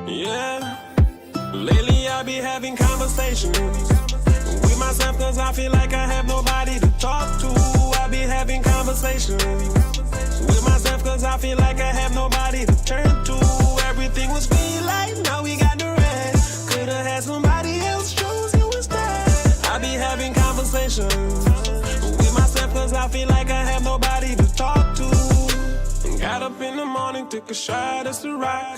Yeah, lately I be having conversations with myself cause I feel like I have nobody to talk to. I be having conversations with myself cause I feel like I have nobody to turn to. Everything was green light, now we got the red. Could've had somebody else, chose you instead. I be having conversations with myself cause I feel like I have nobody to talk to. Got up in the morning, took a shot, that's the right.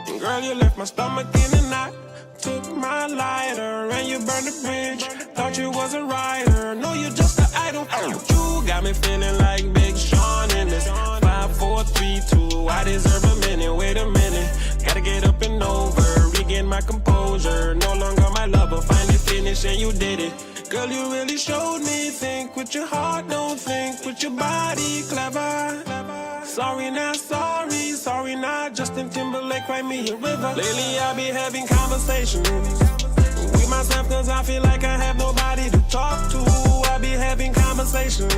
And girl, you left my stomach in a knot. Took my lighter and you burned the bridge. Thought you was a writer, no, you're just an idol. You got me feeling like Big Sean in this 5, 4, 3, 2. I deserve a minute, wait a minute. Gotta get up and over, regain my composure. No longer my lover, finally finished and you did it. Girl, you really showed me, think with your heart, don't think with your body, clever. Sorry not sorry, sorry not Justin Timberlake, write me a river. Lately I be having conversations with myself cause I feel like I have nobody to talk to. I be having conversations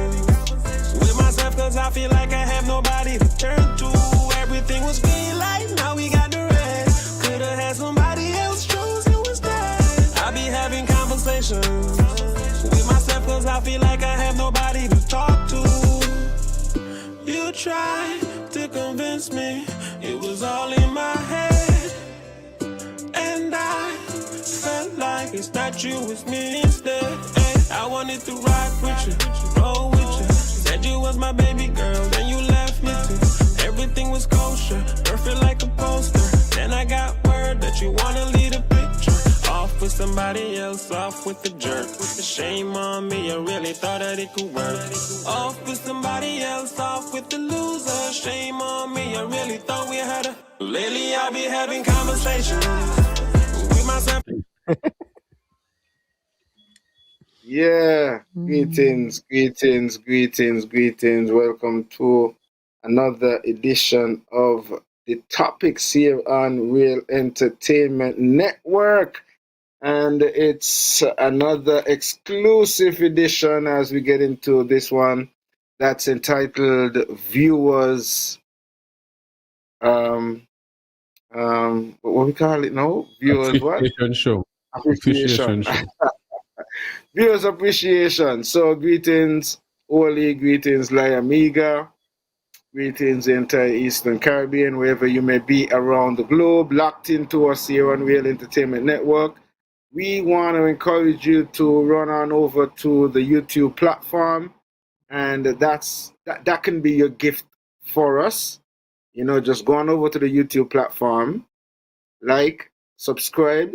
with myself cause I feel like I have nobody to turn to. Everything was green light, now we got the red. Could've had somebody else, chose you instead. I be having conversations with myself cause I feel like I have nobody to talk to. You tried to convince me it was all in my head, and I felt like it's not you, it's me instead. I wanted to rock with you, roll with you. Said you was my baby girl, then you left me too. Everything was kosher, perfect like a poster. Then I got word that you wanna leave a picture. Off with somebody else, off with the jerk. Shame on me, I really thought that it could work. Off with somebody else, off with the loser. Shame on me, I really thought we had a... Lately I be having conversations with myself. Yeah, greetings. Welcome to another edition of the Topics here on Real Entertainment Network. And it's another exclusive edition as we get into this one that's entitled Viewers, what we call it now? Viewers what? Appreciation Show. Appreciation. Viewers Appreciation. So greetings, Oli, greetings, La Amiga, greetings the entire Eastern Caribbean, wherever you may be around the globe, locked into us here on Real Entertainment Network. We want to encourage you to run on over to the YouTube platform, and that can be your gift for us. You know, just go on over to the YouTube platform, like, subscribe,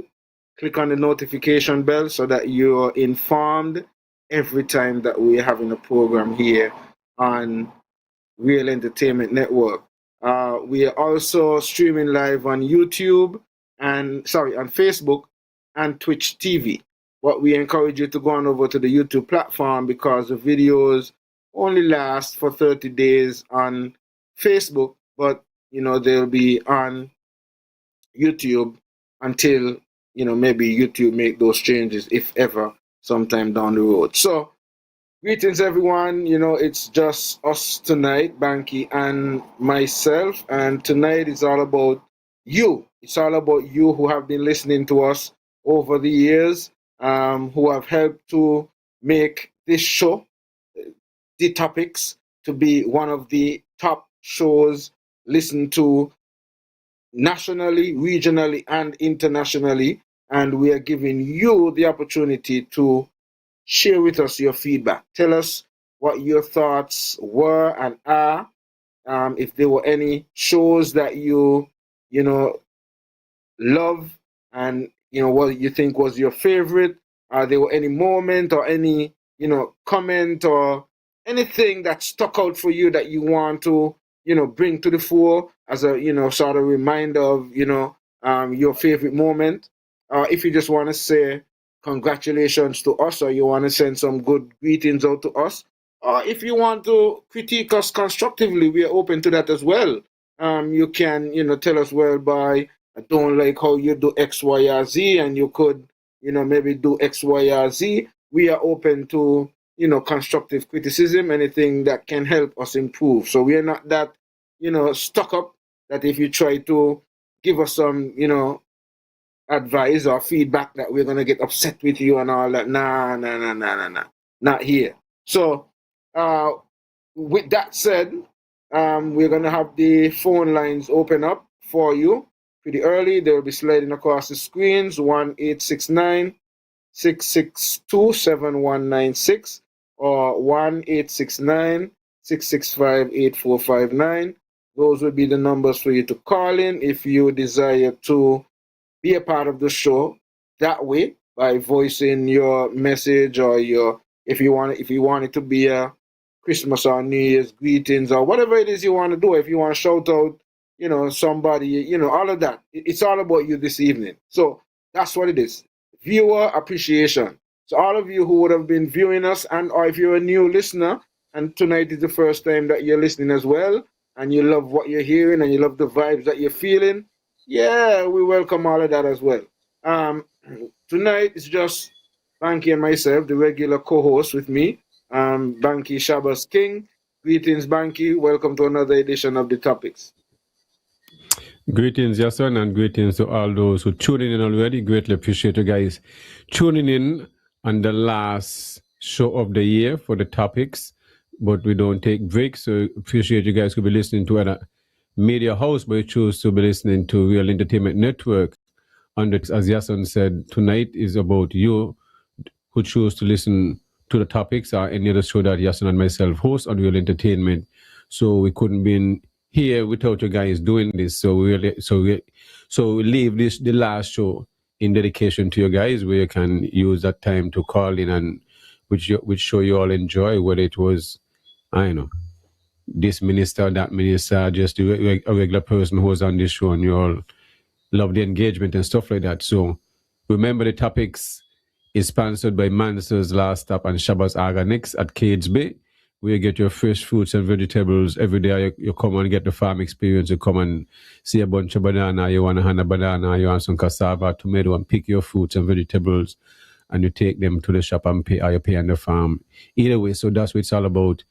click on the notification bell so that you're informed every time that we're having a program here on Real Entertainment Network. We are also streaming live on YouTube on Facebook and Twitch TV. But we encourage you to go on over to the YouTube platform because the videos only last for 30 days on Facebook, but you know they'll be on YouTube until maybe YouTube make those changes, if ever, sometime down the road. So greetings everyone. It's just us tonight, Bankie and myself, and tonight is all about you. It's all about you who have been listening to us over the years, who have helped to make this show, The Topics, to be one of the top shows listened to nationally, regionally, and internationally. And we are giving you the opportunity to share with us your feedback. Tell us what your thoughts were and are. If there were any shows that you love, and what you think was your favorite. There were any moment or any comment or anything that stuck out for you that you want to bring to the fore as a sort of reminder of your favorite moment. If you just want to say congratulations to us, or you want to send some good greetings out to us, or if you want to critique us constructively, we are open to that as well. You can tell us, well, by I don't like how you do X, Y, or Z, and you could maybe do X, Y, or Z. We are open to constructive criticism, anything that can help us improve. So we are not that stuck up that if you try to give us some, advice or feedback that we're gonna get upset with you and all that. Nah, nah, nah, nah, nah, nah. Not here. So, with that said, we're gonna have the phone lines open up for you pretty early. They'll be sliding across the screens: 1-869-662-7196 or 1-869-665-8459. Those will be the numbers for you to call in if you desire to be a part of the show that way by voicing your message or your if you want it to be a Christmas or New Year's greetings or whatever it is you want to do. If you want to shout out, somebody, all of that. It's all about you this evening. So that's what it is. Viewer appreciation. So all of you who would have been viewing us or if you're a new listener and tonight is the first time that you're listening as well and you love what you're hearing and you love the vibes that you're feeling, yeah, we welcome all of that as well. Tonight it's just Bankie and myself, the regular co-host with me, Bankie Shabbos King. Greetings, Bankie. Welcome to another edition of the Topiks. Greetings, Yahsonn, and greetings to all those who tuning in already. Greatly appreciate you guys tuning in on the last show of the year for the Topiks, but we don't take breaks, so appreciate you guys could be listening to a media house, but you choose to be listening to Real Entertainment Network. And as Yahsonn said, tonight is about you who choose to listen to the Topiks or any other show that Yahsonn and myself host on Real Entertainment. So we couldn't be here without you guys doing this. So we leave the last show in dedication to you guys, where you can use that time to call in and which show you all enjoy, whether it was, I don't know, this minister, that minister, just a regular person who was on this show, and you all love the engagement and stuff like that. So remember, the Topiks is sponsored by Mansell's Last Stop and Shabbos Organics at Cades Bay, where you get your fresh fruits and vegetables every day. You come and get the farm experience. You come and see a bunch of banana. You want to hand a banana. You want some cassava, tomato, and pick your fruits and vegetables, and you take them to the shop and pay. Or you pay on the farm. Either way, so that's what it's all about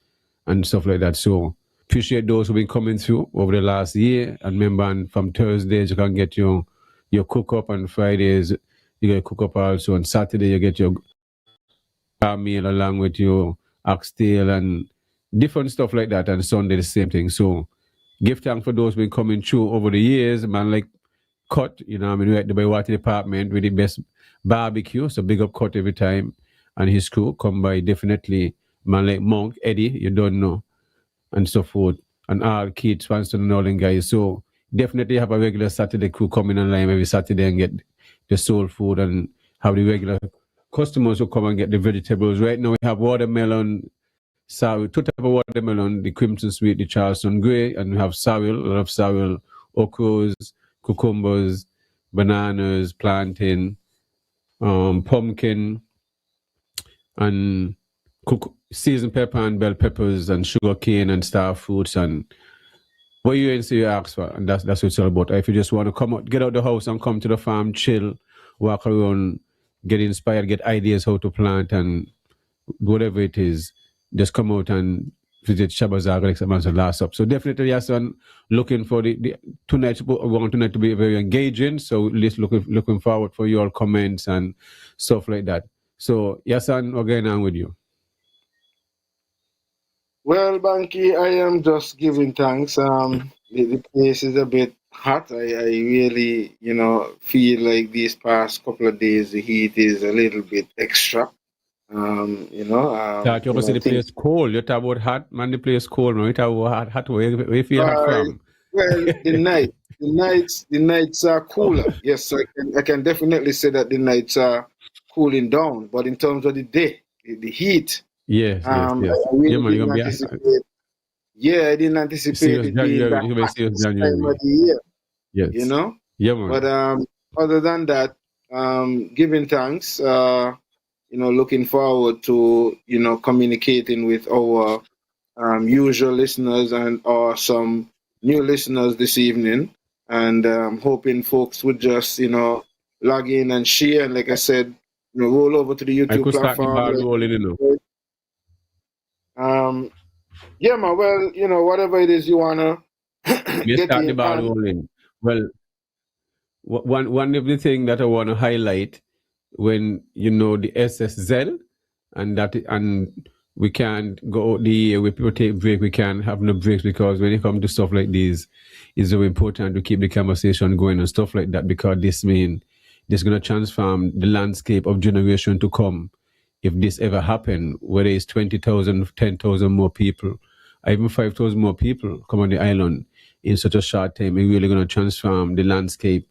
and stuff like that. So appreciate those who've been coming through over the last year. And remember, from Thursdays you can get your cook up, on Fridays you get cook up also, on Saturday you get your meal along with your oxtail and different stuff like that, and Sunday the same thing. So give thanks for those who've been coming through over the years. Man like Cut, we're at the water department with the best barbecue, so big up Cut every time, and his crew come by. Definitely man like Monk, Eddie, you don't know, and so forth, and all kids, Swanson and all them guys. So definitely have a regular Saturday crew coming online every Saturday and get the soul food, and have the regular customers who come and get the vegetables. Right now we have watermelon, sour, two type of watermelon, the Crimson Sweet, the Charleston Grey, and we have sorrel, a lot of sorrel, okras, cucumbers, bananas, plantain, pumpkin, and seasoned pepper and bell peppers, and sugar cane and star fruits, and what you ain't say you ask for, and that's what it's all about. If you just want to come out, get out the house and come to the farm, chill, walk around, get inspired, get ideas how to plant, and whatever it is, just come out and visit Shabbos Organics and last up. So definitely, Yahsonn, looking for the tonight. We want tonight to be very engaging. So let's looking forward for your comments and stuff like that. So Yahsonn, we're going on with you. Well, Bankie, I am just giving thanks. The place is a bit hot. I really, feel like these past couple of days the heat is a little bit extra. Thought you the place cold. You talk about hot, man. The place cold. No, you talk about hot. Where you feel hot from? Well, the nights are cooler. Yes, I can definitely say that the nights are cooling down. But in terms of the day, the heat. Yes. I really didn't anticipate. Yeah, I didn't anticipate it being that hot this time of the year. Yes. Yeah, man. But other than that, giving thanks. Looking forward to communicating with our usual listeners or some new listeners this evening, and hoping folks would just log in and share, and like I said, roll over to the YouTube platform. Yeah, man. Well, whatever it is you wanna get start the ball rolling. Well, one of the thing that I want to highlight when the SSZ and we can't go the year where people take break. We can't have no breaks because when it comes to stuff like this, it's very important to keep the conversation going and stuff like that because this going to transform the landscape of generation to come. If this ever happen, whether it's 20,000, 10,000 more people, or even 5,000 more people come on the island in such a short time, it's really going to transform the landscape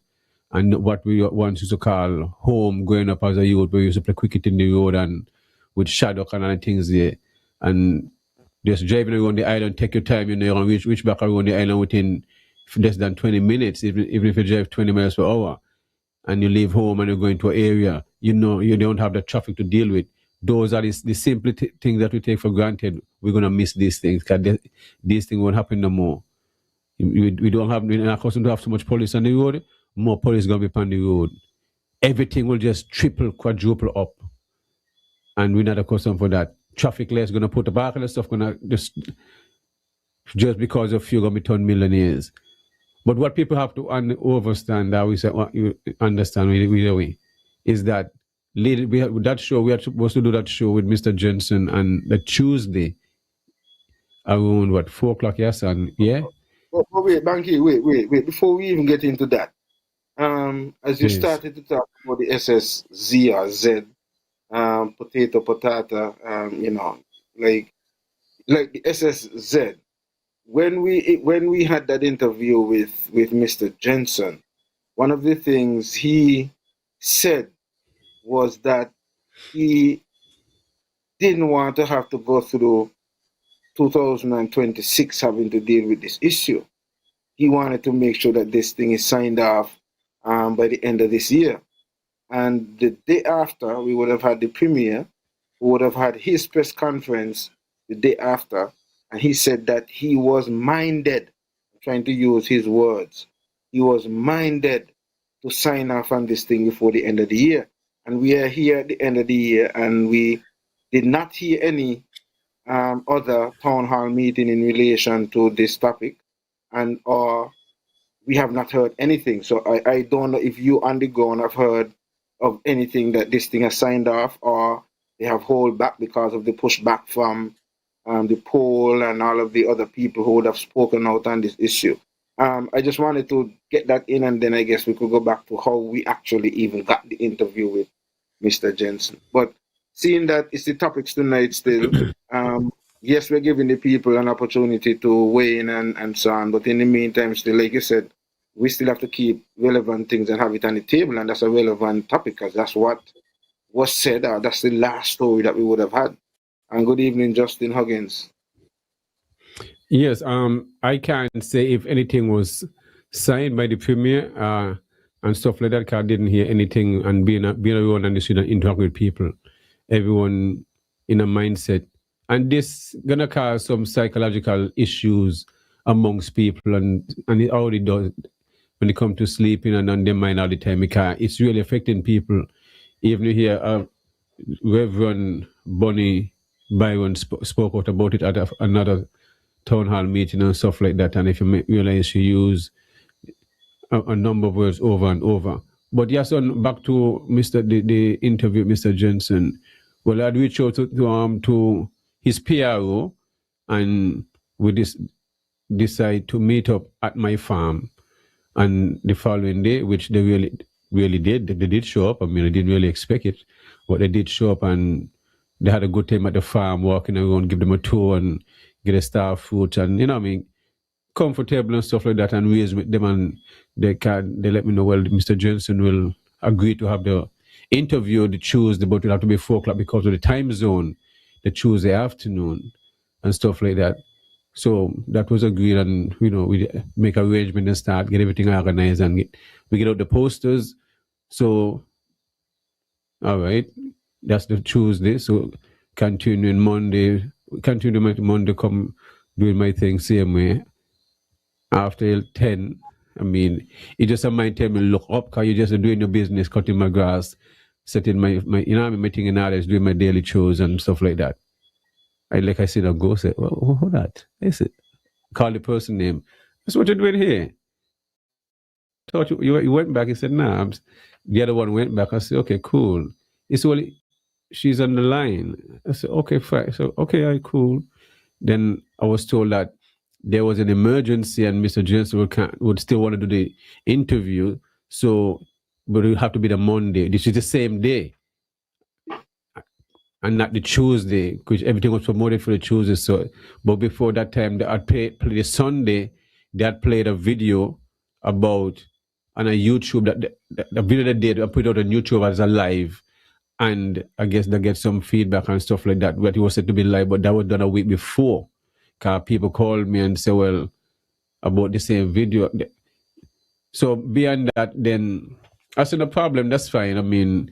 and what we once used to call home growing up as a youth, where we used to play cricket in the road and with shadow and other things there. And just driving around the island, take your time, you can reach back around the island within less than 20 minutes, even if you drive 20 miles per hour and you leave home and you're going to an area, you don't have the traffic to deal with. Those are the simple things that we take for granted. We're going to miss these things because these things won't happen no more. We're not accustomed to have so much police on the road. More police going to be on the road. Everything will just triple, quadruple up. And we're not accustomed for that. Traffic less going to put the back and the stuff going to just because of few going to become millionaires. But what people have to understand, that we say, you understand way, is that we had that show. We are supposed to do that show with Mr. Jensen on the Tuesday around 4:00, Yahsonn, yeah. Wait, Bankie, wait. Before we even get into that, as you started to talk about the SSZ or Z, potato, like the SSZ. When we had that interview with Mr. Jensen, one of the things he said was that he didn't want to have to go through 2026 having to deal with this issue. He wanted to make sure that this thing is signed off by the end of this year. And the day after, we would have had the premiere, we would have had his press conference the day after, and he said that he was minded, I'm trying to use his words, he was minded to sign off on this thing before the end of the year. And we are here at the end of the year, and we did not hear any other town hall meeting in relation to this topic, and we have not heard anything. So I don't know if you on the ground have heard of anything that this thing has signed off, or they have held back because of the pushback from the poll and all of the other people who would have spoken out on this issue. I just wanted to get that in, and then I guess we could go back to how we actually even got the interview with Mr. Jensen. But seeing that it's the topics tonight still, yes, we're giving the people an opportunity to weigh in and so on, but in the meantime, still, like you said, we still have to keep relevant things and have it on the table, and that's a relevant topic because that's what was said, or that's the last story that we would have had. And good evening, Justin Huggins. Yes, I can't say if anything was signed by the premier and stuff like that, because I didn't hear anything, and being around on the street and interact with people, everyone in a mindset. And this gonna cause some psychological issues amongst people, and it already does when it comes to sleeping and on their mind all the time, because it's really affecting people. Even you hear Reverend Bonnie Byron spoke out about it at another town hall meeting and stuff like that, and if you realize she used a number of words over and over. But Yahsonn, back to the interview with Mr. Jensen. Well, I'd reach out to his PRO, and we decide to meet up at my farm. And the following day, which they really did, they did show up. I mean, I didn't really expect it, but they did show up, and they had a good time at the farm, walking around, give them a tour and get a star fruit, and comfortable and stuff like that, and raise with them. And they let me know, well, Mr. Jensen will agree to have the interview the Tuesday, but it'll have to be 4:00 because of the time zone, the Tuesday afternoon and stuff like that. So that was agreed, and we make arrangement and start get everything organized, and we get out the posters. So all right, that's the Tuesday. So continue Monday, come doing my thing same way. After 10, I mean, it just a mind tell me look up, because you're just doing your business, cutting my grass, setting my my thing in others, doing my daily chores and stuff like that. Like I said, I'll go say, well, hold that. I said, call the person name. That's what you're doing here. thought you went back. He said, nah. The other one went back. I said, okay, cool. It's only she's on the line. I said, okay, fine. So okay, all right, cool. Then I was told that there was an emergency and Mr. Jensen would still want to do the interview. So, but it would have to be the Monday. This is the same day and not the Tuesday, because everything was promoted for the Tuesday. So, but before that time, they had played the Sunday. They had played a video about on a YouTube that the video they did, I put out on YouTube as a live, and I guess they get some feedback and stuff like that. But it was said to be live, but that was done a week before. Cause people called me and say, well, about the same video. So beyond that, then I said no problem. That's fine. I mean,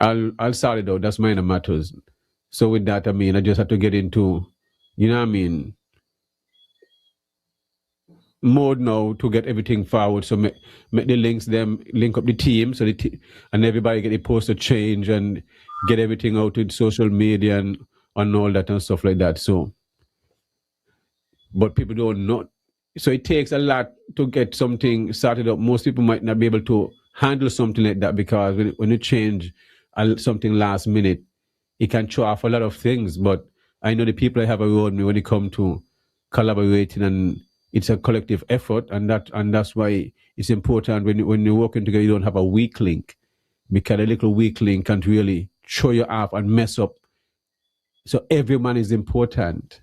I'll sort it out. That's minor matters. So with that, I mean, I just had to get into, you know what I mean, mode now to get everything forward. So make the links, them link up the team, so and everybody get the poster change and get everything out with social media and all that and stuff like that. So, but people don't know. So it takes a lot to get something started up. Most people might not be able to handle something like that because when you change something last minute, it can throw off a lot of things. But I know the people I have around me when it comes to collaborating, and it's a collective effort, and that's why it's important when you're working together, you don't have a weak link, because a little weak link can really throw you off and mess up. So every man is important.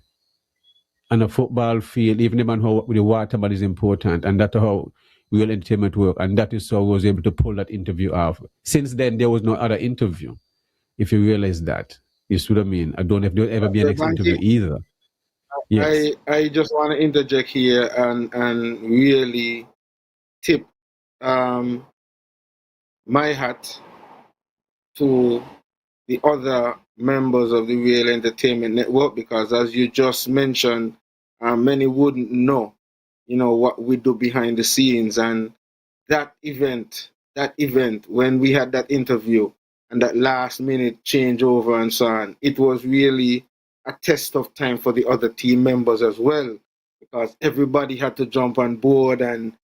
And a football field, even the man who with the waterman is important, and that's how real entertainment work. And that is how I was able to pull that interview off. Since then, there was no other interview. If you realize that, you see what I mean. I don't know if there'll ever be a next interview either. Yes. I just want to interject here and really tip my hat to the other members of the Real Entertainment Network, because as you just mentioned, many wouldn't know, what we do behind the scenes. And that event, when we had that interview and that last minute changeover and so on, it was really a test of time for the other team members as well, because everybody had to jump on board and,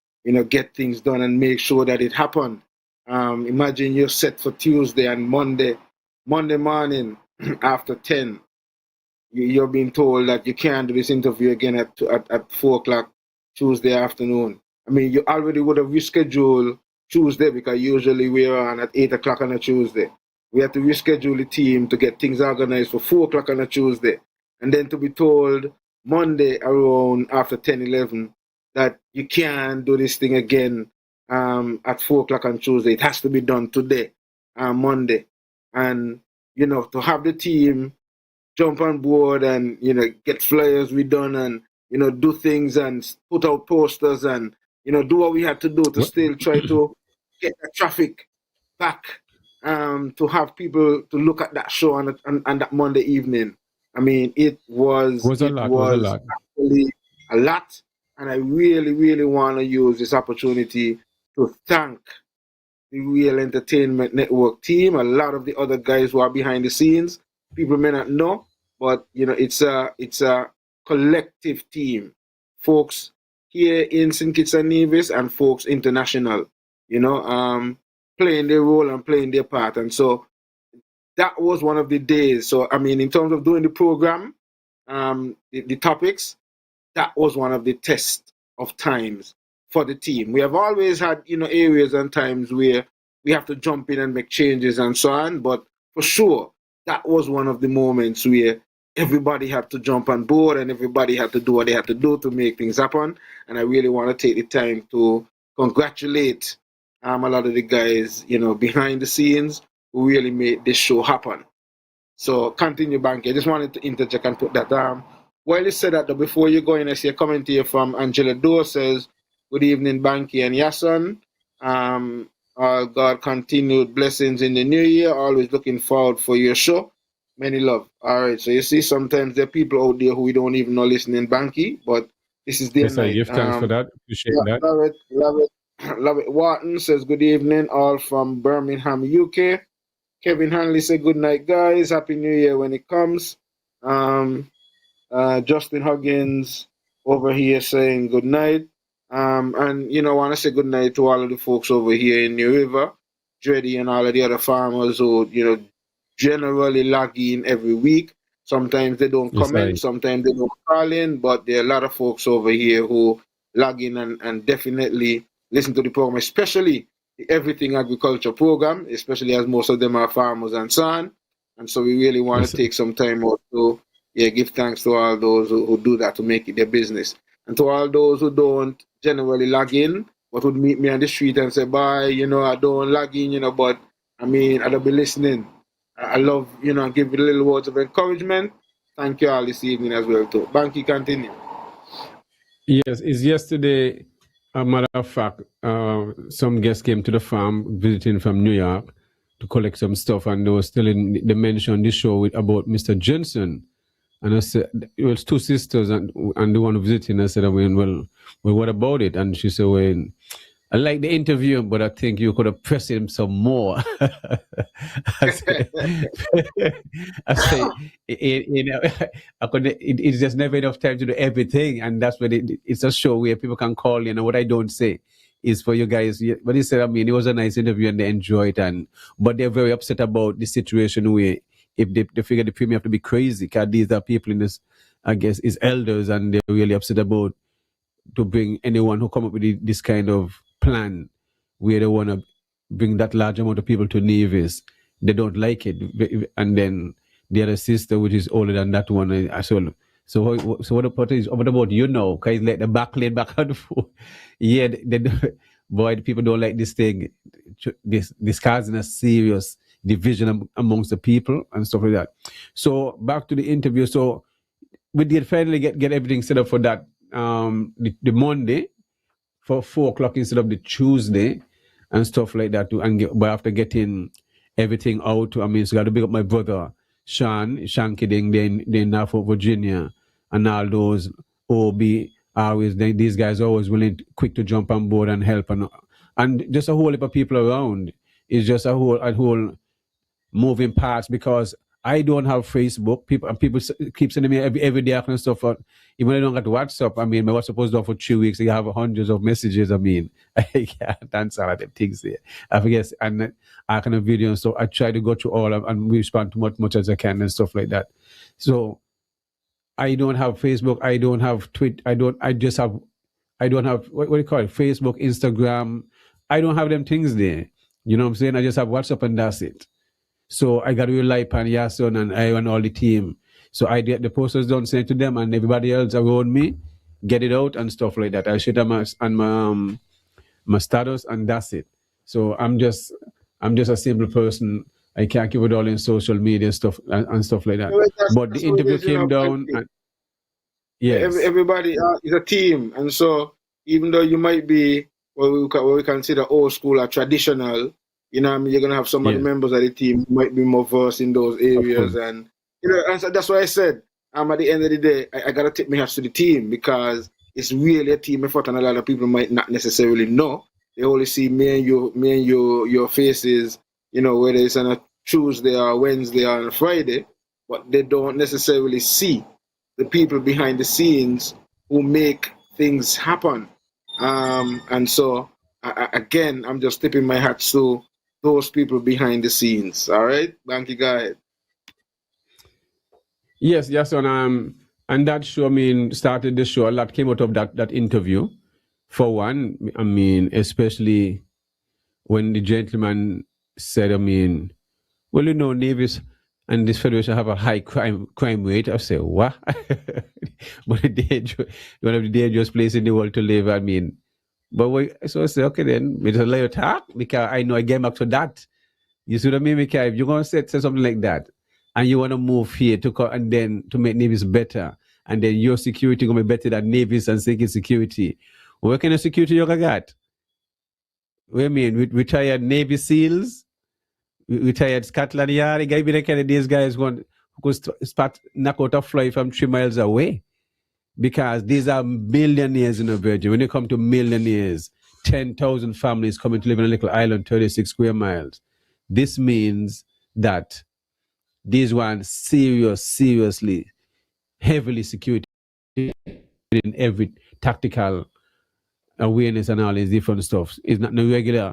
get things done and make sure that it happened. Imagine you're set for Tuesday and Monday morning after 10, you're being told that you can't do this interview again at 4 o'clock Tuesday afternoon. I mean, you already would have rescheduled Tuesday, because usually we're on at 8 o'clock on a Tuesday. We had to reschedule the team to get things organized for 4 o'clock on a Tuesday. And then to be told Monday around after 10, 11 that you can't do this thing again at 4 o'clock on Tuesday. It has to be done today, Monday. And, to have the team jump on board and, get flyers redone and, do things and put out posters and, do what we had to do to still try to get the traffic back, to have people to look at that show on that Monday evening. I mean, it was actually a lot. And I really, really want to use this opportunity to thank the Real Entertainment Network team, a lot of the other guys who are behind the scenes. People may not know, but it's a collective team. Folks here in St. Kitts and Nevis and folks international, playing their role and playing their part. And so that was one of the days. So I mean, in terms of doing the program, the topics, that was one of the tests of times for the team. We have always had, areas and times where we have to jump in and make changes and so on. But for sure, that was one of the moments where everybody had to jump on board and everybody had to do what they had to do to make things happen. And I really want to take the time to congratulate a lot of the guys, behind the scenes who really made this show happen. So continue, Bankie. I just wanted to interject and put that down. While you said that, though, before you go in, I see a comment here from Angela Doe says, good evening, Bankie and Yahsonn. God continued blessings in the new year. Always looking forward for your show. Many love. All right. So you see, sometimes there are people out there who we don't even know listening, Bankie, but this is their Yes, night. I give thanks for that. Appreciate that. Love it. Wharton says, good evening, all from Birmingham, UK. Kevin Hanley said, good night, guys. Happy New Year when it comes. Justin Huggins over here saying good night. And I want to say good night to all of the folks over here in New River, Dreddy, and all of the other farmers who generally log in every week. Sometimes they don't Yes, comment, I. sometimes they don't call in, but there are a lot of folks over here who log in and definitely listen to the program, especially the Everything Agriculture program, especially as most of them are farmers and so on. And so we really want Yes, to take some time out to give thanks to all those who do that to make it their business. And to all those who don't generally log in, but would meet me on the street and say, bye, I don't log in, but I mean, I'll be listening. I love, give you little words of encouragement. Thank you all this evening as well, too. Banky, continue. Yes, it's yesterday. A matter of fact, some guests came to the farm visiting from New York to collect some stuff, and they were still they mentioned this show about Mr. Johnson. And I said, it was two sisters and the one visiting. I said, well, what about it? And she said, well, I like the interview, but I think you could have pressed him some more. I say, I say, it's just never enough time to do everything, and that's what it's a show where people can call in. And what I don't say is for you guys. But he said, it was a nice interview and they enjoyed it, but they're very upset about the situation where if they figure the premier have to be crazy, because these are people in this, I guess, is elders, and they're really upset about to bring anyone who come up with this kind of plan where they want to bring that large amount of people to Nevis. They don't like it. And then the other sister, which is older than that one, as well. So what about because like the back lane back and forth. Yeah, boy, people don't like this thing. This causing a serious division amongst the people and stuff like that. So back to the interview. So we did finally get everything set up for that the Monday for 4 o'clock instead of the Tuesday and stuff like that too. But after getting everything out, so I got to big up my brother Sean Kidding, then now for Virginia and all those OB always. These guys are always willing, quick to jump on board and help and just a whole heap of people around. It's just a whole moving parts because I don't have Facebook. People keep sending me every day and stuff. Even I don't get WhatsApp. My WhatsApp was done for 2 weeks. You have hundreds of messages. I can't answer all of them things there. I forget and I kind of video and so I try to go through all of and respond to much as I can and stuff like that. So I don't have Facebook. I don't have Twitter. I don't have what do you call it? Facebook, Instagram. I don't have them things there. You know what I'm saying? I just have WhatsApp and that's it. So I got to rely upon Yahsonn and I and all the team. So I get the posters done, send to them, and everybody else around me get it out and stuff like that. I share them on my status, and that's it. So I'm just a simple person. I can't keep it all in social media stuff and stuff like that. But the interview came down. Yes, everybody is a team, and so even though you might be what we consider old school or traditional, you're gonna have some of the members of the team who might be more versed in those areas, and and so that's why I said, at the end of the day, I gotta tip my hats to the team because it's really a team effort, and a lot of people might not necessarily know. They only see me and your faces, whether it's on a Tuesday or Wednesday or on a Friday, but they don't necessarily see the people behind the scenes who make things happen. And so again, I'm just tipping my hat to those people behind the scenes. All right, Banky, go ahead. Yes, and that show, started the show. A lot came out of that interview. For one, especially when the gentleman said, well, Navy's and this federation have a high crime rate. I say, what? One of the dangerous places in the world to live. So I say, okay, then it's a layer talk because I know I get back to that. You see what I mean? Because if you're going to say something like that, and you want to move here and then to make Navy's better, and then your security going to be better than Navy's and security. What kind of security you got? Retired Navy SEALs, retired Scotland Yard. It be the kind of these guys want to knock out a fly from 3 miles away. Because these are millionaires in the Virgin. When you come to millionaires, 10,000 families coming to live in a little island, 36 square miles. This means that these ones seriously, heavily secured in every tactical awareness and all these different stuff. It's not no regular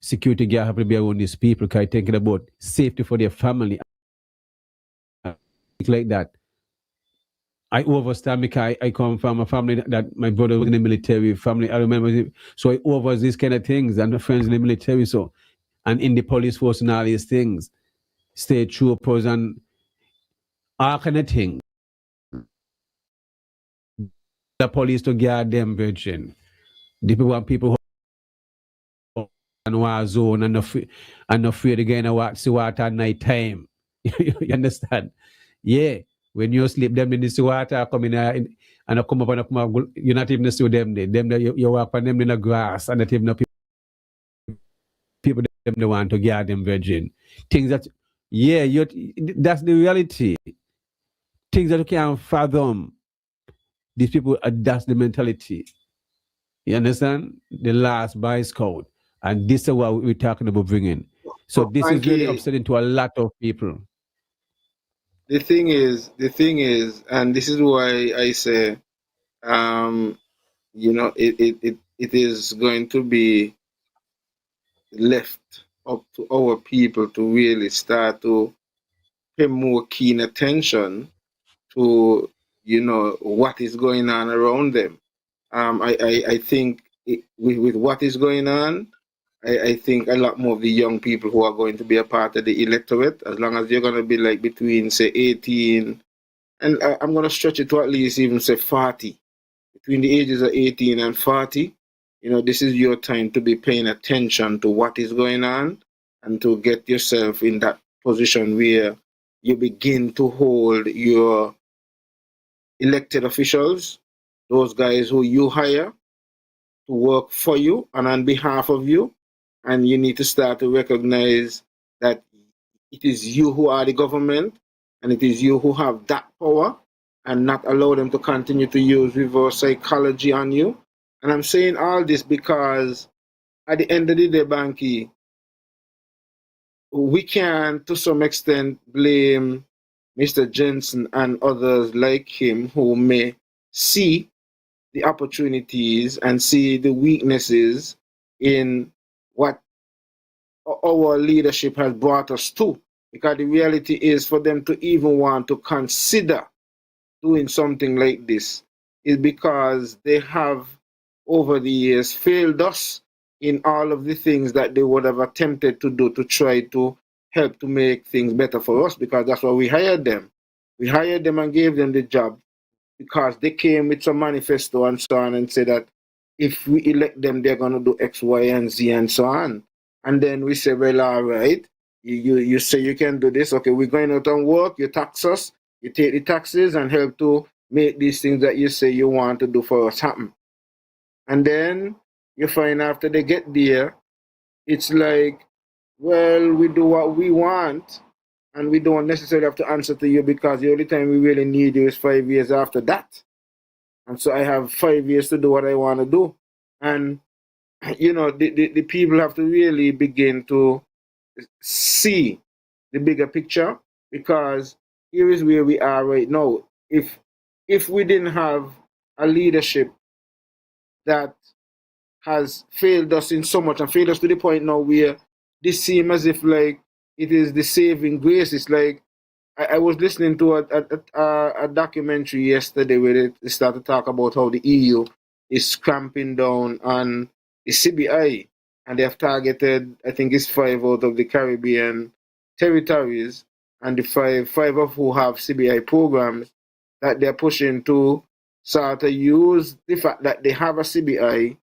security guard have to be around these people because thinking about safety for their family like that. I overstand because I come from a family that my brother was in the military family. I remember so I over these kind of things and friends in the military so and in the police force and all these things. State troopers and all kind of things. The police to guard them virgin. The people want people who in war zone and afraid to get in a see water at night time. You understand? Yeah. When you sleep, them in the sea water come in and I come up and come up, you're not even see them there. Them there, you walk on them in the grass and not even know people them they want to guard them virgin. Things that yeah, that's the reality. Things that you can't fathom. These people that's the mentality. You understand? The last Boy Scout. And this is what we're talking about bringing. So this is really Bankie, upsetting to a lot of people. the thing is, and this is why I say, it is going to be left up to our people to really start to pay more keen attention to, what is going on around them. I think with what is going on, I think a lot more of the young people who are going to be a part of the electorate, as long as you're going to be like between, say, 18, and I'm going to stretch it to at least even, say, 40, between the ages of 18 and 40, this is your time to be paying attention to what is going on and to get yourself in that position where you begin to hold your elected officials, those guys who you hire to work for you and on behalf of you. And you need to start to recognize that it is you who are the government and it is you who have that power and not allow them to continue to use reverse psychology on you. And I'm saying all this because at the end of the day, Banky, we can to some extent blame Mr. Jensen and others like him who may see the opportunities and see the weaknesses in what our leadership has brought us to. Because the reality is for them to even want to consider doing something like this is because they have over the years failed us in all of the things that they would have attempted to do to try to help to make things better for us, because that's why we hired them. We hired them and gave them the job because they came with some manifesto and so on and said that if we elect them, they're going to do X, Y, and Z and so on. And then we say, well, all right, you say you can do this. Okay, we're going out and work. You tax us. You take the taxes and help to make these things that you say you want to do for us happen. And then you find after they get there, it's like, well, we do what we want and we don't necessarily have to answer to you because the only time we really need you is 5 years after that. And so I have 5 years to do what I want to do. And, the people have to really begin to see the bigger picture, because here is where we are right now. If we didn't have a leadership that has failed us in so much and failed us to the point now where this seems as if like it is the saving grace. It's like I was listening to a documentary yesterday where they started to talk about how the EU is cramping down on the CBI, and they have targeted, I think it's 5 out of the Caribbean territories, and the five of who have CBI programs that they're pushing to sort of use the fact that they have a CBI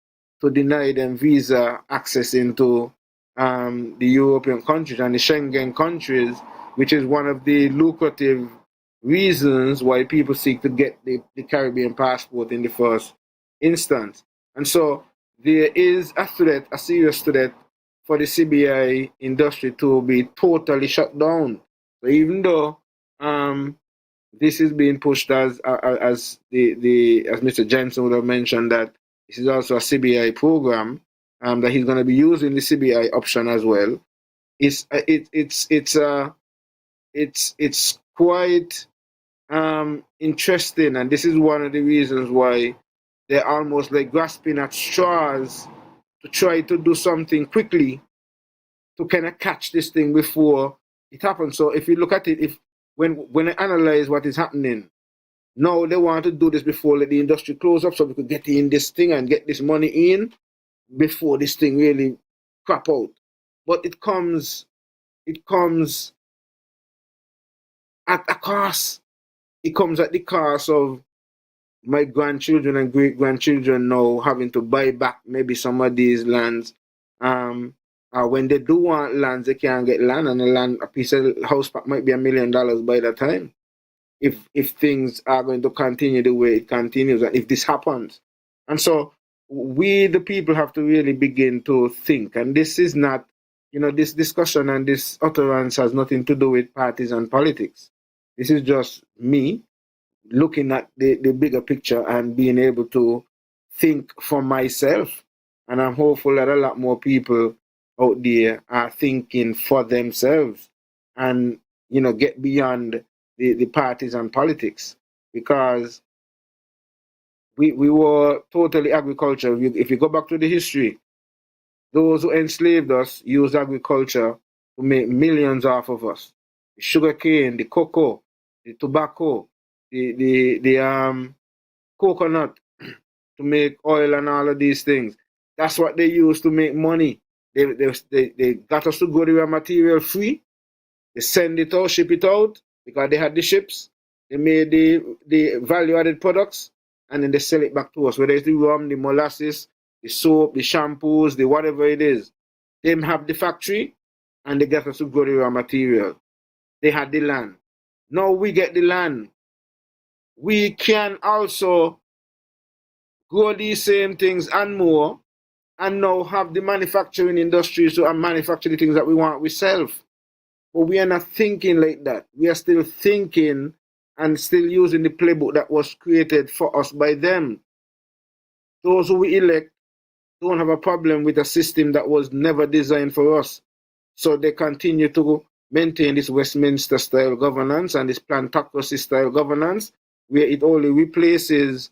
to deny them visa access into the European countries and the Schengen countries, which is one of the lucrative reasons why people seek to get the Caribbean passport in the first instance. And so there is a threat, a serious threat for the CBI industry to be totally shut down. So even though this is being pushed as Mr. Jensen would have mentioned, that this is also a CBI program, that he's going to be using the CBI option as well. It's quite interesting, and this is one of the reasons why they're almost like grasping at straws to try to do something quickly to kind of catch this thing before it happens. So if you look at it, if when I analyze what is happening, now they want to do this before let the industry close up so we could get in this thing and get this money in before this thing really crap out. But it comes at a cost. It comes at the cost of my grandchildren and great grandchildren now having to buy back maybe some of these lands. When they do want lands, they can't get land, and a piece of house might be $1 million by the time. If things are going to continue the way it continues, and if this happens, and so we the people have to really begin to think. And this is not, this discussion and this utterance has nothing to do with parties and politics. This is just me looking at the bigger picture and being able to think for myself. And I'm hopeful that a lot more people out there are thinking for themselves and, get beyond the parties and politics, because we were totally agriculture. If you go back to the history, those who enslaved us used agriculture to make millions off of us. The sugar cane, the cocoa, the tobacco, the coconut to make oil and all of these things. That's what they used to make money. They got us to go the raw material free. They send it out, ship it out, because they had the ships. They made the value-added products, and then they sell it back to us, whether it's the rum, the molasses, the soap, the shampoos, the whatever it is. They have the factory, and they get us to grow the raw material. They had the land. Now we get the land. We can also grow these same things and more, and now have the manufacturing industries to manufacture the things that we want ourselves. But we are not thinking like that. We are still thinking and still using the playbook that was created for us by them. Those who we elect don't have a problem with a system that was never designed for us. So they continue to maintain this Westminster-style governance and this plantocracy-style governance, where it only replaces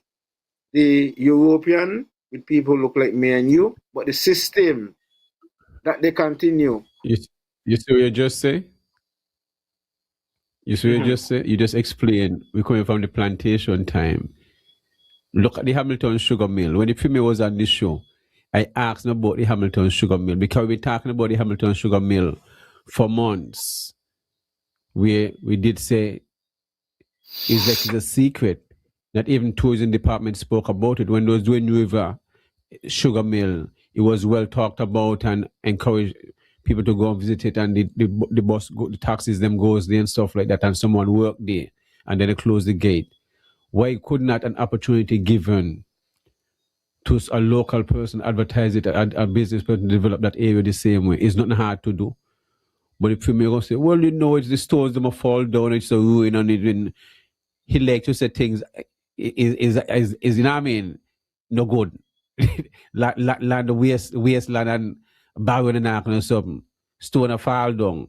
the European with people who look like me and you, but the system that they continue. You see what you just say? You see what you just say? You just explain. We're coming from the plantation time. Look at the Hamilton Sugar Mill. When the female was on this show, I asked about the Hamilton Sugar Mill, because we've been talking about the Hamilton Sugar Mill for months. We did say it's a secret. Not even tourism department spoke about it. When they was doing New River Sugar Mill, it was well talked about and encouraged people to go and visit it, and the bus, the taxis, them goes there and stuff like that, and someone worked there, and then they closed the gate. Why could not an opportunity given to a local person advertise it, a business person develop that area the same way? It's not hard to do. But if you may go say, well, it's the stores them fall down, it's a ruin, and he like to say things is you know what I mean, no good. Land wasteland and barren and or something. Stone a fall down.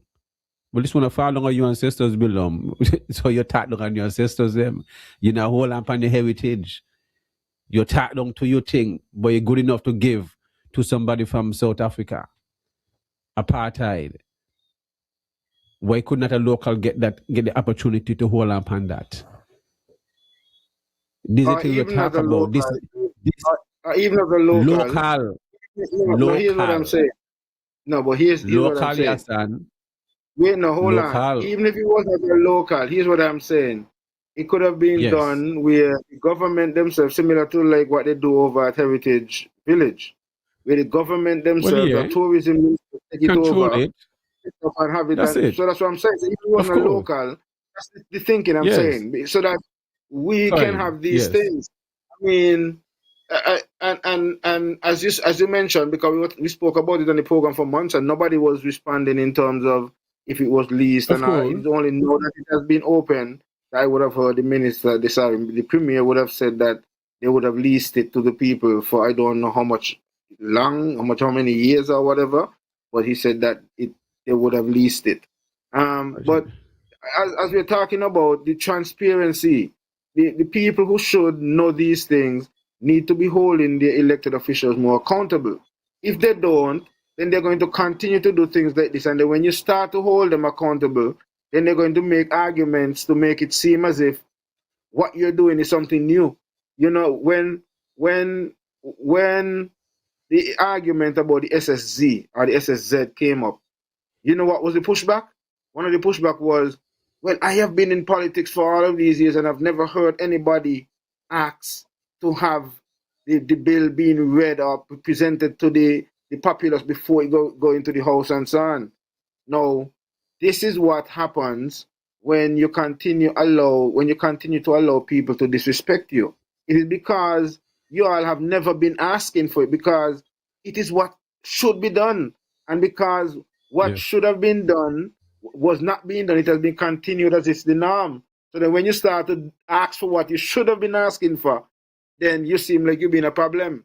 But this one a fall down on your ancestors belong. So you tap down on your ancestors them. You know, hold on upon the heritage. You tap down to your thing, but you're good enough to give to somebody from South Africa. Apartheid. Why could not a local get the opportunity to hold on upon that? This is thing we talk about. This even as a local. No, here's what I'm saying. No, but here's what I'm saying. Yahsonn. Wait, no, hold on. Even if it wasn't a local, here's what I'm saying. It could have been done where the government themselves, similar to like what they do over at Heritage Village, where the government themselves, the tourism minister, take it over and have it. So that's what I'm saying. So if it wasn't a local, that's the thinking I'm saying. So that we can have these things. I mean, and as you mentioned, because we spoke about it on the program for months, and nobody was responding in terms of if it was leased. And it's only know that it has been open. I would have heard the minister, the premier would have said that they would have leased it to the people for I don't know how many years or whatever. But he said that they would have leased it. But as we're talking about the transparency, the people who should know these things need to be holding their elected officials more accountable. If they don't, then they're going to continue to do things like this. And then when you start to hold them accountable, then they're going to make arguments to make it seem as if what you're doing is something new. You know, when the argument about the SSZ or the SSZ came up, you know what was the pushback? One of the pushback was, well, I have been in politics for all of these years and I've never heard anybody ask to have the bill being read or presented to the populace before it go into the House and so on. No, this is what happens when you continue to allow people to disrespect you. It is because you all have never been asking for it, because it is what should be done, and because what Yes. should have been done was not being done. It has been continued as it's the norm. So then when you start to ask for what you should have been asking for, then you seem like you've been a problem.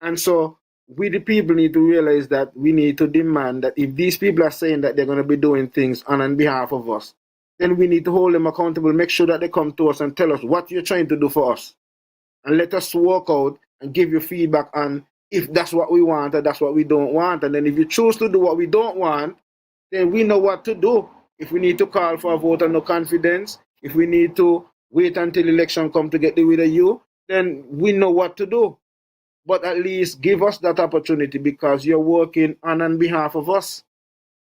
And so we the people need to realize that we need to demand that if these people are saying that they're going to be doing things on behalf of us, then we need to hold them accountable, make sure that they come to us and tell us what you're trying to do for us. And let us work out and give you feedback on if that's what we want or that's what we don't want. And then if you choose to do what we don't want, then we know what to do. If we need to call for a vote of no confidence, if we need to wait until election come to get rid of you, then we know what to do. But at least give us that opportunity, because you're working on behalf of us.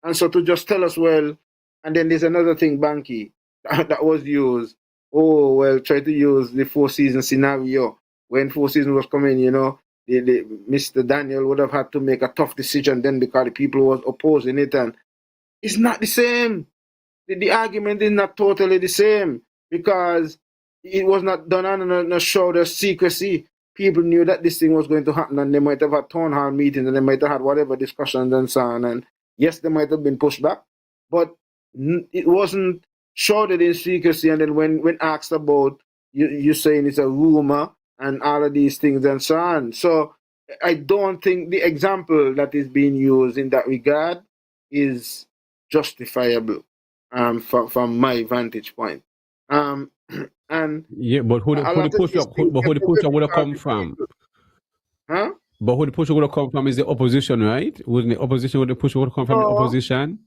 And so to just tell us, well, and then there's another thing, Bankie, that was used. Oh, well, try to use the 4-season scenario. When 4 seasons was coming, you know, Mr. Daniel would have had to make a tough decision then because the people was opposing it. And it's not the same. The argument is not totally the same, because it was not done on a show of secrecy. People knew that this thing was going to happen, and they might have had town hall meetings, and they might have had whatever discussions and so on. And yes, they might have been pushed back, but it wasn't shrouded in secrecy. And then when asked about, you saying it's a rumor and all of these things and so on. So I don't think the example that is being used in that regard is justifiable from my vantage point. And Yeah, but who the pushback would have come from? Huh? But who the pushback would have come from is the opposition, right? Wouldn't the opposition, would the pushback would have come from the opposition?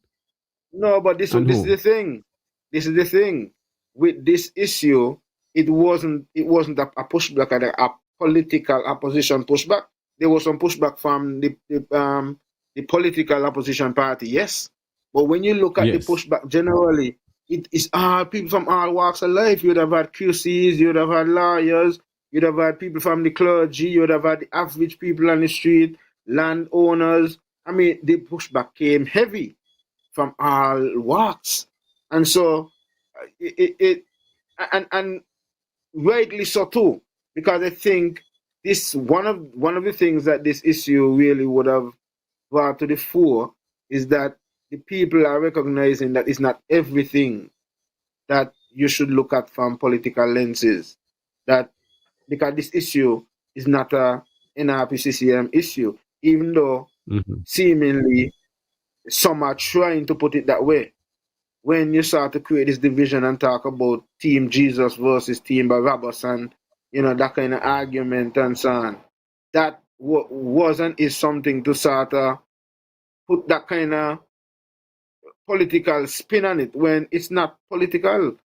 No, but this is the thing. This is the thing. With this issue, it wasn't a pushback, a political opposition pushback. There was some pushback from the political opposition party, yes. But when you look at the pushback generally, it is all people from all walks of life. You'd have had QCs, you'd have had lawyers, you'd have had people from the clergy, you'd have had the average people on the street, landowners. I mean, the pushback came heavy from all walks. And so and rightly so too, because I think this one of the things that this issue really would have brought to the fore is that the people are recognizing that it's not everything that you should look at from political lenses. That because this issue is not a NRPCCM issue, even though seemingly some are trying to put it that way. When you start to create this division and talk about Team Jesus versus Team Barabbas and, you know, that kind of argument and so on, that wasn't is something to sort of put that kind of political spin on it when it's not political.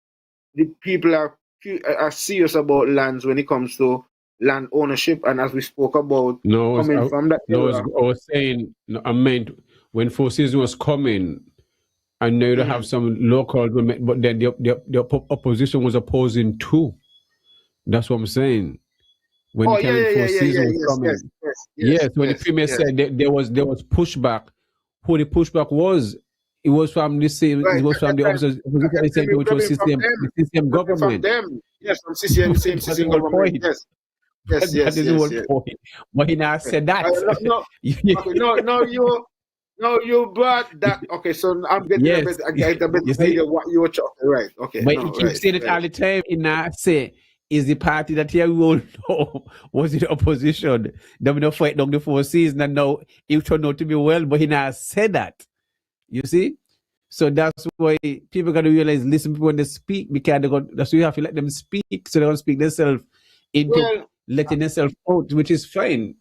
The people are serious about lands when it comes to land ownership, and as we spoke about, from that era. I was saying, I meant when 4 seasons was coming, I know to have some local, but then the opposition was opposing too. That's what I'm saying. When 4 seasons was coming, when the premier said there was pushback, who the pushback was, it was from the same. It was from the opposition, which was the system government. From them, yes, from CCM, the same system government. Yes. That is the whole point. But he now said that. No, you brought that. Okay, so I'm getting a bit idea what you were talking. Right. Okay. But he keeps saying it all the time. He now say, is the party that here we will know was in opposition. They will not fight down the 4 seasons, and now it turned out to be well, but he now said that. You see? So that's why people got to realize, listen to people when they speak, because that's why you have to let them speak, so they're going to speak themselves into letting themselves out, which is fine.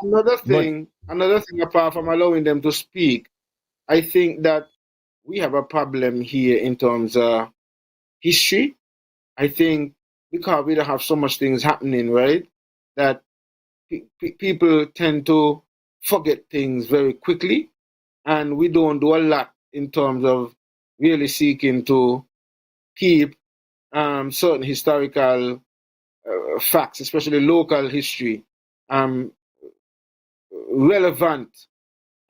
Another But thing, apart from allowing them to speak, I think that we have a problem here in terms of history. I think because we don't have so much things happening, right? That people tend to forget things very quickly, and we don't do a lot in terms of really seeking to keep certain historical facts, especially local history, um, relevant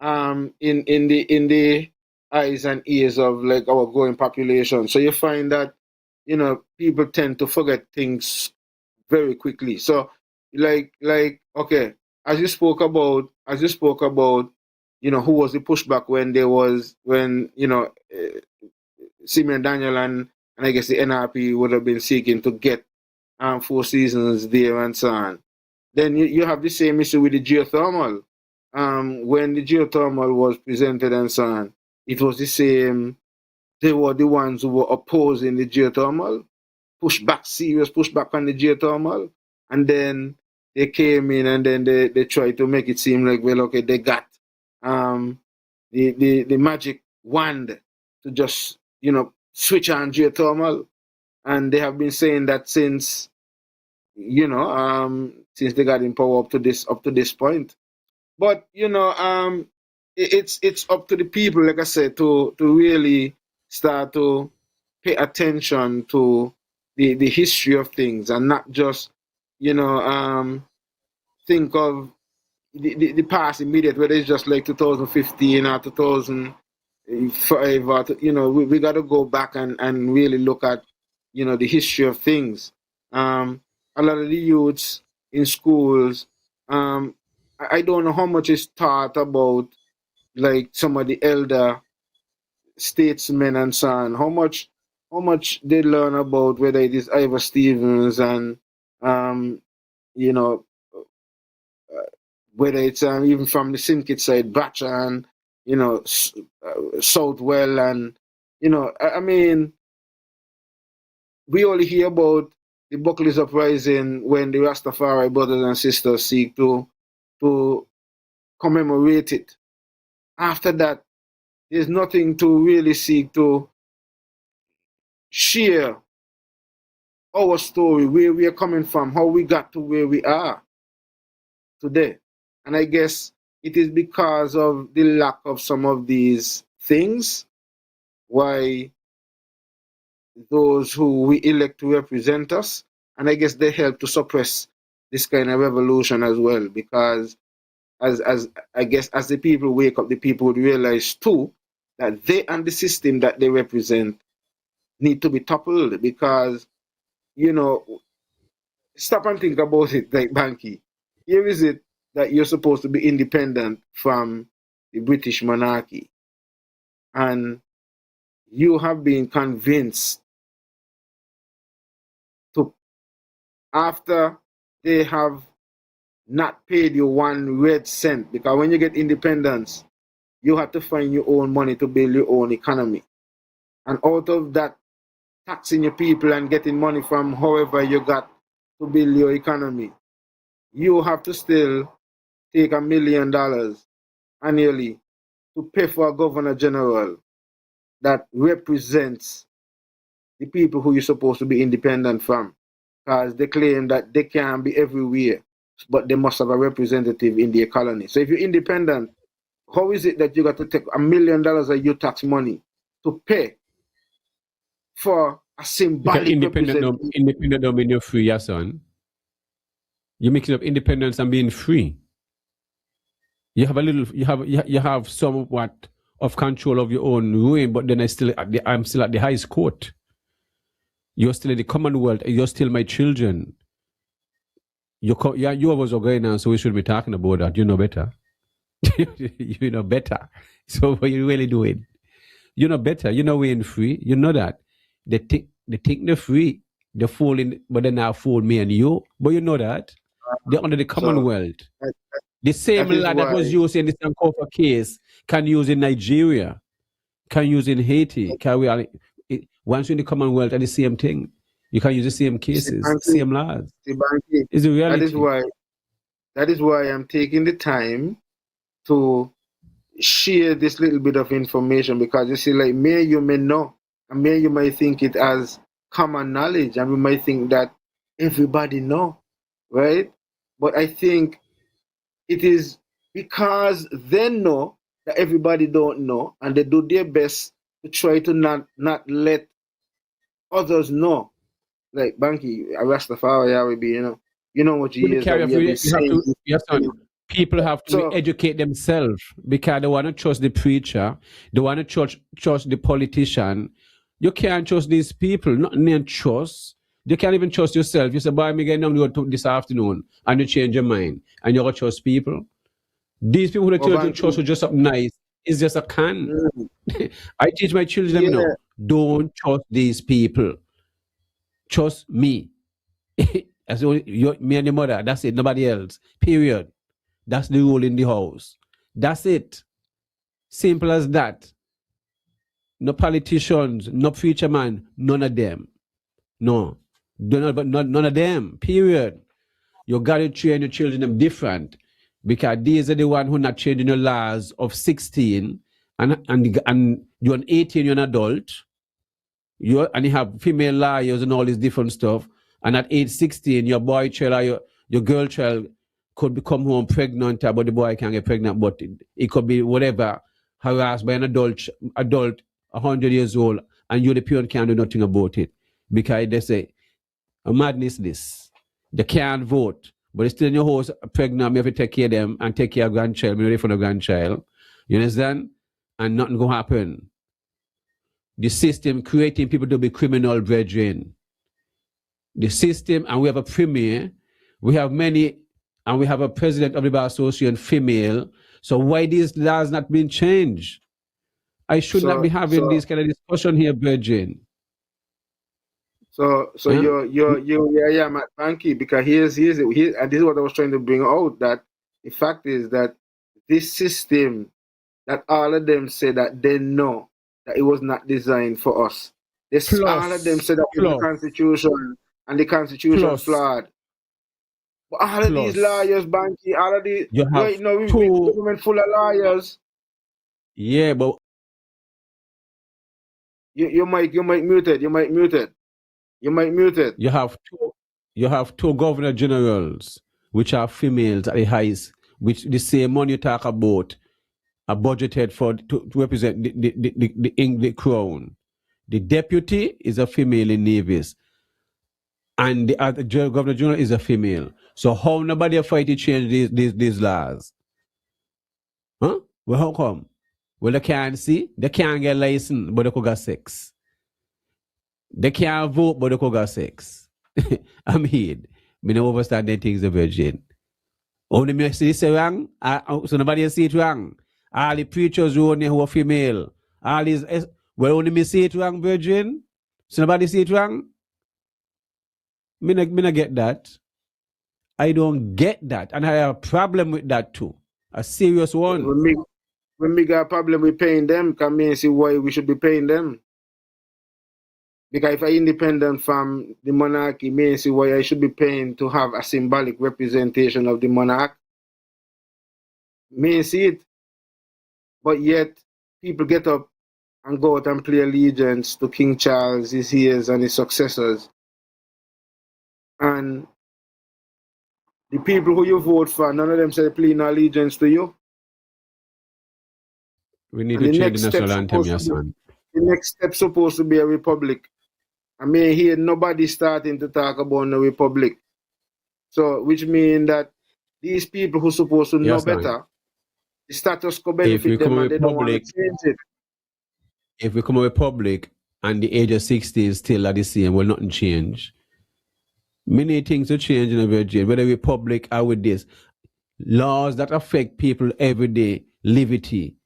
in the eyes and ears of like our growing population. So you find that people tend to forget things very quickly. So okay, as you spoke about who was the pushback when Simeon Daniel and I guess the NRP would have been seeking to get Four Seasons there and so on. Then you have the same issue with the geothermal. When the geothermal was presented and so on, it was the same. They were the ones who were opposing the geothermal, serious pushback on the geothermal, and then they came in and then they tried to make it seem like, well, okay, they got the magic wand to just switch on geothermal, and they have been saying that since they got in power up to this point. But it's up to the people, like I said, to really start to pay attention to the history of things and not just think of the past immediate, whether it's just like 2015 or 2000 forever. We got to go back and really look at the history of things. A lot of the youths in schools, I don't know how much is taught about like some of the elder statesmen and so on. How much they learn about whether it is Ivor Stevens and you know whether it's even from the syndicate side, Batcher and Southwell, and I mean, we only hear about the Buckley's uprising when the Rastafari brothers and sisters seek to commemorate it. After that, there's nothing to really seek to share our story, where we are coming from, how we got to where we are today. And I guess it is because of the lack of some of these things why those who we elect to represent us, and I guess they help to suppress this kind of revolution as well, because as I guess as the people wake up, the people would realize too that they and the system that they represent need to be toppled, because stop and think about it, like Bankie. Here is it that you're supposed to be independent from the British monarchy, and you have been convinced to, after they have not paid you one red cent, because when you get independence, you have to find your own money to build your own economy. And out of that, taxing your people and getting money from however you got to build your economy, you have to still take $1 million annually to pay for a governor general that represents the people who you're supposed to be independent from, because they claim that they can be everywhere, but they must have a representative in their colony. So if you're independent, how is it that you got to take $1 million of your tax money to pay for a symbolic representation? Independent don't mean you're free, Yahsonn. You're mixing up independence and being free. You have somewhat of control of your own ruin, but then I'm still at the highest court. You're still in the Commonwealth. You're still my children. You was going now, so we should be talking about that. You know better. You know better. So what are you really doing? You know better. You know we ain't free. You know that. They think they're free. They're fooling, but they're not fooling me and you. But you know that. They're under the Commonwealth. The same law that was used in the Sankofa case can use in Nigeria, can use in Haiti. Once you're in the Commonwealth, are the same thing. You can use the same See, cases, Banky, same laws. Banky, It's the that is reality. why I'm taking the time to share this little bit of information, because you see, like, me you may know, and me you might think it as common knowledge, and we might think that everybody know, right? But I think it is because they know that everybody don't know, and they do their best to try to not let others know. Like Banky, a Rastafari, I will be, you know what To years that carry we off, have been you have saying to, this, yes, son. People have to so educate themselves because they want to trust the preacher. They want to trust the politician. You can't trust these people. Not name trust. You can't even trust yourself. You say, boy, me get down to this afternoon, and you change your mind, and you're going to trust people. These people who tell you to trust Banky, are just something nice. It's just a can. mm, I teach my children, yeah, don't trust these people. Trust me. As me and the mother. That's it. Nobody else. Period. That's the rule in the house. That's it. Simple as that. No politicians, no preacher man, none of them. No. None of them. Period. You got to train your children them different because these are the one who not changing the laws of 16 and you're an 18, you're an adult. And you have female liars and all this different stuff. And at age 16, your boy child or your girl child could become home pregnant, but the boy can't get pregnant, but it could be whatever, harassed by an adult 100 years old, and you, the parent, can't do nothing about it. Because they say, a madness this. They can't vote, but it's still in your house pregnant, you have to take care of them and take care of grandchild, ready for the grandchild. You understand? And nothing gonna happen. The system creating people to be criminal brethren. The system, and we have a premier, we have many, and we have a president of the Bar Association female. So why these laws not been changed? I should not be so having so this kind of discussion here, brethren. so Huh? yeah, Matt Banky, because and this is what I was trying to bring out, that the fact is that this system, that all of them say that they know that it was not designed for us. All of them Plus, say that it's the plus, constitution, and the constitution plus, flawed. But all of these plus, lawyers, Banky, all of these, you have we two, government full of lawyers. yeah, but You might muted. You might muted. you have two governor generals, which are females at the highest, which the same money you talk about are budgeted for to represent the English crown. The deputy is a female in navies, and the other governor general is a female. So how nobody fight to change these laws? Huh? Well, how come? Well, they can't see, they can't get license, but they could get sex. They can't vote, but they could get sex. I'm here. Me no understand the things, the virgin. Only me see this wrong, so nobody see it wrong. All the preachers who are female, all these, well, only me see it wrong, virgin. So nobody see it wrong. Me not get that. I don't get that, and I have a problem with that too. A serious one. When we got a problem with paying them, come in and see why we should be paying them. Because if I independent from the monarchy, me see why I should be paying to have a symbolic representation of the monarch. Me see it. But yet people get up and go out and play allegiance to King Charles, his heirs and his successors. And the people who you vote for, none of them say playing allegiance to you. We need And to change the national anthem, Yahsonn. the next step supposed to be a republic. I mean, here nobody starting to talk about the republic. So, which means that these people who supposed to know better, the status quo benefit them and they don't want to change it. If we come a republic and the age of 60 is still at the same, will nothing change. Many things will change in a virgin, whether republic or with this. Laws that affect people every day, liberty,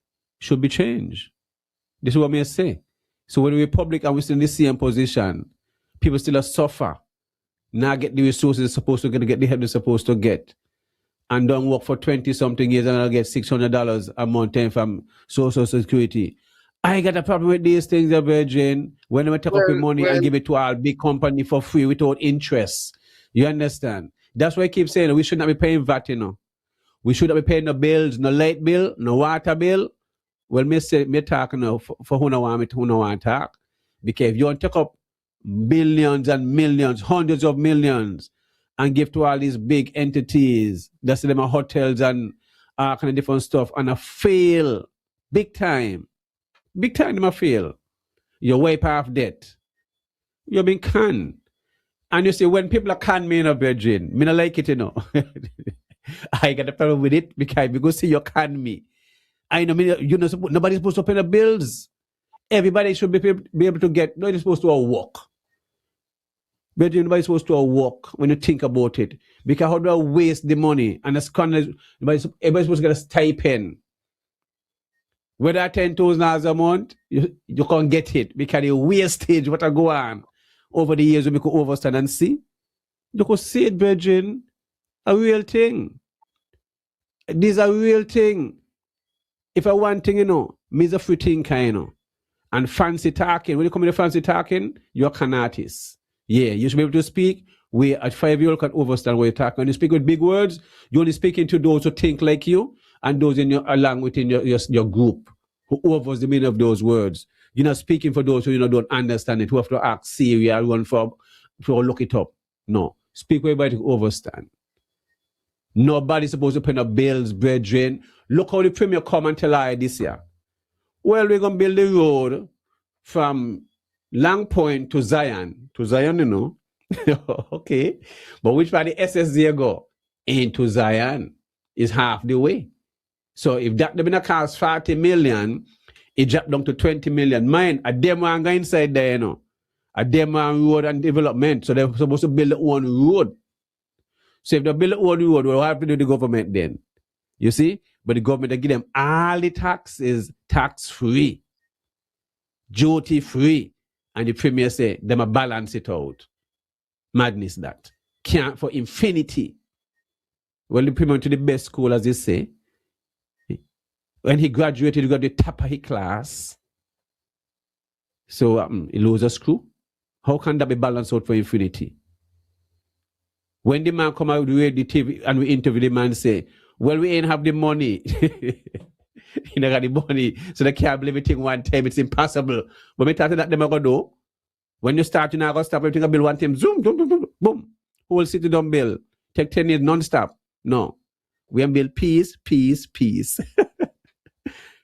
should be changed. This is what I say. So when the republic and we still in the same position, people still suffer. Now get the resources they're supposed to get the help they're supposed to get. And don't work for 20-something years and I'll get $600 a month from Social Security. I got a problem with these things, Virgin. When we take up the money and give it to our big company for free without interest. You understand? That's why I keep saying we should not be paying VAT, We should not be paying no bills, no light bill, no water bill. Well, me talk now for who no want me to who no want talk. Because if you want to take up billions and millions, hundreds of millions, and give to all these big entities, that's them are hotels and all kind of different stuff, and a fail big time. Big time them a fail. You wipe off debt. You've been canned. And you see, when people are canned me in a Virgin, me not like it, I got a problem with it because you go see you can me. I know, nobody's supposed to pay the bills. Everybody should be able to get, nobody's supposed to walk. But nobody's supposed to walk when you think about it. Because how do I waste the money? And everybody's supposed to get a stipend. Whether $10,000 a month, you can't get it because the wastage what I go on over the years we could overstand and see. You could see it, Virgin, a real thing. This is a real thing. If I want thing, me's a free thinker, And fancy talking, when you come in the fancy talking, you're an artist. Yeah, you should be able to speak. We at 5-year-old can understand what you're talking. When you speak with big words, you're only speaking to those who think like you and those in along within your group who overs the meaning of those words. You're not speaking for those who don't understand it, who have to act serious, run for look it up. No. Speak with everybody who understand. Nobody's supposed to pay no bills, brethren. Look how the premier come and tell I this year. Well, we're going to build the road from Long Point to Zion. To Zion, Okay. But which part the SSD go? Into Zion is half the way. So if that they're going to cost 40 million, it dropped down to 20 million. Mind, a demo and go inside there, A demo road and development. So they're supposed to build their own road. So if they build their own road, what have to do the government then? You see? But the government, they give them all the taxes tax-free, duty-free. And the premier say, them a balance it out. Madness that. Can't for infinity. Well, the premier went to the best school, as they say. When he graduated, he got the top of his class. So he lose a screw. How can that be balanced out for infinity? When the man come out with the TV and we interview the man say, well, we ain't have the money. You don't got the money, so they can't build everything one time. It's impossible. But me talking that them are going to do. When you start, you're not going to stop everything. I build one time. Zoom, boom, boom, boom, boom. Whole city don't build. Take 10 years non-stop. No. We have build peace, peace, peace.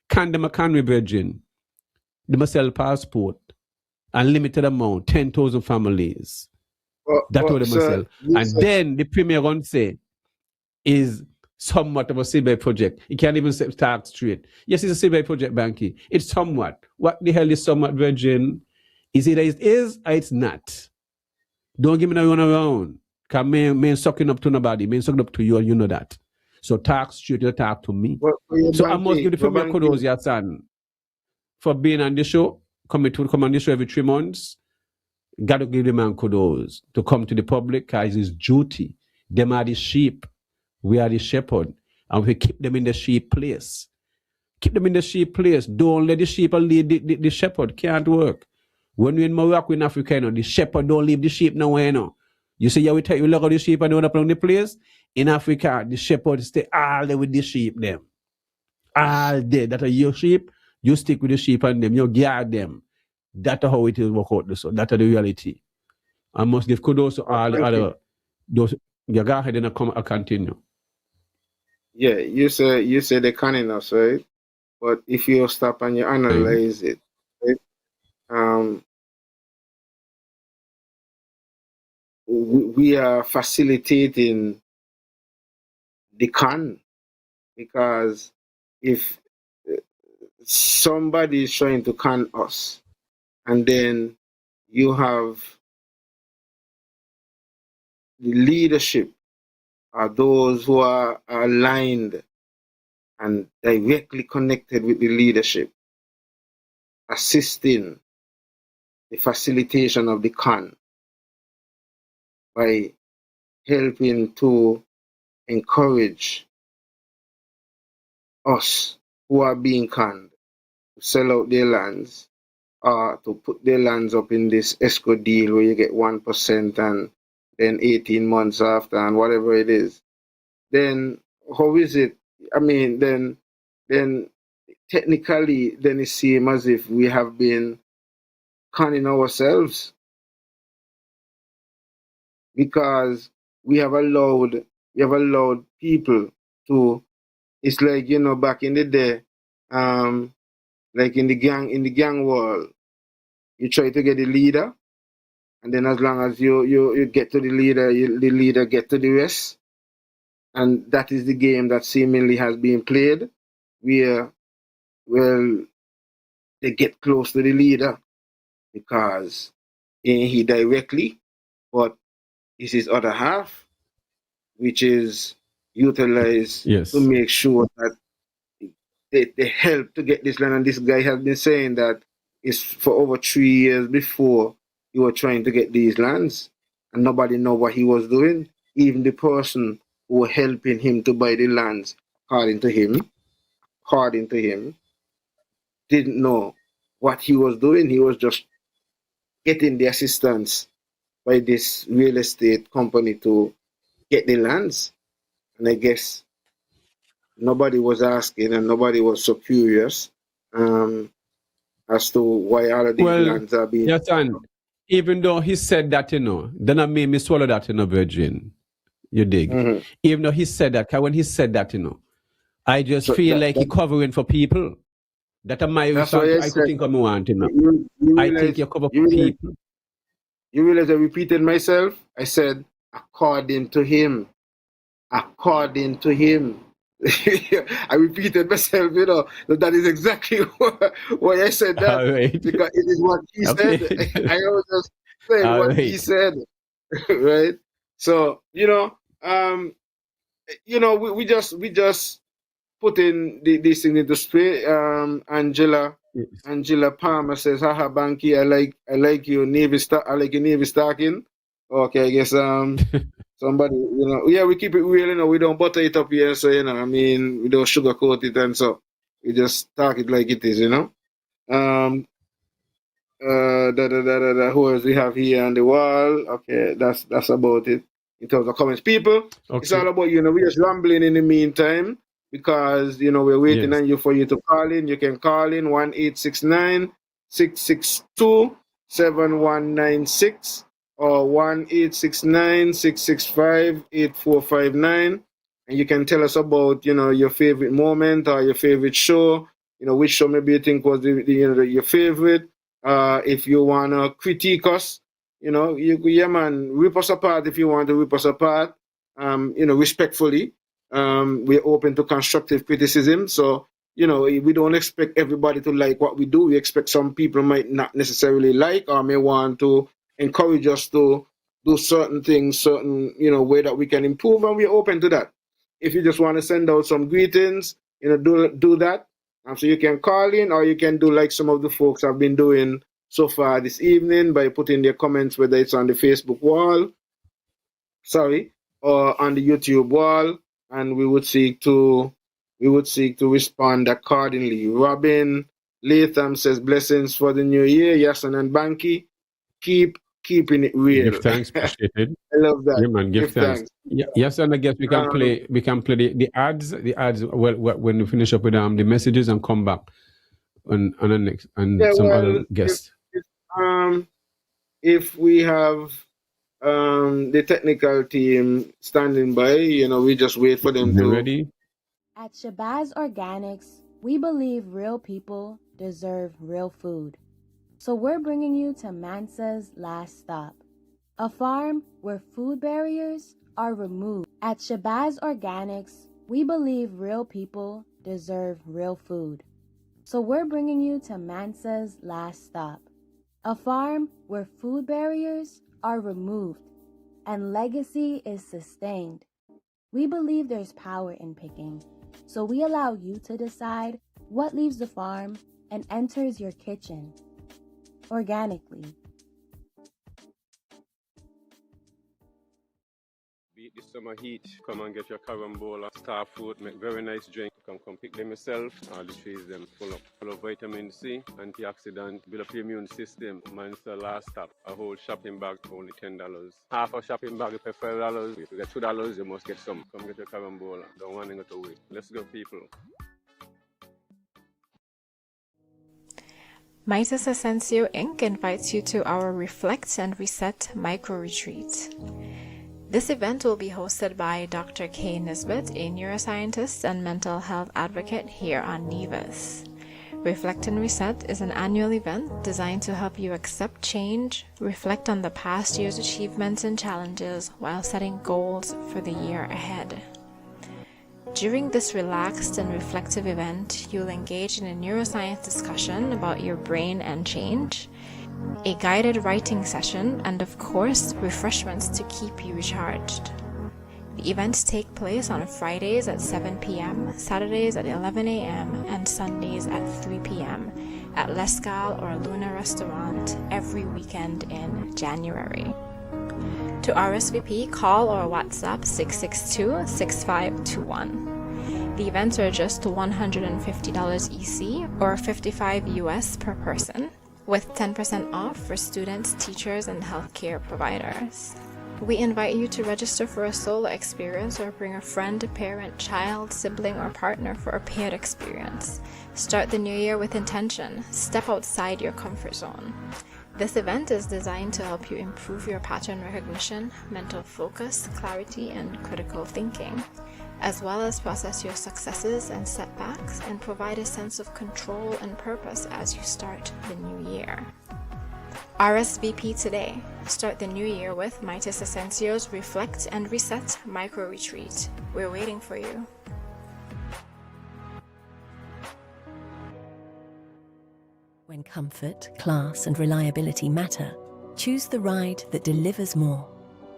Can we, Virgin? They must sell passport. Unlimited amount. 10,000 families. That's what they must sell. And then the premier going to say is somewhat of a civil project. He can't even start straight. Yes, it's a civil project, Bankie. It's somewhat. What the hell is somewhat, Virgin? Is either it is or it's not. Don't give me no run around. Because me sucking up to nobody. Me sucking up to you and you know that. So talk straight, you talk to me. So I must give the premier kudos, Yahsonn, for being on the show. Come on the show every 3 months. Got to give the man kudos to come to the public because it's his duty. Them are the sheep. We are the shepherd. And we keep them in the sheep place. Keep them in the sheep place. Don't let the sheep lead the shepherd. Can't work. When we're in Morocco, in Africa, the shepherd don't leave the sheep nowhere. You see, we tell you look at the sheep and they want to play on the place. In Africa, the shepherd stay all day with the sheep them. All day. That are your sheep. You stick with the sheep and them. You guard them. That's how it is work out. So that's the reality. I must give kudos to all the other. Those. You go ahead and I'll continue. Yeah, you say they canning us, right? But if you stop and you analyze it, right? We are facilitating the con because if somebody is trying to con us, and then you have the leadership are those who are aligned and directly connected with the leadership, assisting the facilitation of the con by helping to encourage us who are being conned sell out their lands or to put their lands up in this escrow deal where you get 1% and then 18 months after and whatever it is, then how is it? I mean, then technically, then it seems as if we have been conning ourselves because we have allowed people to. It's like back in the day, like in the gang world, you try to get the leader, and then as long as you get to the leader, the leader get to the rest, and that is the game that seemingly has been played, where well they get close to the leader because he directly, but it's his other half, which is utilized to Yes. make sure that they help to get this land. And this guy has been saying that it's for over 3 years before he was trying to get these lands, and nobody know what he was doing. Even the person who were helping him to buy the lands, according to him, didn't know what he was doing. He was just getting the assistance by this real estate company to get the lands. And I guess nobody was asking and nobody was so curious um, as to why all of these Well, lands are being. yes, and even though he said that, then I made me swallow that, Virgin. You dig? Mhm. Even though he said that, 'cause when he said that, I just So feel like he covering for people. That am my that's why I I could said think of me want, you I think realize you cover you for realize people. you realize I repeated myself. I said according to him, according to him. I repeated myself, that is exactly why I said that, All right. because it is what he said. Okay. I was just saying All what he right. said, right? So we just put in this thing into straight. Yes. Angela Palmer says, "Haha, Banky, I like your Navy Star. I like your Navy stocking." Okay, I guess somebody, yeah, we keep it real, we don't butter it up here, so I mean, we don't sugarcoat it, and so we just talk it like it is. Um, who else we have here on the wall? Okay, that's about it in terms of comments. People, it's Okay. all about we're just rambling in the meantime because we're waiting Yes. on you for you to call in. You can call in 1-869-662-7196 or 1-869-665-8459, and you can tell us about your favorite moment or your favorite show. Which show maybe you think was your favorite. If you wanna critique us, yeah, man, rip us apart if you want to rip us apart. Respectfully. We're open to constructive criticism. So, we don't expect everybody to like what we do. We expect some people might not necessarily like or may want to encourage us to do certain things, certain, way that we can improve, and we're open to that. If you just want to send out some greetings, do that. So you can call in or you can do like some of the folks have been doing so far this evening by putting their comments, whether it's on the Facebook wall, or on the YouTube wall, and we would seek to respond accordingly. Robin Latham says blessings for the new year. Yahsonn and Bankie, keep keeping it Give real. thanks. Appreciate it. I love that. Yeah, man. Give Give thanks. thanks. Yes, and I guess we can Um, play. We can play the ads. The ads. Well, when we finish up with the messages and come back on the next and yeah, some other well, guests. if, um, if we have the technical team standing by, we just wait for them You to. ready? At Shabazz Organics, we believe real people deserve real food. So we're bringing you to Mansa's Last Stop, a farm where food barriers are removed. At Shabazz Organics, we believe real people deserve real food. So we're bringing you to Mansa's Last Stop, a farm where food barriers are removed and legacy is sustained. We believe there's power in picking, so we allow you to decide what leaves the farm and enters your kitchen organically. summer heat, come and get your carambola, star fruit, make very nice drink. Come pick them yourself. All the trees them full of vitamin C, antioxidant, build up your immune system. Mine's the last stop. A whole shopping bag for only $10. Half a shopping bag you pay $5. If you get $2, you must get some. Come get your carambola. Don't want to go to wait. Let's go, people. Mites Asensio Inc. invites you to our Reflect and Reset micro retreat. This event will be hosted by Dr. Kay Nisbet, a neuroscientist and mental health advocate here on Nevis. Reflect and Reset is an annual event designed to help you accept change, reflect on the past year's achievements and challenges while setting goals for the year ahead. During this relaxed and reflective event, you'll engage in a neuroscience discussion about your brain and change, a guided writing session, and of course, refreshments to keep you recharged. The events take place on Fridays at 7 p.m., Saturdays at 11 a.m., and Sundays at 3 p.m. at L'Escale or Luna Restaurant every weekend in January. To RSVP, call or WhatsApp 662-6521. The events are just $150 EC or $55 US per person, with 10% off for students, teachers, and healthcare providers. We invite you to register for a solo experience or bring a friend, parent, child, sibling, or partner for a paired experience. Start the new year with intention. Step outside your comfort zone. This event is designed to help you improve your pattern recognition, mental focus, clarity, and critical thinking, as well as process your successes and setbacks and provide a sense of control and purpose as you start the new year. RSVP today. Start the new year with Mites Asensio's Reflect and Reset micro retreat. We're waiting for you. When comfort, class, and reliability matter, choose the ride that delivers more.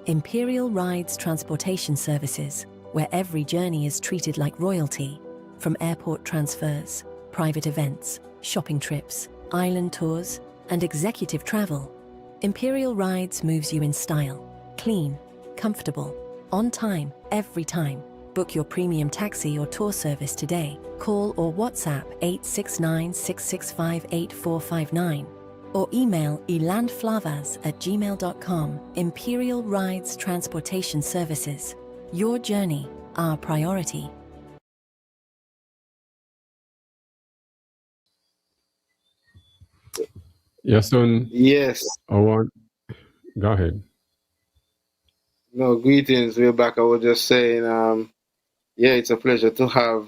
Imperial Rides Transportation Services, where every journey is treated like royalty, from airport transfers, private events, shopping trips, island tours, and executive travel. Imperial Rides moves you in style, clean, comfortable, on time, every time. Book your premium taxi or tour service today. Call or WhatsApp 869-665-8459 or email elandflavas@gmail.com. Imperial Rides Transportation Services. Your journey, our priority. Yahsonn, Yes. go ahead. No, greetings. We're back. I was just saying, yeah, it's a pleasure to have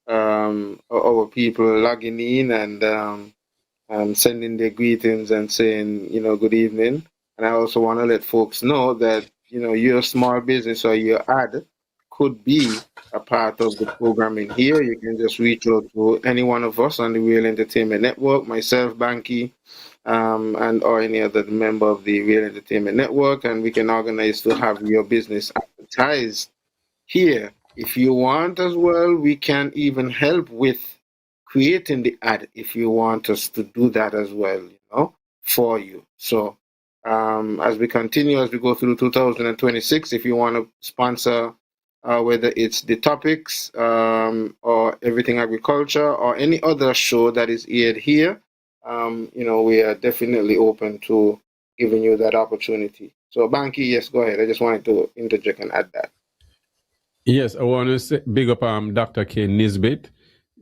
our people logging in and sending their greetings and saying, good evening. And I also want to let folks know that, your small business or your ad could be a part of the programming here. You can just reach out to any one of us on the Real Entertainment Network, myself, Bankie, and or any other member of the Real Entertainment Network, and we can organize to have your business advertised here. If you want as well, we can even help with creating the ad if you want us to do that as well, for you. So as we continue, as we go through 2026, if you want to sponsor whether it's the Topiks or Everything Agriculture or any other show that is aired here, we are definitely open to giving you that opportunity. So, Bankie, yes, go ahead. I just wanted to interject and add that. Yes, I want to say, big up Dr. Kay Nisbet.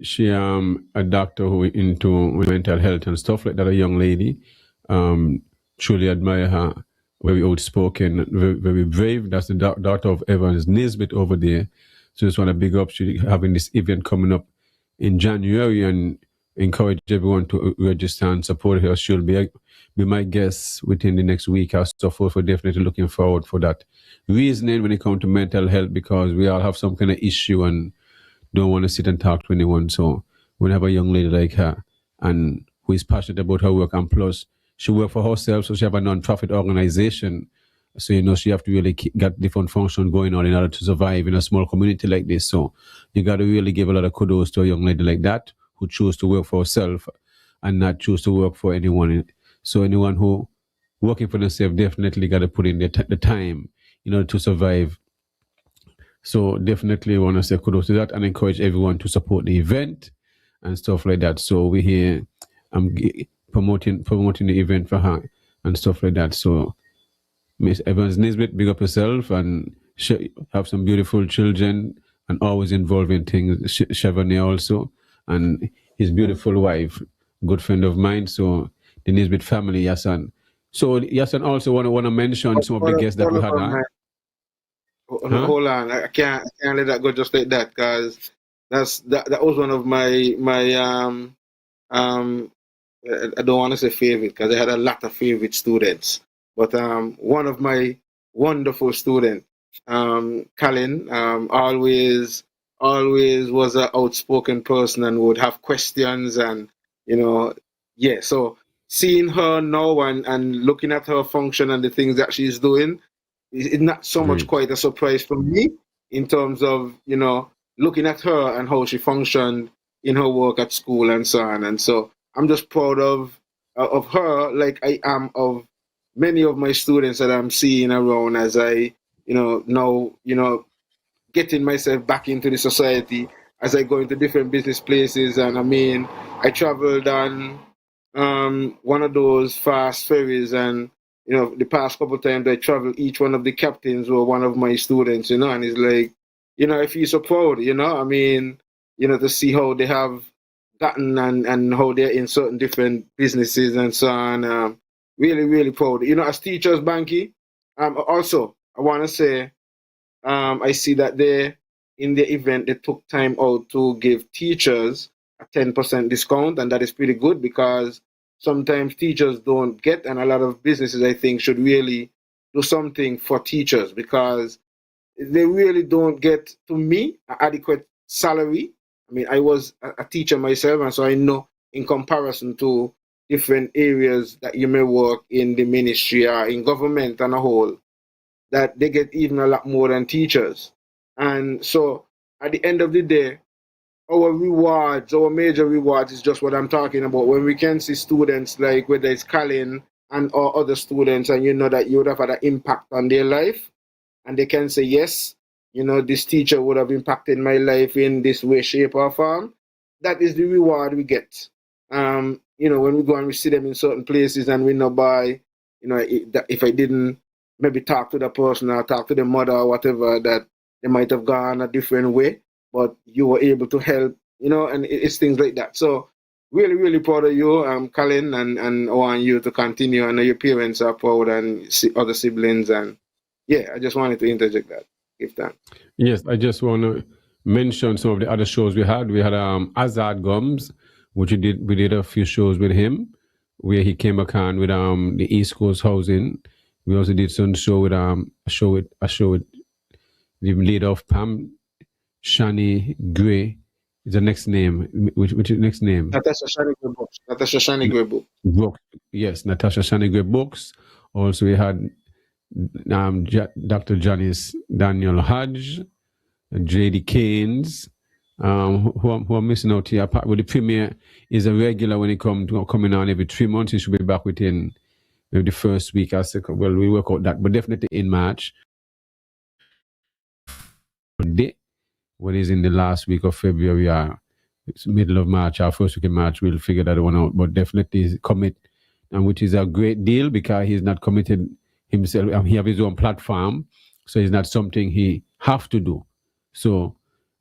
She a doctor who into mental health and stuff like that, a young lady. Truly admire her. Very outspoken, very, very brave. That's the daughter of Evans Nisbet over there. So just want to big up. She having this event coming up in January and encourage everyone to register and support her. She'll be my guest within the next week or so forth. We're definitely looking forward for that. Reasoning when it comes to mental health, because we all have some kind of issue and don't want to sit and talk to anyone. So we have a young lady like her and who is passionate about her work, and plus she works for herself, so she have a non-profit organization. So, she have to really get different function going on in order to survive in a small community like this. So you got to really give a lot of kudos to a young lady like that who choose to work for herself and not choose to work for anyone. So anyone who working for themselves definitely got to put in the time to survive. So definitely want to say kudos to that and encourage everyone to support the event and stuff like that. So we're here promoting the event for her and stuff like that. So Miss Evans Nisbet, big up yourself and have some beautiful children and always involved in things. Chevrolet also and his beautiful wife, good friend of mine. So the Nisbet family, Yahsonn. So Yahsonn also want to mention some of the guests that we had on. Hold on, I can't let that go just like that, because that was one of my I don't want to say favorite, because I had a lot of favorite students, but one of my wonderful students, Colin, always was an outspoken person and would have questions, and yeah. So seeing her now and looking at her function and the things that she's doing, it's not so much quite a surprise for me in terms of looking at her and how she functioned in her work at school and so on. And so I'm just proud of her, like I am of many of my students that I'm seeing around as I now getting myself back into the society as I go into different business places. And I mean, I traveled on one of those fast ferries, and the past couple of times I traveled, each one of the captains were one of my students, and it's like, I feel so proud, I mean, to see how they have gotten and how they're in certain different businesses and so on. Really, really proud. As teachers, Bankie, also, I want to say, I see that in the event, they took time out to give teachers a 10% discount, and that is pretty good, because sometimes teachers don't get, and a lot of businesses, I think, should really do something for teachers, because they really don't get, to me, an adequate salary. I mean, I was a teacher myself, and so I know, in comparison to different areas that you may work in the ministry or in government on a whole, that they get even a lot more than teachers. And so at the end of the day, our major rewards is just what I'm talking about. When we can see students, like whether it's Colin and or other students, and that you would have had an impact on their life, and they can say, yes, this teacher would have impacted my life in this way, shape, or form. That is the reward we get. When we go and we see them in certain places, and we know by, if I didn't maybe talk to the person or talk to the mother or whatever, that they might have gone a different way, but you were able to help, and it's things like that. So really, really proud of you, Colin, and I want you to continue. I know your parents are proud, and other siblings, and yeah, I just wanted to interject that. Give thanks. Yes, I just want to mention some of the other shows we had. We had Azad Gums, which we did a few shows with him, where he came back on with the East Coast Housing. We also did some show with a show with the leader of Pam Shani Gray. Is the next name? Which next name? Natasha Shani Gray Books. Natasha Shani Gray Books. Yes, Natasha Shani Gray Books. Also, we had Dr. Janice Daniel Hodge, J.D. Keynes, who I'm missing out here. Apart with the premier is a regular when it comes to coming on every 3 months. He should be back within maybe the first week or second. Well, we work out that, but definitely in March. What is in the last week of February or it's middle of March or first week in March, we'll figure that one out. But definitely commit, and which is a great deal, because he's not committed himself. He have his own platform, so it's not something he have to do. So,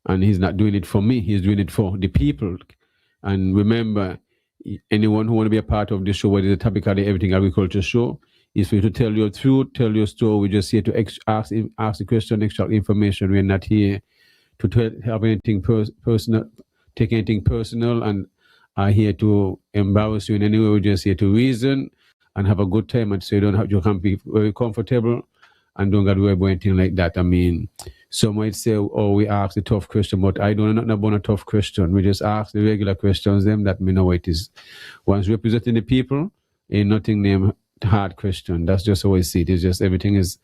and he's not doing it for me. He's doing it for the people. And remember, anyone who want to be a part of the show, whether it's a topic or the Everything Agriculture show, is for you to tell your truth, tell your story. We're just here to ask the question, extract information. We're not here to have anything personal, take anything personal, and are here to embarrass you in any way. We're just here to reason and have a good time, and so you can be very comfortable and don't got to worry about anything like that. I mean, some might say, oh, we ask the tough question, but I don't know nothing about a tough question. We just ask the regular questions, them that we know it is. Once representing the people, ain't nothing named hard question. That's just how I see it. It's just everything is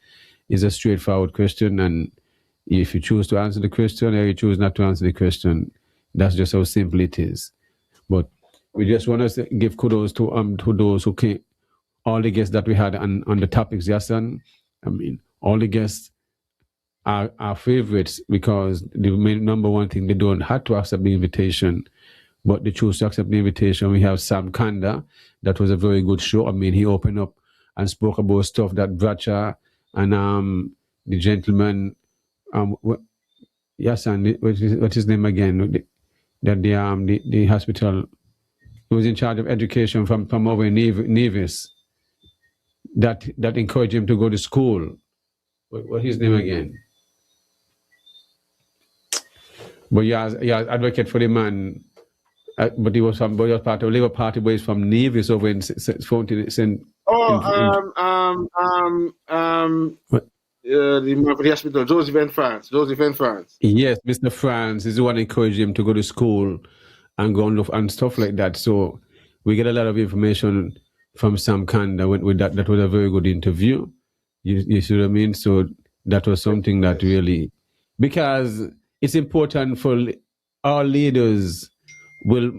a straightforward question, and if you choose to answer the question or you choose not to answer the question, that's just how simple it is. But we just want to give kudos to those who came, all the guests that we had on the topics, Yahsonn. I mean, all the guests are favorites because the main number one thing, they don't have to accept the invitation, but they choose to accept the invitation. We have Sam Kanda. That was a very good show. I mean, he opened up and spoke about stuff that Bracha and the gentleman, Yahsonn, what's his name again? The hospital, he was in charge of education from over in Nevis. That encouraged him to go to school. What's his name again? But yeah, advocate for the man. But he was part of Labour Party, but he's from Nevis over in St. the hospital, Joseph and France. Yes, Mr. France is the one encouraged him to go to school and go and stuff like that. So we get a lot of information from Sam Kanda with that. That was a very good interview. You see what I mean? So that was something that really, because it's important for our leaders will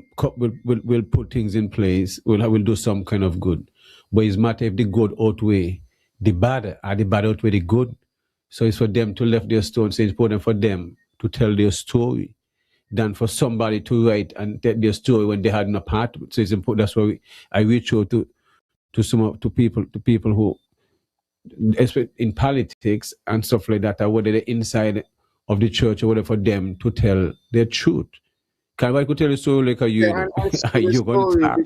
put things in place, will do some kind of good. But it's matter if the good outweigh the bad, or the bad outweigh the good. So it's for them to left their stone. So it's important for them to tell their story than for somebody to write and tell their story when they had no part. So it's important. That's why I reach out to people who, especially in politics and stuff like that, or whether they're inside of the church or whatever, for them to tell their truth. Can I could tell you so like you going to talk?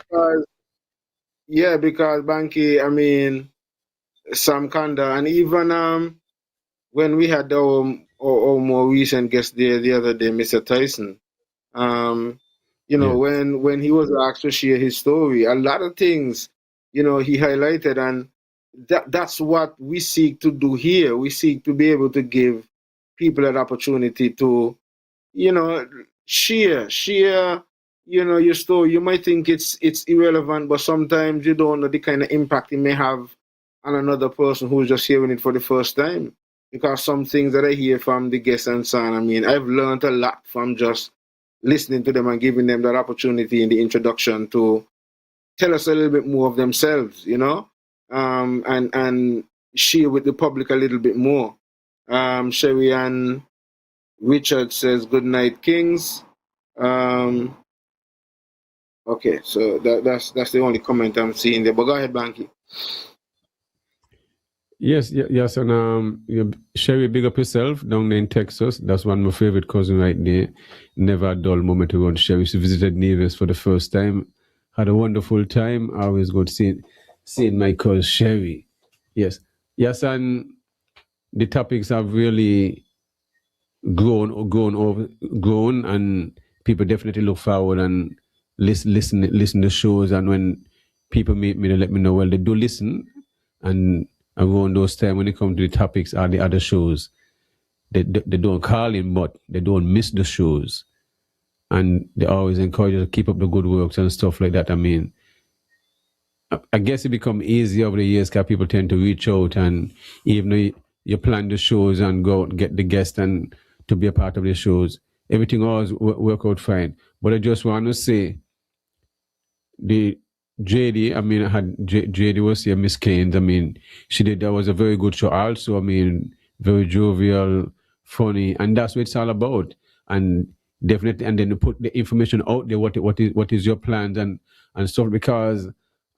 Because Bankie, I mean, Sam Kanda, and even when we had our more recent guest there the other day, Mr. Tyson, when he was asked to share his story, a lot of things, he highlighted, and that's what we seek to do here. We seek to be able to give people an opportunity to, share, your story. You might think it's irrelevant, but sometimes you don't know the kind of impact it may have on another person who's just hearing it for the first time. Because some things that I hear from the guests and so on, I mean, I've learned a lot from just listening to them and giving them that opportunity in the introduction to tell us a little bit more of themselves, and share with the public a little bit more. Sherry Ann Richard says, "Good night, Kings." Okay, so that's the only comment I'm seeing there. But go ahead, Bankie. Yes, and Sherry, big up yourself down there in Texas. That's one of my favorite cousin right there. Never a dull moment around Sherry. She visited Nevis for the first time. Had a wonderful time. I always go to seeing my cousin Sherry. Yes, and the topics have really grown, and people definitely look forward and listen to shows. And when people meet me, they let me know, well, they do listen, and around those times when it comes to the topics or the other shows, they don't call in, but they don't miss the shows, and they always encourage you to keep up the good works and stuff like that. I mean, I guess it become easy over the years because people tend to reach out, and even though you plan the shows and go out and get the guests and to be a part of the shows, everything always work out fine. But I just want to say, the JD, I mean, I had JD was here, Miss Keynes. I mean, that was a very good show also. I mean, very jovial, funny, and that's what it's all about. And definitely, and then to put the information out there, what is your plans and stuff, because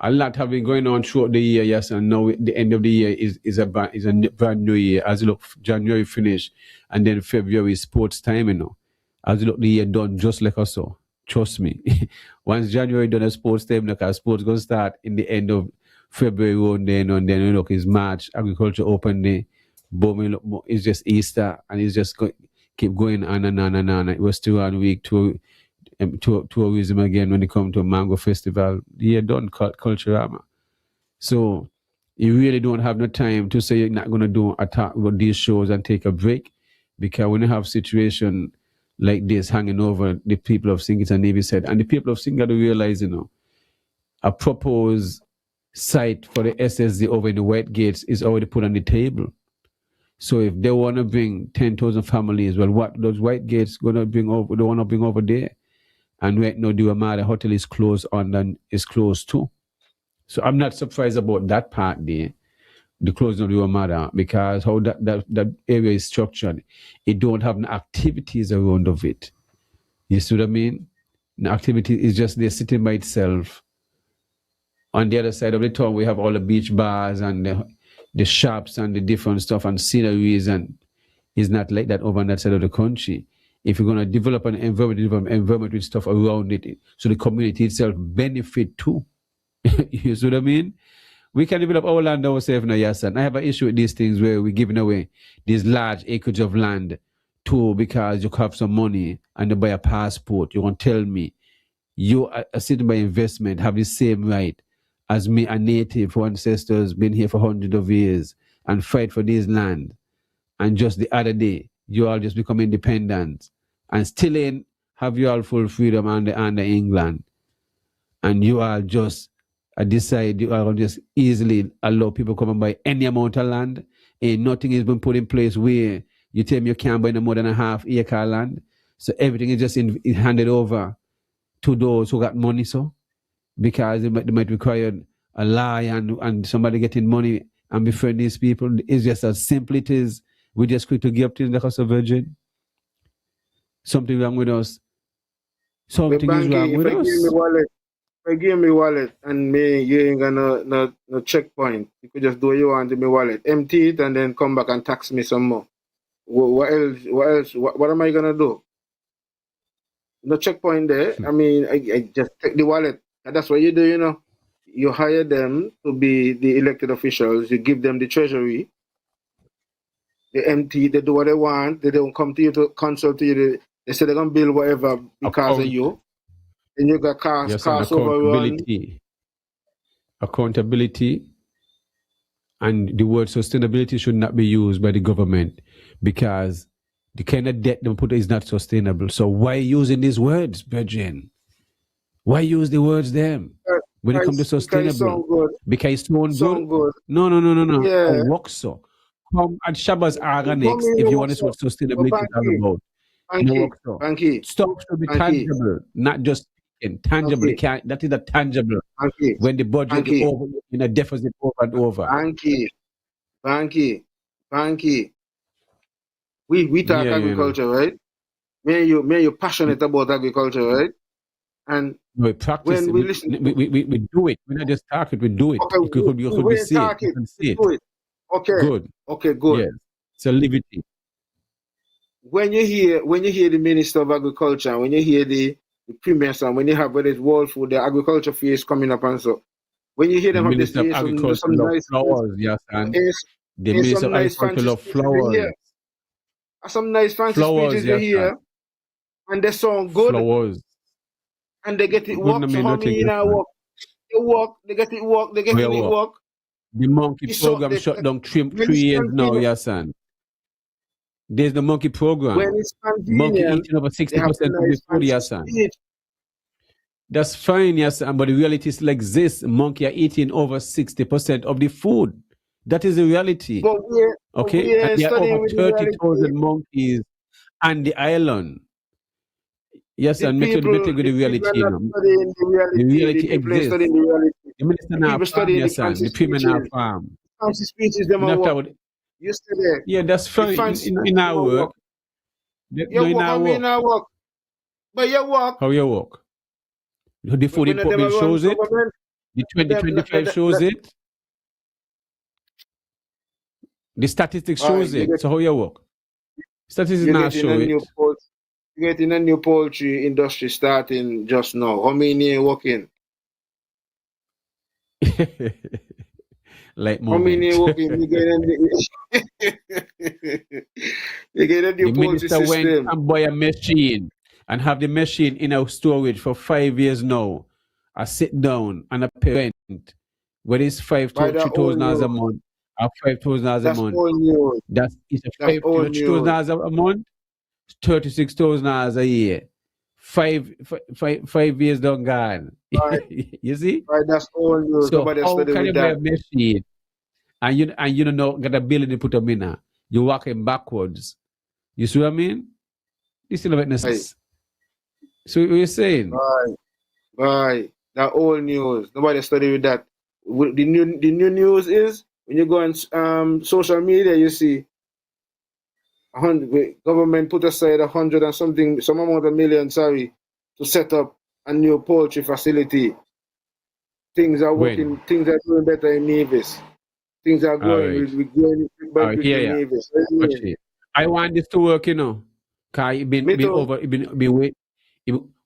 a lot have been going on throughout the year, yes, and now the end of the year is a brand new year. As you look, January finish, and then February is sports time, As you look, the year done just like us so. Trust me. Once January done a sports time, because sports gonna start in the end of February and then look, it's March, agriculture open day, boom, it's just Easter, and it's just keep going on and on and on. It was still 1 week to tourism again when it come to a mango festival. The year done, Culturama. So you really don't have no time to say you're not gonna do attack with these shows and take a break, because when you have situation like this hanging over the people of St. Kitts and Nevis said, and the people of St. Kitts realize, a proposed site for the SSD over in the White Gates is already put on the table. So if they want to bring 10,000 families, well, what those White Gates going to bring over? They want to bring over there, and right now the Amada Hotel is closed on and is closed too. So I'm not surprised about that part there. the closing of the Ramada, because how that area is structured, it don't have no activities around of it. You see what I mean? The activity is just there sitting by itself. On the other side of the town, we have all the beach bars and the shops and the different stuff and sceneries, and it's not like that over on that side of the country. If you're going to develop an environment with stuff around it, so the community itself benefit too. You see what I mean? We can develop our land ourselves now, Yahsonn. I have an issue with these things where we're giving away these large acreage of land too because you have some money and you buy a passport. You want to tell me you, a citizen by investment, have the same right as me, a native who ancestors been here for hundreds of years and fight for this land. And just the other day, you all just become independent and still ain't have you all full freedom under England. And you all just decide you are just easily allow people come and buy any amount of land. And nothing has been put in place where you tell me you can't buy no more than a half-acre land. So everything is just handed over to those who got money, so because they might require a lie and somebody getting money and befriend these people. It's just as simple it is. We just quick to give up to the house of virgin. Something wrong with us. Something is wrong with us. If I give me wallet and me, you ain't got no checkpoint. You could just do what you want in my wallet. Empty it and then come back and tax me some more. What else? What am I gonna do? No checkpoint there. I mean, I just take the wallet. And that's what you do, you know. You hire them to be the elected officials. You give them the treasury. They empty. They do what they want. They don't come to you to consult to you. They say they're gonna build whatever because of you. And you got cars overrun. Accountability, and the word sustainability should not be used by the government because the kind of debt they put is not sustainable. So why using these words, Virgin? Why use the words them when it comes to sustainable? Because it sound good. No. Yeah. Work so. Come at Shabba's Organics if you want to see what sustainability is all about. Bankie. Stuff should be tangible, not just intangible. That is a tangible. When the budget is over, in a deficit over and over. Bankie. We talk agriculture, right? Me and you passionate about agriculture, right? And we practice when we listen, we do it. We're not just talk it, we do it. Okay, you could be see it. Do it. Okay, good. Yes. So liberty. When you hear the Minister of Agriculture, when you hear the Premier, and when you have whether it's World Food, the agriculture fees coming up and so, when you hear them have this Minister of Agriculture love flowers, yes, and the Minister of Agriculture love flowers. Some nice fancy speeches you hear, and they sound good. Flowers. And they get it work. So how many in our work? They work, they get it work, they get it work. The monkey program shut down 3 years now, Yahsonn. There's the monkey program. When it's monkey eating over 60% of the food, Yahsonn. That's fine, Yahsonn, but the reality is like this. Monkey are eating over 60% of the food. That is the reality. Okay? And there are over 30,000 monkeys on the island. Yes, and make sure with the reality. The reality exists. The minister now farm, yes, and the premier now farm. Fancy speeches, them are work. You stay there. Yeah, that's fine. In our work. In our work. But your work. How you work? The food department shows it. The 2025 shows it. The statistics shows it. So how you work? Statistics now show it. You're getting a new poultry industry starting just now. How many are working? Like how many are working? You get a new poultry system. Went and buy a machine and have the machine in our storage for 5 years now. I sit down and I pay rent. Whether it's $3,000 a month or $5,000 a month. That's $5,000 a month. $36,000 a year. Five years done gone. Right. You see? Right, that's all you. So how can you buy a machine and you don't know get a building to put them in? You're walking backwards. You see what I mean? This is not necessary. So what you're saying? Right. That old news. Nobody study with that. The new news is when you go on social media, you see 100 government put aside 100 and something, some amount of million, sorry, to set up a new poultry facility. Things are working. When? Things are doing better in Nevis. Things are All growing. right. We're growing All by right. big Yeah, in yeah. Nevis. Watch it. I want this to work, you know. Cause it Me been too. over. It been wait.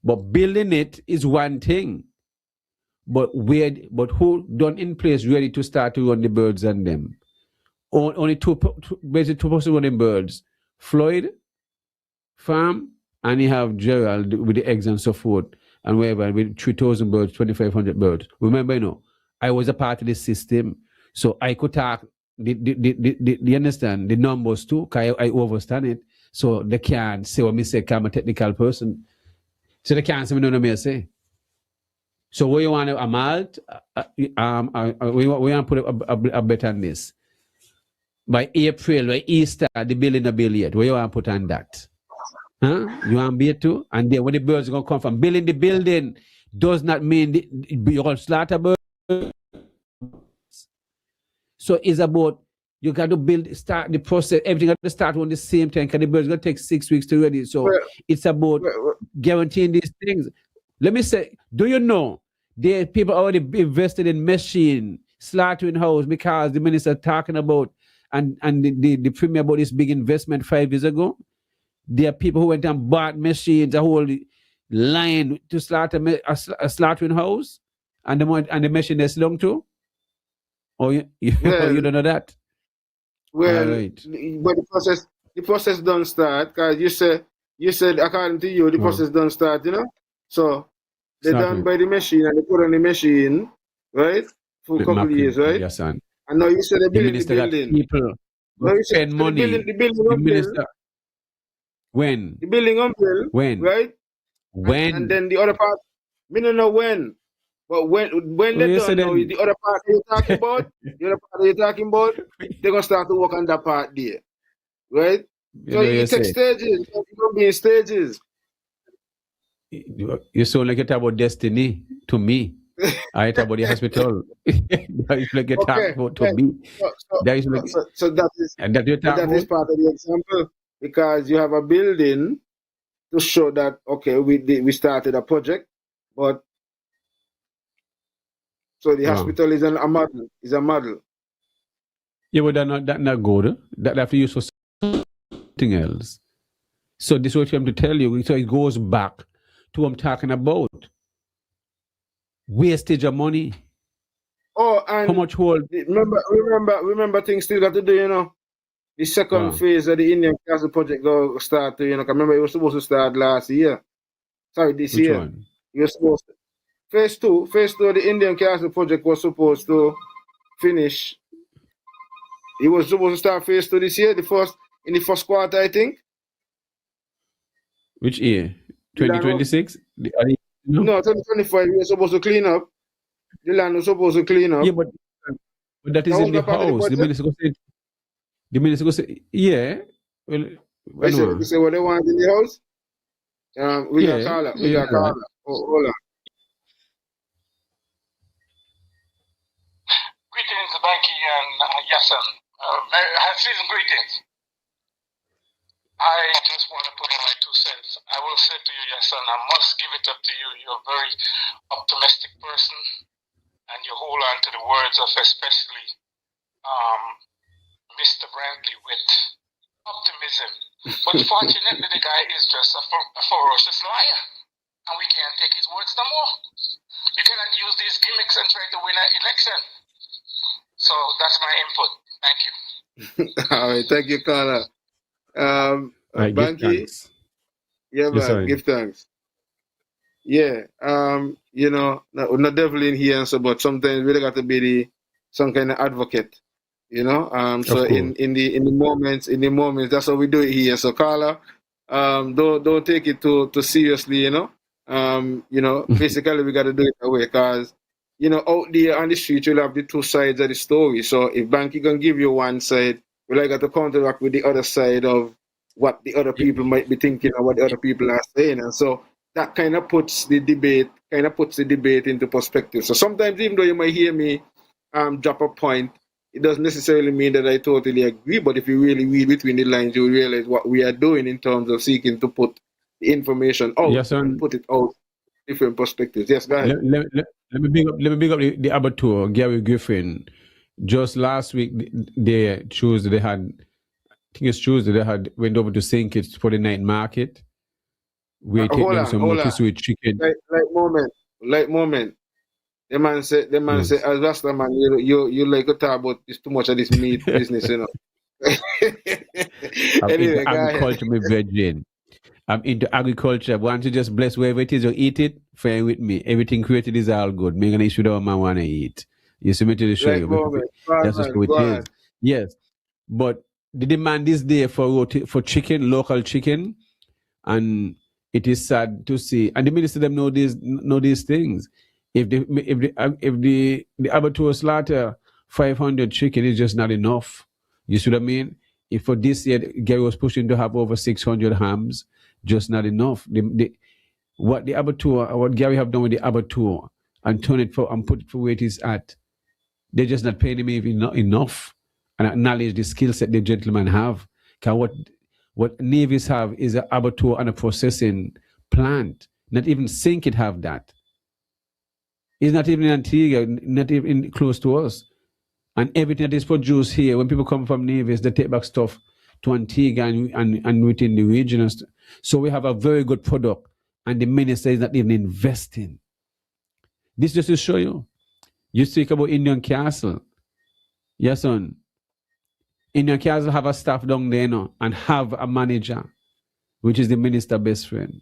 But building it is one thing. But who done in place ready to start to run the birds and them? Only basically two person running birds. Floyd farm, and you have Gerald with the eggs and so forth, and wherever with 3,000 birds, 2,500 birds. Remember, you know, I was a part of the system, so I could talk. You understand the numbers too? 'Cause I understand it, so they can't say what me say. 'Cause I'm a technical person, so they can't say me no me say. So where you want a malt? We want to put a bet on this by April or Easter. The building a bill yet. Where you want to put on that? Huh? You want beer too? And then when the birds are going to come from building the building does not mean you're going to slaughter birds. So it's about you got to start the process. Everything got to start on the same time. Because the birds going to take 6 weeks to ready. So Well, it's about guaranteeing these things. Let me say, do you know there people already invested in machine slaughtering house because the minister talking about and the premier about this big investment 5 years ago? There are people who went and bought machines, a whole line to slaughter a slaughtering house, and the machine they slung to. Or you well, you don't know that? All right. but the process don't start because you said according to you the process don't start. You know, so they done Slaughtering. by the machine and they put on the machine, right, for a couple of years, right? Yes, son. And now you said they're The building the minister got building. people No, who you said spend money. the building The on bill, minister when the building on bill, when right? And then the other part, me don't know when, but when oh, they you done said now, then the other part you're talking about, the other part you're talking about, they're gonna start to work on that part there, right? you So know you you take say stages, you're gonna be in stages. you sound like you talk about destiny to me. I talk about the hospital. That is like you talk Okay, about to yeah. me. So, so, That is so, like so, so that is and that you so talk that is about. part of the example because you have a building to show that okay, we started a project, but so the Oh. hospital is a model, is a model. Yeah, but that not good. That have to use for something else. So this is what I'm to tell you. So it goes back to what I'm talking about. Wastage of money. Oh, How and much hold? remember things still got to do, you know. The second Wow. phase of the Indian Castle project go start to, you know, 'cause remember it was supposed to start last year. Sorry, this Which year. one? It was supposed to. Phase two of the Indian Castle project was supposed to finish. It was supposed to start phase two this year, in the first quarter, I think. Which year? The land was 2026? No. no 2025. We were supposed to clean up. The land was supposed to clean Yeah, up. but that That is was in the not part of the house. budget. The minister go say, yeah. Well, I when said one? they say what they want in the house. We got Yeah, Carla. We yeah, got right. Carla. Oh, hold on. Greetings, Bankie and Yahsonn. Season greetings. I just want to put in my 2 cents. I will say to you, Yahsonn, I must give it up to you. You're a very optimistic person, and you hold on to the words of especially Mr. Brantley with optimism. But fortunately, the guy is just a ferocious liar, and we can't take his words no more. You cannot use these gimmicks and try to win an election. So that's my input. Thank you. All right, thank you, Carla. I give Banky, thanks. yeah, Yes, man, sorry. give thanks. Yeah, you know, not devil in here, and so, but sometimes we got to be some kind of advocate, you know. So Of course. in the moments, that's how we do it here. So Carla, don't take it too seriously, you know. Basically we got to do it that way, cause you know, out there on the street you'll have the two sides of the story. So if Banky can give you one side, we like got to counteract with the other side of what the other people might be thinking or what the other people are saying, and so that kind of puts the debate into perspective. So sometimes even though you might hear me drop a point, it doesn't necessarily mean that I totally agree, but if you really read between the lines, you realize what we are doing in terms of seeking to put the information out and Yahsonn, put it out different perspectives. Yes, go ahead. let me big up the abattoir, Gary Griffin. Just last week, Tuesday, they had, I think it's Tuesday, they had went over to St. Kitts for the night market. We take Hold them on, some hold on. multi-sweet chicken. Like moment. The man say, Yes. as Rasta man, you like to talk about this too much of this meat business, you know. I'm Anyway, into go ahead. agriculture, my virgin. I'm into agriculture. Want to just bless wherever it is you eat it, fine with me. Everything created is all good. Me gonna issue what I want to eat. You see me to show Like you. moment. Go on, That's just man. how it Go is. on. Yes. But the demand is there for chicken, local chicken, and it is sad to see. And the minister them know these things. If the abattoir slaughter 500 chicken is just not enough. You see what I mean? If for this year Gary was pushing to have over 600 hams, just not enough. What Gary have done with the abattoir and turn it for and put it for where it is at, they're just not paying him even enough and acknowledge the skill set the gentlemen have. Because what navies have is an abattoir and a processing plant. Not even St. Kitts have that. It's not even in Antigua, not even close to us. And everything that is produced here, when people come from navies, they take back stuff to Antigua and within the region. So we have a very good product, and the minister is not even investing. This just to show you. You speak about Indian Castle. Yes, son. Indian Castle have a staff down there, and have a manager, which is the minister best friend.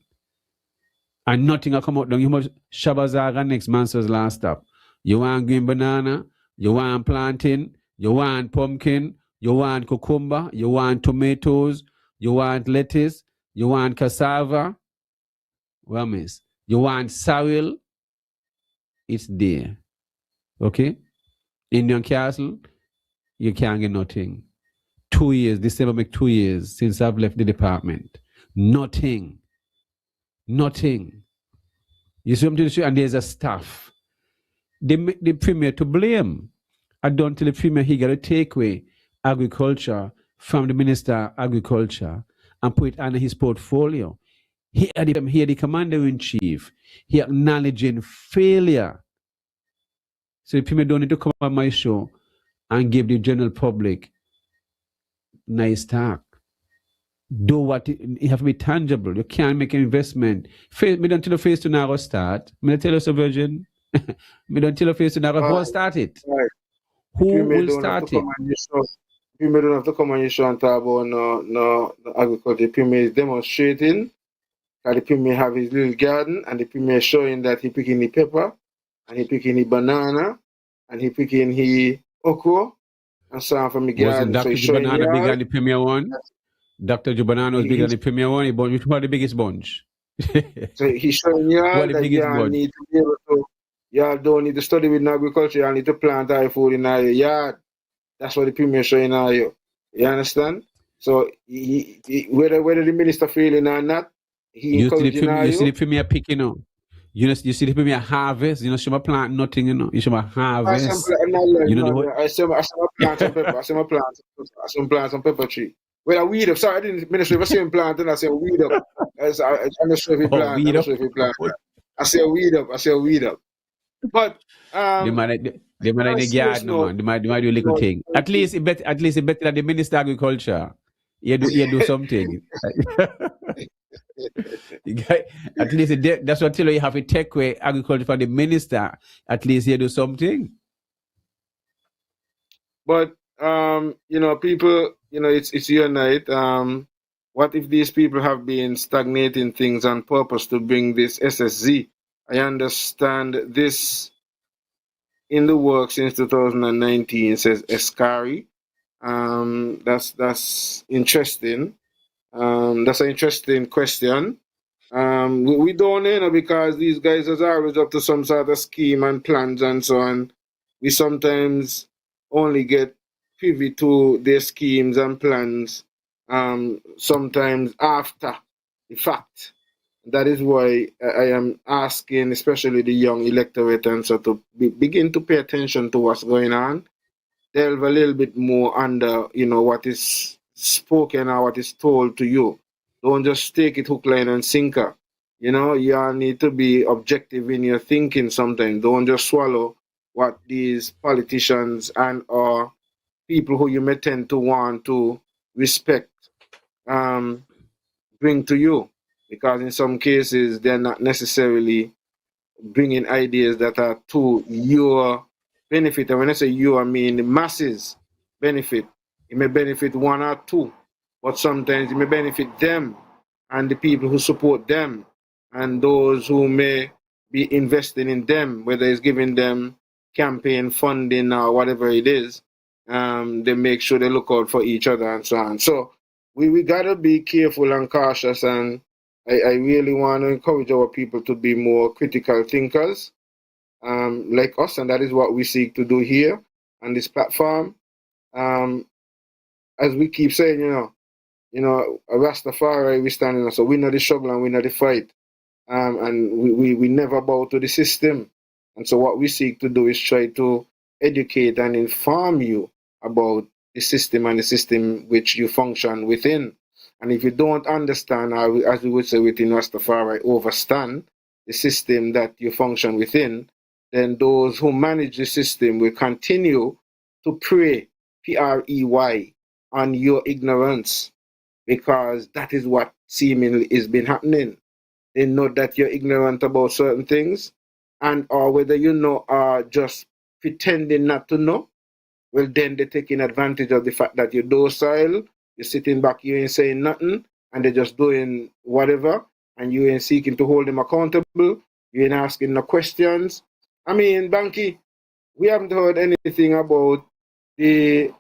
And nothing will come out down. You must Shabazaga next month's last stop. You want green banana, you want plantain, you want pumpkin, you want cucumber, you want tomatoes, you want lettuce, you want cassava. Well, miss, you want sorrel. It's there. Okay? Indian Castle, you can't get nothing. 2 years, December make 2 years since I've left the department. Nothing. You see what I'm telling you? And there's a staff. They make the premier to blame. I don't tell the premier he got to take away agriculture from the minister of agriculture and put it under his portfolio. He had the commander-in-chief. He acknowledging failure. So the premier don't need to come on my show and give the general public nice talk. Do what it have to be tangible. You can't make an investment. Me don't tell you face to now start. Me don't tell you so virgin. Me don't tell you face to now who start it. Right. Who will start it? Premier don't have to come on your show and talk about no agriculture. The premier is demonstrating that the premier have his little garden and the premier showing that he picking the pepper and he picking the banana and he picking the okra and so on from the garden. Wasn't Dr. So Banana bigger than the premier one? Dr. Banana was bigger than the premier one. Which one the biggest bunch? So he's showing y'all the that biggest y'all bunch? need to be able to, y'all don't need to study with agriculture, y'all need to plant our food in our yard. That's what the premier showing you. You understand? So whether the minister feeling or not, he encouraging you. You see the premier picking up. You see the premier harvest. You know, she plant nothing. You know, you should harvest. I say plant some pepper. I say plant some pepper tree. Well, I weed up. Sorry, I didn't minister. If I say plant, then I say weed up. I'm not sure if he plant. I'm not sure if he plant. I say weed up. But they might in the garden, man. They might do a little thing. At least it better than the minister of agriculture. You do something. At least that's what I tell you have to take away agriculture from the minister. At least you do something. But people, it's your night. What if these people have been stagnating things on purpose to bring this SSZ? I understand this in the work since 2019. It says Escari. That's interesting. That's an interesting question. We don't know because these guys are always up to some sort of scheme and plans and so on. We sometimes only get privy to their schemes and plans sometimes after the fact. That is why I am asking, especially the young electorate, and so to begin to pay attention to what's going on delve a little bit more under, what is spoken or what is told to you. Don't just take it hook, line, and sinker. You need to be objective in your thinking sometimes. Don't just swallow what these politicians and or people who you may tend to want to respect um, bring to you. Because in some cases, they're not necessarily bringing ideas that are to your benefit. And when I say you, I mean the masses benefit. It may benefit one or two, but sometimes it may benefit them and the people who support them and those who may be investing in them, whether it's giving them campaign funding or whatever it is. They make sure they look out for each other and so on. So we gotta be careful and cautious, and I really want to encourage our people to be more critical thinkers, like us, and that is what we seek to do here on this platform. Um, as we keep saying, a Rastafari, we stand in, so we know the struggle and we know the fight, and we never bow to the system. And so what we seek to do is try to educate and inform you about the system and the system which you function within. And if you don't understand, or as we would say within Rastafari, overstand the system that you function within, then those who manage the system will continue to prey, P-R-E-Y, on your ignorance, because that is what seemingly is been happening. They know that you're ignorant about certain things, and or whether you know are just pretending not to know, well, then they're taking advantage of the fact that you're docile, you're sitting back, you ain't saying nothing, and they're just doing whatever, and you ain't seeking to hold them accountable, you ain't asking no questions. I mean, Bankie, we haven't heard anything about the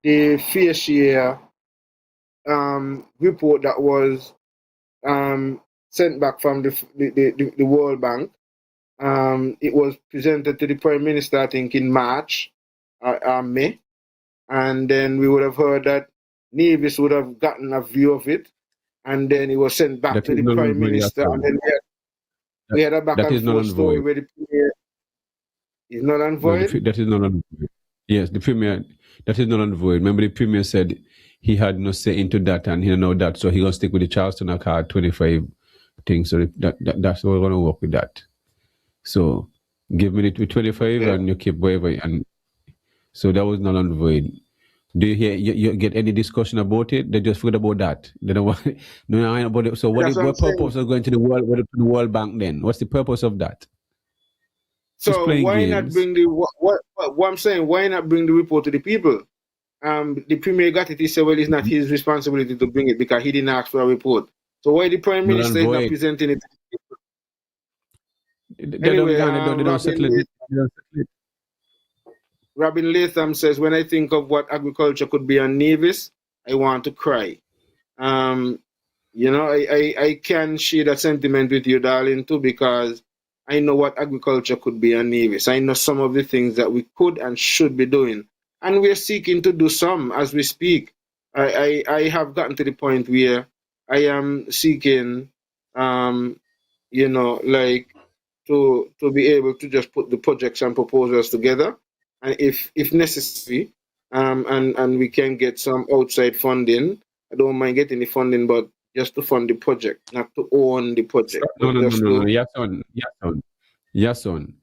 fair share report that was sent back from the World Bank. It was presented to the Prime Minister, I think, in March or May, and then we would have heard that Nevis would have gotten a view of it, and then it was sent back to the Prime Minister, and then we had a back and forth story where the Premier is not on void. No, that is not on void. Yes, the Premier, that is not on void. Remember, the Premier said he had no say into that, and he didn't know that, so he gonna stick with the Charleston Accord 25 thing. So that's what we're gonna work with that. So give me the 25 and you keep whatever, and so that was not on void. Do you hear? You get any discussion about it? They just forget about that. They don't want. No, about it. So what purpose of going to the World Bank then? What's the purpose of that? So why not bring the what I'm saying? Why not bring the report to the people? The Premier got it. He said, well, it's not his responsibility to bring it because he didn't ask for a report. So why the Prime Minister is not presenting it to the people? Anyway, they don't settle it. Robin Latham says, when I think of what agriculture could be on Nevis, I want to cry. I can share that sentiment with you, darling, too, because I know what agriculture could be on Nevis. I know some of the things that we could and should be doing. And we're seeking to do some as we speak. I have gotten to the point where I am seeking, to be able to just put the projects and proposals together. And if necessary, and we can get some outside funding, I don't mind getting the funding, but just to fund the project, not to own the project. No. Yahsonn.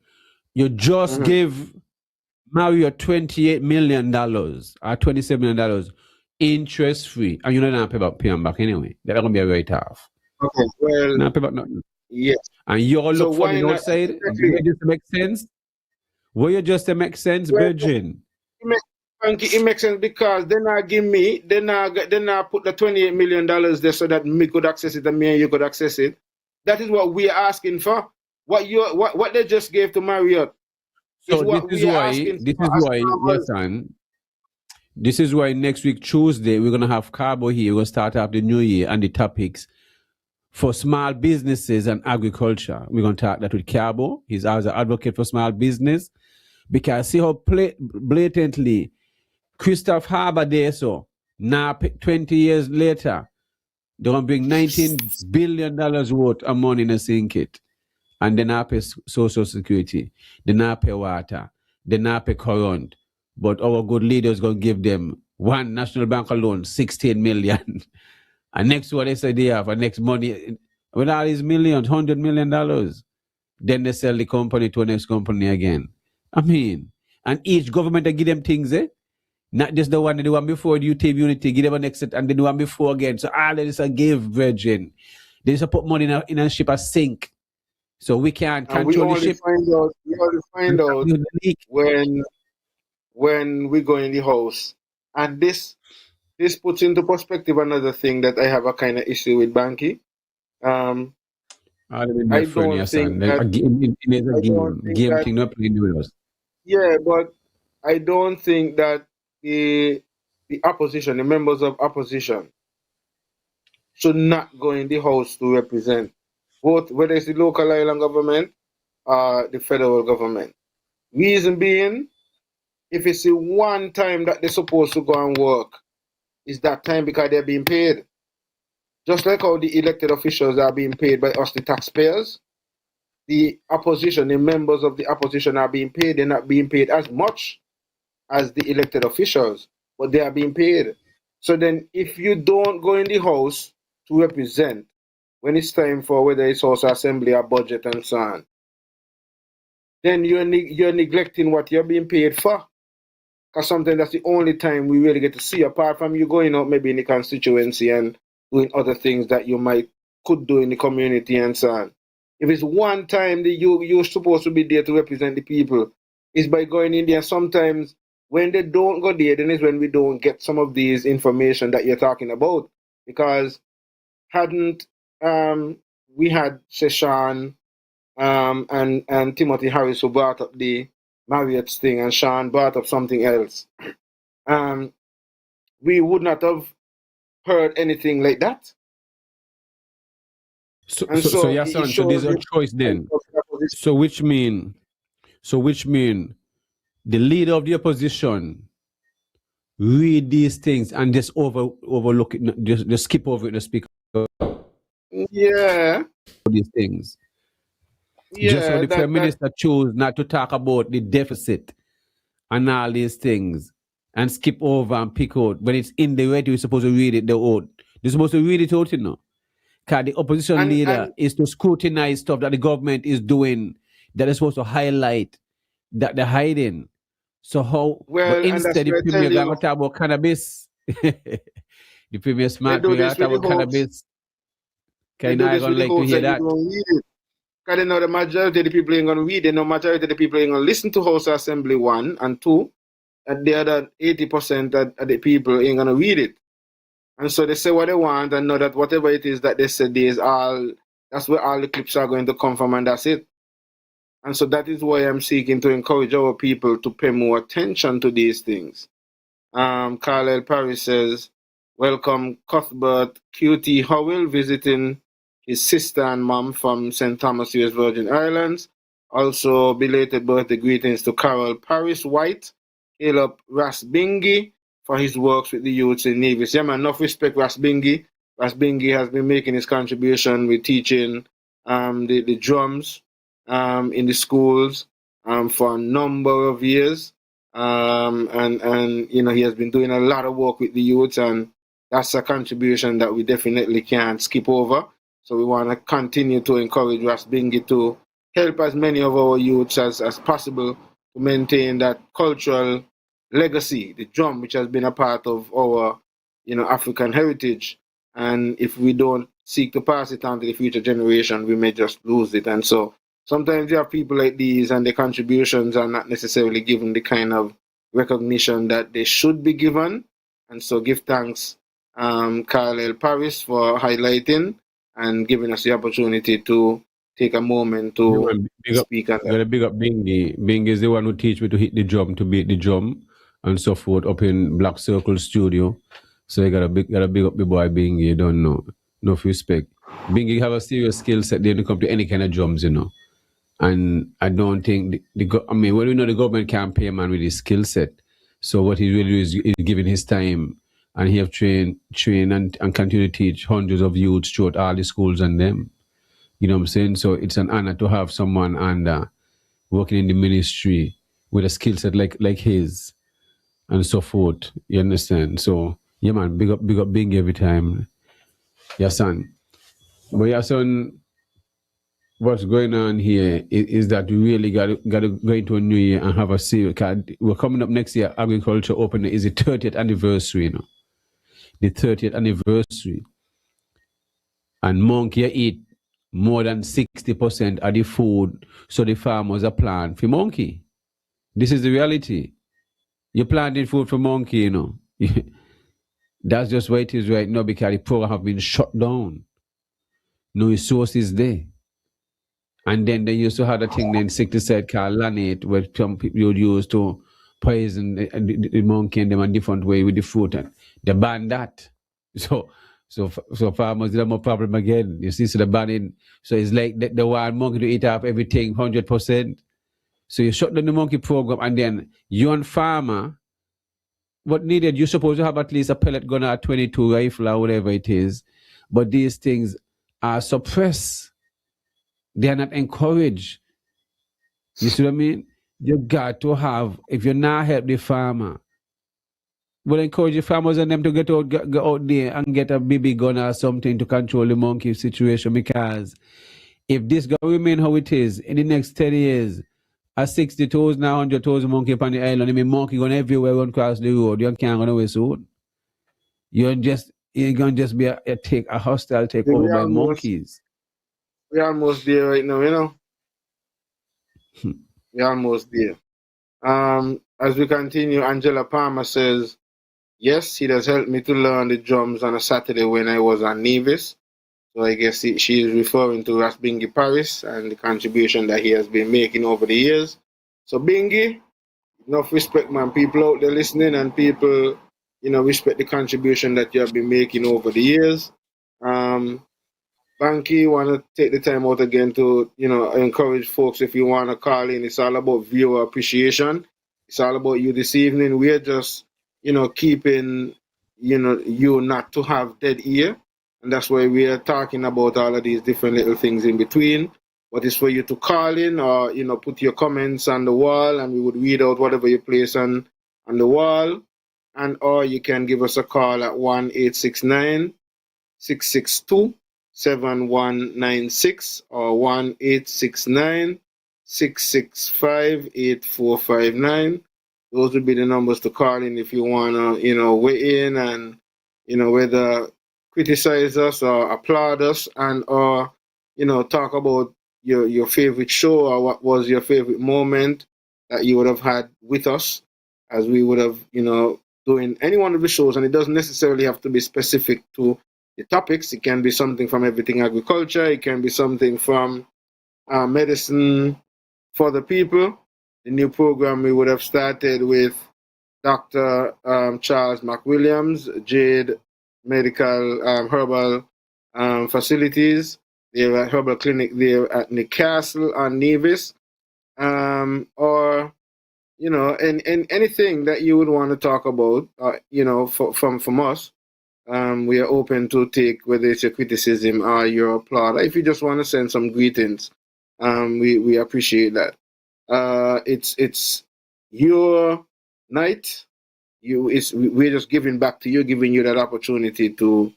You just gave Mario $28 million or $27 million interest free, and you're not going to pay them back anyway. They're going to be a write-off. Okay, well, not pay back nothing. Yes. And you all look for the outside. Will it just make sense? Will you just make sense, Virgin? It makes sense because then I give me, then I put the $28 million there so that me could access it and me and you could access it. That is what we are asking for. What they just gave to Marriott. So this is why next week Tuesday we're gonna have Carbo here. We're gonna start up the new year and the topics for small businesses and agriculture. We're gonna talk that with Carbo. He's as an advocate for small business because see how blatantly Christoph Harbour there. So now 20 years later, they're gonna bring $19 billion worth of money in a sink it. And they not pay social security, they not pay water, they not pay current. but our good leaders going to give them one national bank alone, 16 million. And next one they say they have, and next money, with all these millions, $100 million, then they sell the company to the next company again. I mean, and each government they give them things, eh? Not just the one before the UTM Unity, give them an exit, and then the one before again. So all of this a give, virgin. They just put money in a ship, a sink. So we can't And we control the only ship. find out when we go in the house. And this puts into perspective another thing that I have a kind of issue with Bankie. I don't think that game thing not playing with us. Yeah, but I don't think that the opposition, the members of opposition, should not go in the house to represent both, whether it's the local island government or the federal government. Reason being, if it's the one time that they're supposed to go and work, is that time because they're being paid. Just like how the elected officials are being paid by us, the taxpayers, the opposition, the members of the opposition are being paid. They're not being paid as much as the elected officials, but they are being paid. So then if you don't go in the house to represent when it's time for whether it's House Assembly or budget and so on, then you're neglecting what you're being paid for. Because sometimes that's the only time we really get to see, apart from you going out maybe in the constituency and doing other things that you could do in the community and so on. If it's one time that you're supposed to be there to represent the people, it's by going in there. Sometimes when they don't go there, then is when we don't get some of these information that you're talking about. Because hadn't we had Session and Timothy Harris who brought up the Marriott's thing, and Sean brought up something else, we would not have heard anything like that. So Yahsonn, so there's a choice then. So which mean the leader of the opposition read these things and just overlook it, just skip over it and speak Yeah. these things. Yeah, just so the Prime Minister chose not to talk about the deficit and all these things and skip over and pick out when it's in the way you're supposed to read it out. You're supposed to read it out, you know. Because the opposition leader is to scrutinize stuff that the government is doing that is supposed to highlight that they're hiding. So how but instead the Premier going to talk about cannabis. The Premier smart going to talk about cannabis. Can I going like to hear that? Because they know the majority of the people ain't going to read it. The majority of the people ain't going to listen to House Assembly 1 and 2. And the other 80% of the people ain't going to read it. And so they say what they want and know that whatever it is that they said that's where all the clips are going to come from, and that's it. And so that is why I'm seeking to encourage our people to pay more attention to these things. Carlisle Paris says, welcome Cuthbert QT Howell visiting his sister and mom from St. Thomas, U.S. Virgin Islands. Also, belated birthday greetings to Carol Paris White. Hail up Ras Bingi for his works with the youths in Nevis. Yeah, man, enough respect, Ras Bingi. Ras Bingi has been making his contribution with teaching the drums in the schools for a number of years. And you know, he has been doing a lot of work with the youths, and that's a contribution that we definitely can't skip over. So we want to continue to encourage Ras Bingi to help as many of our youths as possible to maintain that cultural legacy, the drum, which has been a part of our, you know, African heritage. And if we don't seek to pass it on to the future generation, we may just lose it. And so sometimes you have people like these and their contributions are not necessarily given the kind of recognition that they should be given. And so give thanks, Carlisle Paris, for highlighting and giving us the opportunity to take a moment to speak on that. Gotta big up Bingi. Bingi is the one who teach me to hit the drum, to beat the drum, and so forth up in Black Circle Studio. So you gotta big up the boy Bingi. You don't know. No respect. Bingi have a serious skill set. They don't come to any kind of drums, you know. And I don't think when we know the government can't pay a man with his skill set. So what he really is giving his time, and he have trained and continue to teach hundreds of youths throughout all the schools and them. You know what I'm saying? So it's an honor to have someone working in the ministry with a skill set like his. and so forth. You understand? So yeah, man, big up Bing every time. Yahsonn. But Yahsonn, what's going on here is that we really got to go into a new year and have a serious. We're coming up next year. Agriculture Open is the 30th anniversary, the 30th anniversary, and monkey eat more than 60% of the food, so the farmers are planting for monkey. This is the reality. You're planting food for monkey, That's just what it is right now because the program have been shut down. No resources there. And then they used to have a thing then insecticide called lanate, where some people would use to poison the monkey and them a different way with the fruit, and they ban that. So farmers did have more problem again. You see, so the banning. So it's like the wild monkey to eat up everything 100%. So you shut down the monkey program, and then you and farmer, what needed, you're supposed to have at least a pellet gun or 22 rifle or whatever it is, but these things are suppressed. They are not encouraged. You see what I mean? You got to have, if you're not help the farmer, we'll encourage the farmers and them to get out there and get a BB gun or something to control the monkey situation, because if this going to remain how it is in the next 10 years, a 60,000, 100,000 monkey upon the island, I mean, monkey going everywhere run across the road, you can't run away soon. You're going to just be a hostile takeover by monkeys. We're almost there right now, We're almost there. As we continue, Angela Palmer says, yes, it has helped me to learn the drums on a Saturday when I was at Nevis. So I guess she is referring to Ras Bingi Paris and the contribution that he has been making over the years. So Bingi, enough respect, man. People out there listening, and people, respect the contribution that you have been making over the years. Bankie, want to take the time out again to, encourage folks, if you want to call in. It's all about viewer appreciation. It's all about you this evening. We're just, keeping, you not to have dead ear. And that's why we are talking about all of these different little things in between. But it's for you to call in or, put your comments on the wall, and we would read out whatever you place on the wall. Or you can give us a call at 1-869-662-7196 or 1-869-665-8459. Those would be the numbers to call in if you want to, weigh in and, whether criticize us or applaud us or, talk about your favorite show or what was your favorite moment that you would have had with us, as we would have, doing any one of the shows. And it doesn't necessarily have to be specific to the topics. It can be something from everything agriculture. It can be something from medicine for the people. The new program we would have started with Dr. Charles McWilliams, Jade Medical Herbal Facilities. They're a herbal clinic there at Newcastle on Nevis. Or, and anything that you would want to talk about, from us. We are open to take, whether it's your criticism or your applaud. If you just want to send some greetings, we appreciate that. It's your night. We're just giving back to you, giving you that opportunity to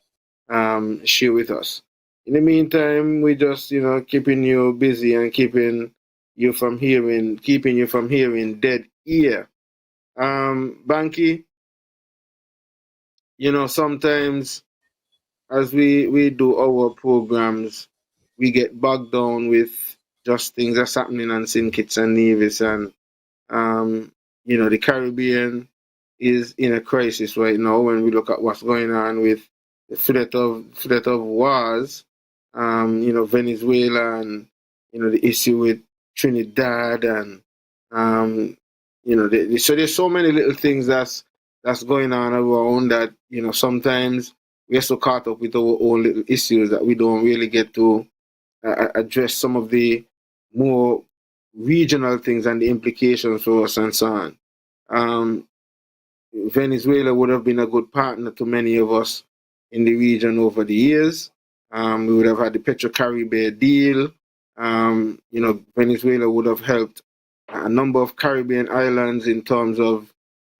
share with us. In the meantime, we just keeping you busy and keeping you from hearing dead ear. Bankie, sometimes as we do our programs, we get bogged down with just things that's happening on St. Kitts and Nevis, and the Caribbean is in a crisis right now when we look at what's going on with the threat of wars, Venezuela, and the issue with Trinidad, and so there's so many little things that's going on around that sometimes we're so caught up with our own little issues that we don't really get to address some of the more regional things and the implications for us and so on. Venezuela would have been a good partner to many of us in the region over the years. We would have had the Petro-Caribbean deal. Venezuela would have helped a number of Caribbean islands in terms of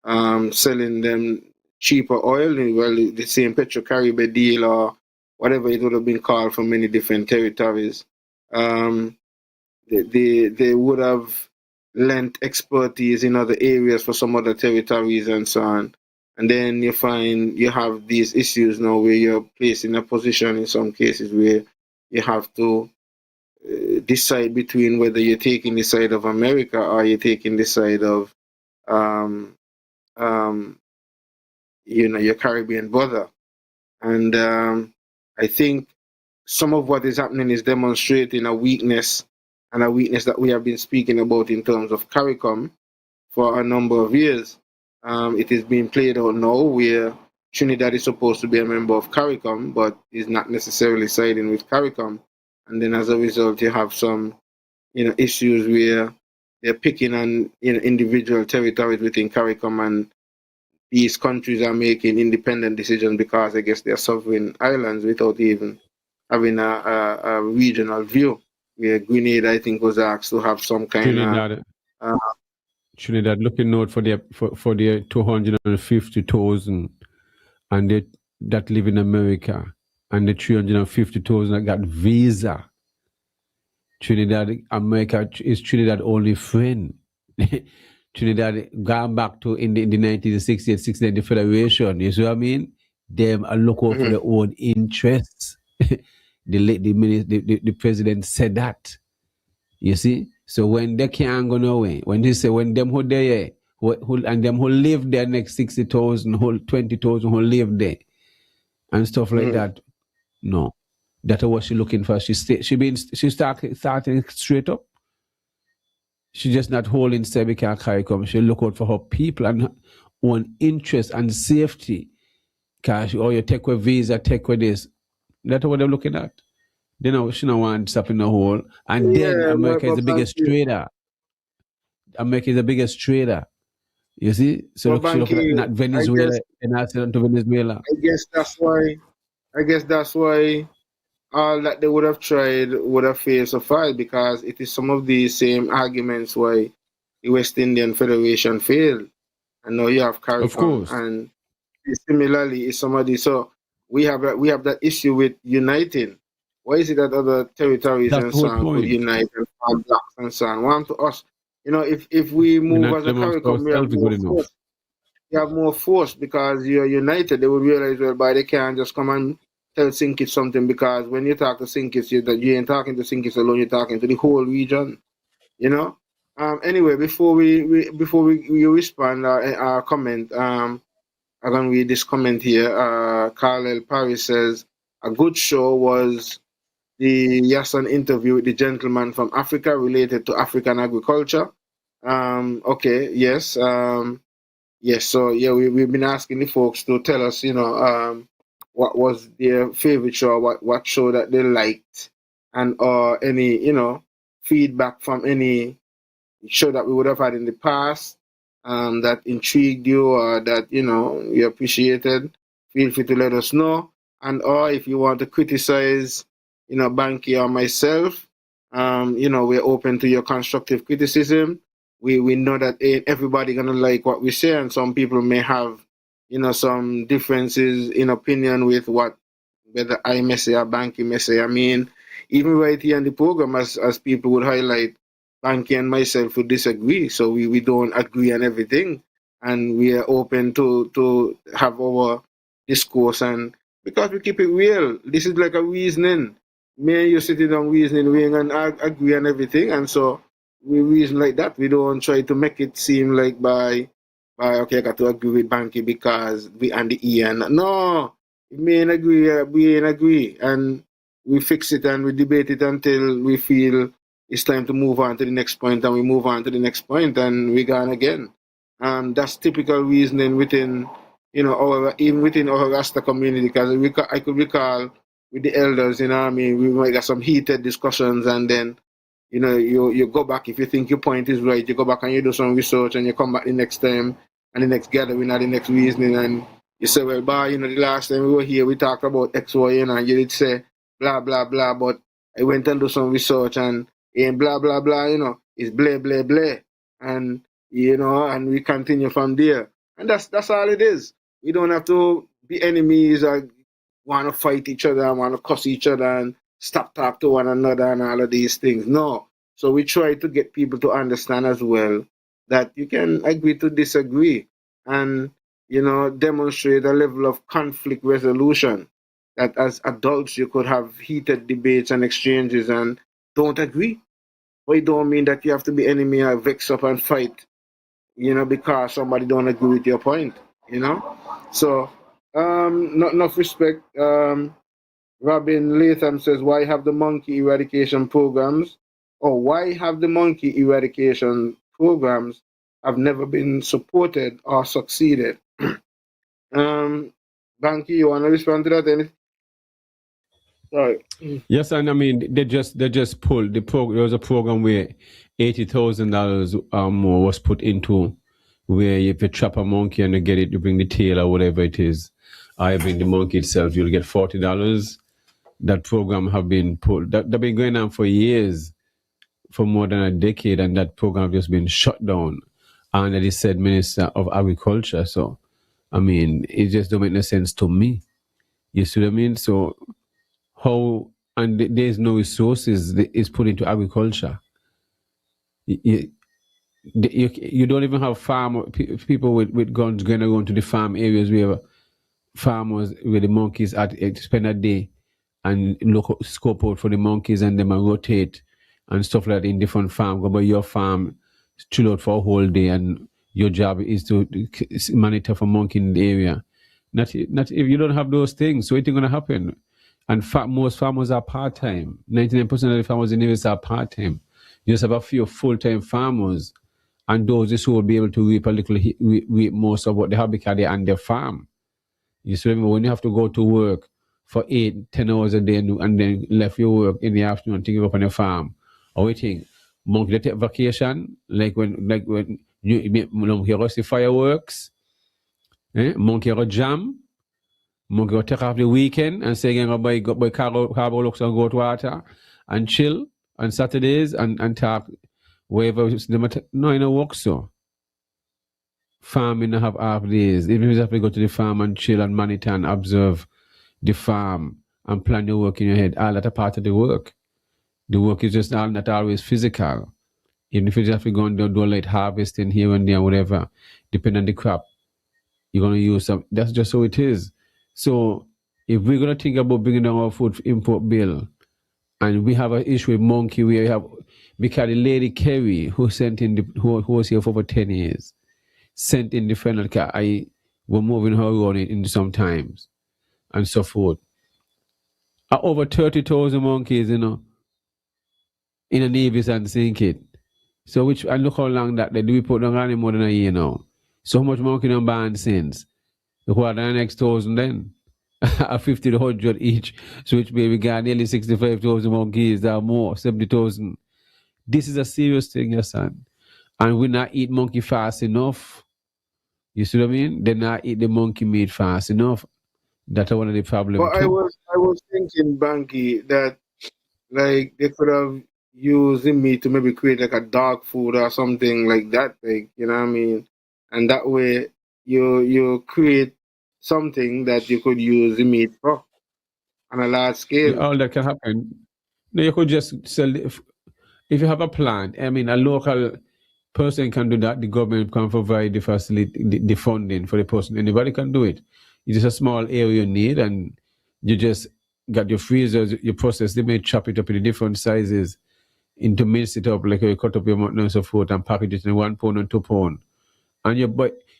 selling them cheaper oil, well, the same Petro-Caribbean deal or whatever it would have been called from many different territories. They would have lent expertise in other areas for some other territories and so on. And then you find you have these issues now where you're placed in a position in some cases where you have to decide between whether you're taking the side of America or you're taking the side of um, um, your Caribbean brother. And I think some of what is happening is demonstrating a weakness, and a weakness that we have been speaking about in terms of CARICOM for a number of years. It is being played out now where Trinidad is supposed to be a member of CARICOM, but is not necessarily siding with CARICOM. And then as a result, you have some, issues where they're picking on individual territories within CARICOM, and these countries are making independent decisions because I guess they're sovereign islands without even having a regional view. Where Grenada, I think, was asked to have some kind of Trinidad looking out for their 250,000 and they that live in America, and the 350,000 that got visa. Trinidad, America is Trinidad only friend. Trinidad gone back to in the 1968, 69, the Federation. You see what I mean? Them are look out for their own interests. The president said that. You see? So when they can't go nowhere, when they say when them who there, and them who live there next 60,000, whole 20,000 who live there, and stuff like that, no. That's what she looking for. She starting straight up. She just not holding Sebika CARICOM. She look out for her people and her own interest and safety. Because you take away visa, take away this. That's what they're looking at. They know she don't want to in the hole. And then America is the biggest trader. America is the biggest trader. You see? So she look at not Venezuela and not to Venezuela. I guess that's why all that they would have tried would have failed so far, because it is some of the same arguments why the West Indian Federation failed. And now you have CARICOM. Of course. And similarly is somebody, so we have that issue with uniting. Why is it that other territories and so on could unite and form blocks and so on? One to us, if we move as a CARICOM, we have more force. You have more force because you're united. They would realize, well, by they can't just come and tell Sinkis something, because when you talk to Sinkis, you ain't talking to Sinkis alone. You're talking to the whole region. Anyway, before we respond or comment, I'm gonna read this comment here. Carl L. Paris says a good show was the Yahsonn interview with the gentleman from Africa related to African agriculture. Okay, yes. Yes, so yeah, we've been asking the folks to tell us, what was their favorite show, what show that they liked, and any, feedback from any show that we would have had in the past that intrigued you or that, you appreciated. Feel free to let us know. And or if you want to criticize, Bankie or myself, we're open to your constructive criticism. We know that ain't everybody gonna like what we say, and some people may have, some differences in opinion with whether I may say or Bankie may say. I mean, even right here in the program, as people would highlight, Bankie and myself would disagree, so we don't agree on everything, and we are open to have our discourse, and because we keep it real, this is like a reasoning. Me and you sitting down reasoning, we ain't gonna agree on everything, and so we reason like that. We don't try to make it seem like by okay, I got to agree with Bankie because we and the E, and no, we ain't agree, we ain't agree, and we fix it and we debate it until we feel it's time to move on to the next point, and we move on to the next point, and we gone again. That's typical reasoning within, even within our Rasta community, because I could recall with the elders, we might get some heated discussions, and then, you go back, if you think your point is right, you go back and you do some research, and you come back the next time, and the next gathering, or the next reasoning, and you say, well, the last time we were here, we talked about X, Y, and you did say blah, blah, blah, but I went and do some research, and blah, blah, blah, it's blah, blah, blah, and, and we continue from there. And that's all it is. We don't have to be enemies or want to fight each other and want to cuss each other and stop talk to one another and all of these things. No. So we try to get people to understand as well that you can agree to disagree and, demonstrate a level of conflict resolution. That as adults you could have heated debates and exchanges and don't agree. But it don't mean that you have to be enemy or vex up and fight, because somebody don't agree with your point, So, not enough respect. Robin Latham says, why have the monkey eradication programs, or why have the monkey eradication programs have never been supported or succeeded? Banky, you want to respond to that? Sorry. Yes, and I mean they just pulled the program. There was a program where $80,000 more was put into, where if you trap a monkey and you get it, you bring the tail or whatever it is, or you bring the monkey itself, you'll get $40. That program have been pulled. That's been going on for years, for more than a decade, and that program just been shut down. And that is said Minister of Agriculture. So, I mean, it just don't make no sense to me. You see what I mean? So, how, and there's no resources that is put into agriculture. You don't even have people with guns going around to the farm areas where farmers, where the monkeys spend a day and scope out for the monkeys and them and rotate and stuff like that in different farms. Go by your farm, chill out for a whole day, and your job is to monitor for monkey in the area. Not if you don't have those things, so it's going to happen. And most farmers are part-time. 99% of the farmers in the US are part-time. You just have a few full-time farmers, and those who will be able to reap a little, reap most of what they have because they're on their farm. You see, when you have to go to work for 8-10 hours a day and then left your work in the afternoon to go up on your farm, or waiting, monkey they take vacation, like when you monkey rush the fireworks, monkey go jam, monkey go take off the weekend and say again go buy carbo looks and go to water and chill on Saturdays and talk wherever. No, it don't work so. Farming have half days. Even if you have to go to the farm and chill and monitor and observe the farm and plan your work in your head, all that a part of the work. The work is just not always physical. Even if you just have to go and do light harvesting here and there, whatever, depending on the crop, you're going to use some. That's just how it is. So if we're going to think about bringing down our food import bill, and we have an issue with monkey, we have, because the lady Kerry, who sent in who was here for over 10 years, sent in the final car, we're moving her around in sometimes and so forth. Over 30,000 monkeys, in a Nevis and sink it. So and look how long that they do. We put them on more than a year now. So much monkey on banned since. What the next 1,000 then? 50 to 100 each. So which way we got nearly 65,000 monkeys or more, 70,000. This is a serious thing, your son. And we not eat monkey fast enough. You see what I mean? They not eat the monkey meat fast enough. That's one of the problems. But I was thinking, Banky, that like they could have used the meat to maybe create like a dog food or something like that, like, you know what I mean? And that way you create something that you could use the meat for on a large scale. Yeah, all that can happen. No, you could just sell if you have a plant. I mean, a local person can do that. The government can provide the facility, the funding for the person. Anybody can do it. It's just a small area you need, and you just got your freezers, your process. They may chop it up in different sizes, into mix it up, like you cut up your mutton and so forth, and package it in 1 pound and 2 pound. And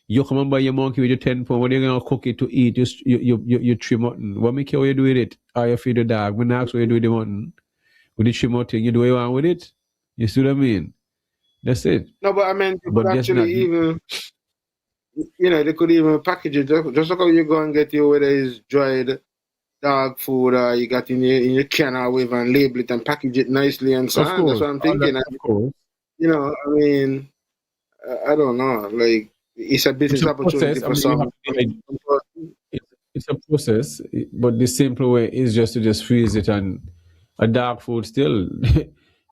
you come and buy your monkey with your 10 pound. When you're gonna cook it to eat, you trim mutton. What make you how you do with it? Or you feed the dog? When I ask what you do with the mutton, with the trim mutton, you do what you want with it. You see what I mean? That's it. No, but I mean, you could actually even, they could even package it. Just like how you go and get your, whether it's dried dog food or you got in your can or whatever, and label it and package it nicely and so on. That's what I'm thinking. Of course. I mean, I don't know. Like, it's a business opportunity for some. It's a process, but the simple way is just to freeze it, and a dog food still.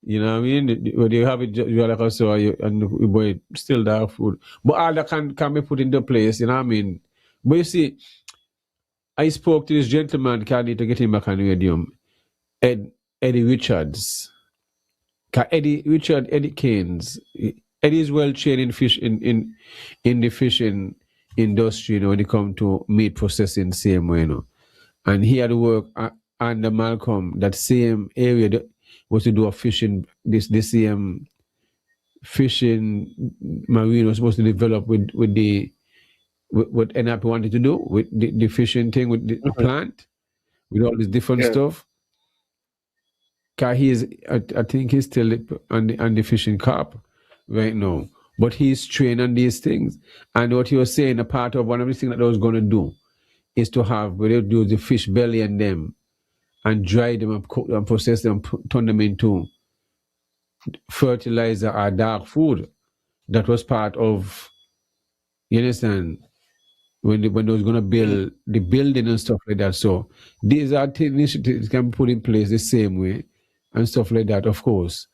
You know what I mean? When you have it, you are like also, and you boy still there food, but all that can be put into place. You know what I mean? But you see, I spoke to this gentleman. Can need to get him back on the radio. Eddie Richards. Eddie Keynes. Eddie is well trained in fish in the fishing industry, you know, when it comes to meat processing, same way, you know. And he had to work under Malcolm, that same area that was to do a fishing, this same fishing marine was supposed to develop with what NAP wanted to do with the fishing thing with the plant, with all this different Yeah. stuff. Cause I think he's still on the fishing carp right now, but he's trained on these things. And what he was saying, a part of one of the things that I was going to do is to have where they do the fish belly and them, and dry them and cook them, process them, turn them into fertilizer or dark food. That was part of, you understand, when they was going to build the building and stuff like that. So these are initiatives can be put in place the same way and stuff like that, of course.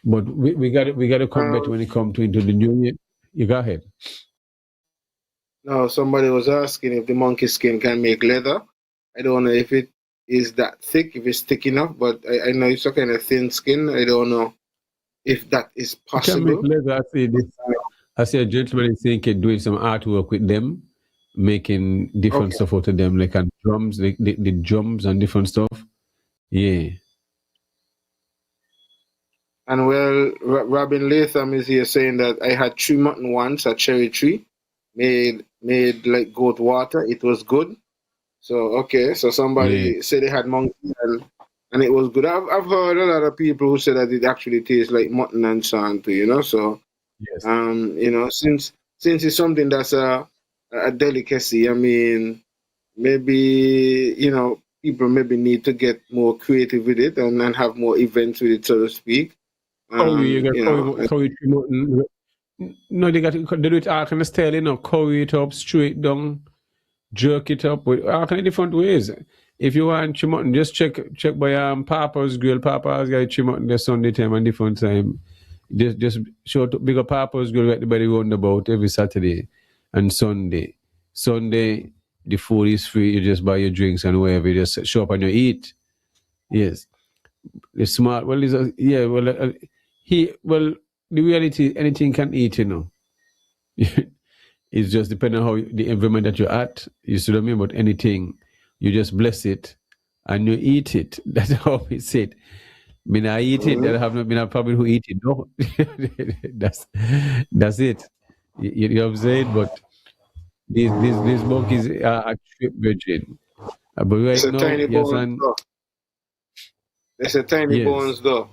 But we got to come better when it comes to into the new year. You go ahead. No, somebody was asking if the monkey skin can make leather. I don't know if it is that thick, if it's thick enough, but I know it's a kind of thin skin. I don't know if that is You can make possible. leather. I see a gentleman is thinking doing some artwork with them, making different Okay. stuff out of them, like and drums, the drums and different stuff. Yeah. And well, Robin Latham is here saying that I had tree mutton once at Cherry Tree, made like goat water. It was good. So okay, so Yeah. somebody said they had monkey and it was good. I've heard a lot of people who said that it actually tastes like mutton and so on too, you know. So Yes. you know, since it's something that's a delicacy, I mean, maybe you know people maybe need to get more creative with it and have more events with it, so to speak. Curry, you got You know, curry mutton. No, they do it all kind of style, you know, curry it up, straight down, jerk it up with all kind of different ways. If you want chimotton, just check by Papa's Grill. Papa's got chimotton the Sunday time and different time. Just show to big up Papa's Grill right by the roundabout every Saturday and Sunday. Sunday the food is free. You just buy your drinks and whatever. You just show up and you eat. Yes, it's smart. Well, the reality anything can eat, you know. It's just depending on how the environment that you're at. You see what I mean? But anything, you just bless it and you eat it. That's how we say it. I mean, I eat it. There have not been a problem who eat it. No, that's it. You know what I'm saying? But these monkeys are a trip virgin. But it's right a now, tiny yes, bones and though. It's a tiny yes. bones though.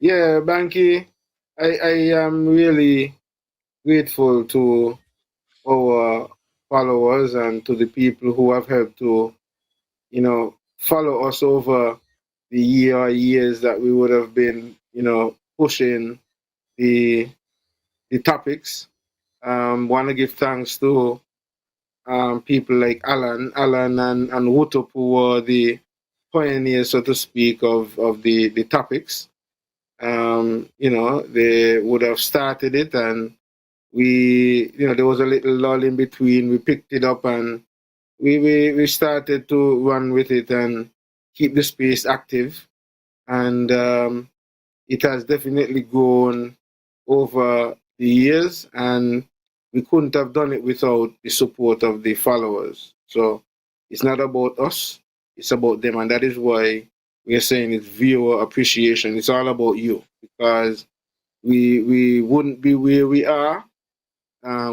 Yeah, Banky, I am really grateful to our followers and to the people who have helped to, you know, follow us over the years that we would have been, you know, pushing the topics. Want to give thanks to people like Alan and Wutup, who were the pioneers, so to speak, of the topics. You know, they would have started it and you know, there was a little lull in between. We picked it up and we started to run with it and keep the space active. And it has definitely grown over the years, and we couldn't have done it without the support of the followers. So it's not about us, it's about them. And that is why we are saying it's viewer appreciation. It's all about you, because we wouldn't be where we are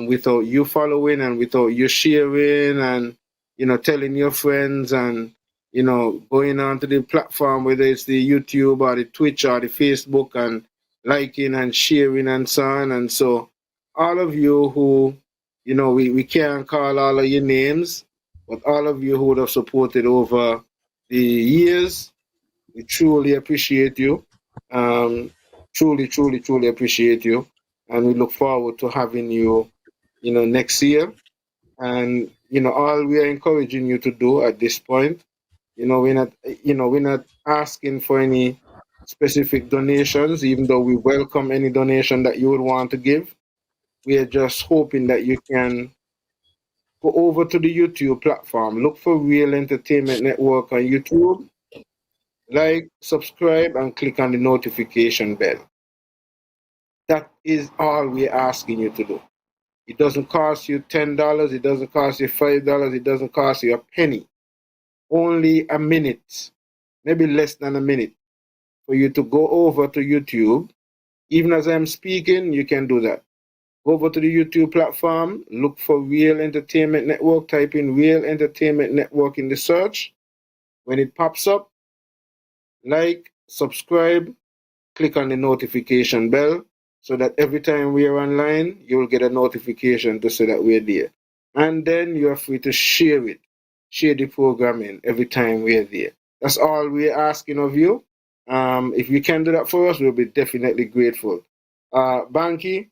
without you following and without you sharing and you know telling your friends and you know going onto the platform, whether it's the YouTube or the Twitch or the Facebook, and liking and sharing and so on. And so all of you who, you know, we can't call all of your names, but all of you who would have supported over the years, we truly appreciate you. Truly appreciate you, and we look forward to having you, you know, next year. And you know, all we are encouraging you to do at this point we're not asking for any specific donations, even though we welcome any donation that you would want to give. We are just hoping that you can go over to the YouTube platform, look for Real Entertainment Network on YouTube, like, subscribe, and click on the notification bell. That is all we're asking you to do. It doesn't cost you $10, it doesn't cost you $5, it doesn't cost you a penny. Only a minute, maybe less than a minute, for you to go over to YouTube. Even as I'm speaking, you can do that. Go over to the YouTube platform, look for Real Entertainment Network, type in Real Entertainment Network in the search. When it pops up, like, subscribe, click on the notification bell so that every time we are online, you'll get a notification to say that we're there. And then you're free to share it, share the programming every time we're there. That's all we're asking of you. If you can do that for us, we'll be definitely grateful. Bankie,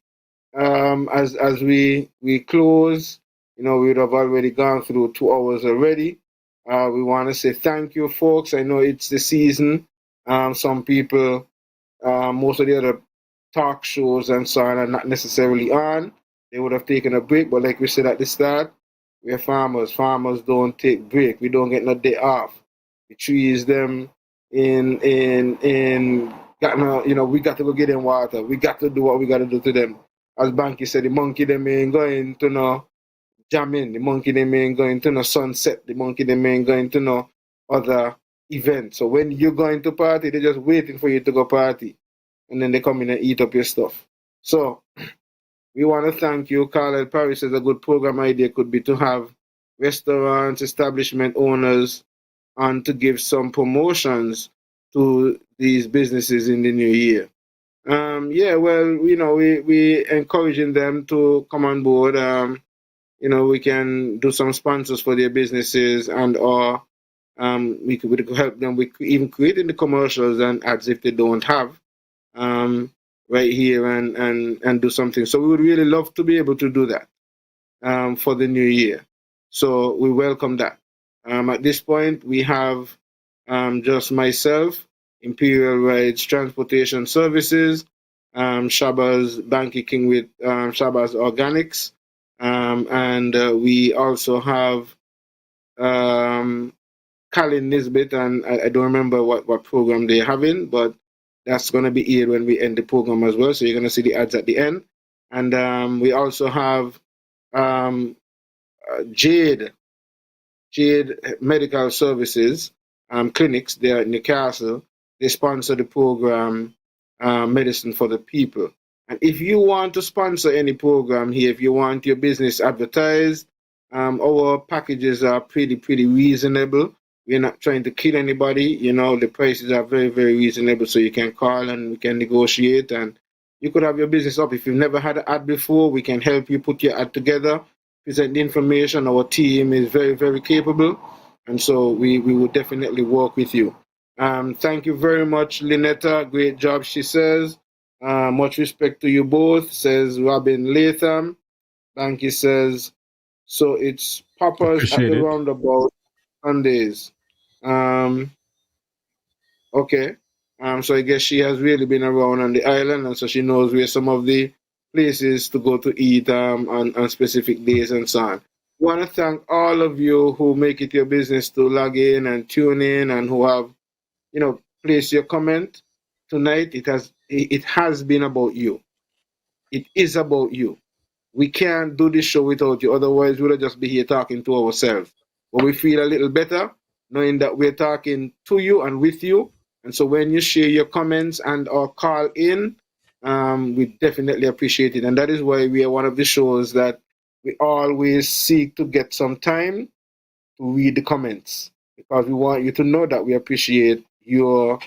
as we close, we would have already gone through 2 hours already. We want to say thank you, folks. I know it's the season. Some people, most of the other talk shows and so on are not necessarily on. They would have taken a break, but like we said at the start, we're farmers. Farmers don't take break. We don't get no day off. The trees them in got no, we got to go get them water. We got to do what we got to do to them. As Banky said, the monkey them ain't going to no jamming. The monkey them ain't going to no sunset. The monkey them ain't going to no other event. So when you're going to party, they're just waiting for you to go party. And then they come in and eat up your stuff. So we want to thank you. Carlisle Parish says a good program idea could be to have restaurants, establishment owners, and to give some promotions to these businesses in the new year. Yeah, well, we encouraging them to come on board. We can do some sponsors for their businesses, and or we could help them with even creating the commercials and ads if they don't have right here, and do something. So we would really love to be able to do that for the new year. So we welcome that. At this point, we have just myself, Imperial Rides Transportation Services, Shabazz Bankie King with Shabazz Organics, and we also have Colin Nisbet, and I don't remember what program they're having, but that's going to be aired when we end the program as well. So you're going to see the ads at the end. And we also have Jade Medical Services clinics there in Newcastle. They sponsor the program Medicine for the People. And if you want to sponsor any program here, if you want your business advertised, our packages are pretty reasonable. We're not trying to kill anybody. The prices are very, very reasonable. So you can call and we can negotiate, and you could have your business up. If you've never had an ad before, we can help you put your ad together, present the information. Our team is very, very capable. And so we will definitely work with you. Thank you very much, Lynetta. Great job, she says. Much respect to you both, says Robin Latham. Banky says, so it's Papa's at the roundabout Sundays. Okay. So I guess she has really been around on the island, and so she knows where some of the places to go to eat on specific days and so on. I want to thank all of you who make it your business to log in and tune in, and who have, placed your comment tonight. It has been about you. It is about you. We can't do this show without you. Otherwise, we'll just be here talking to ourselves. But we feel a little better knowing that we're talking to you and with you. And so when you share your comments and or call in, we definitely appreciate it. And that is why we are one of the shows that we always seek to get some time to read the comments, because we want you to know that we appreciate your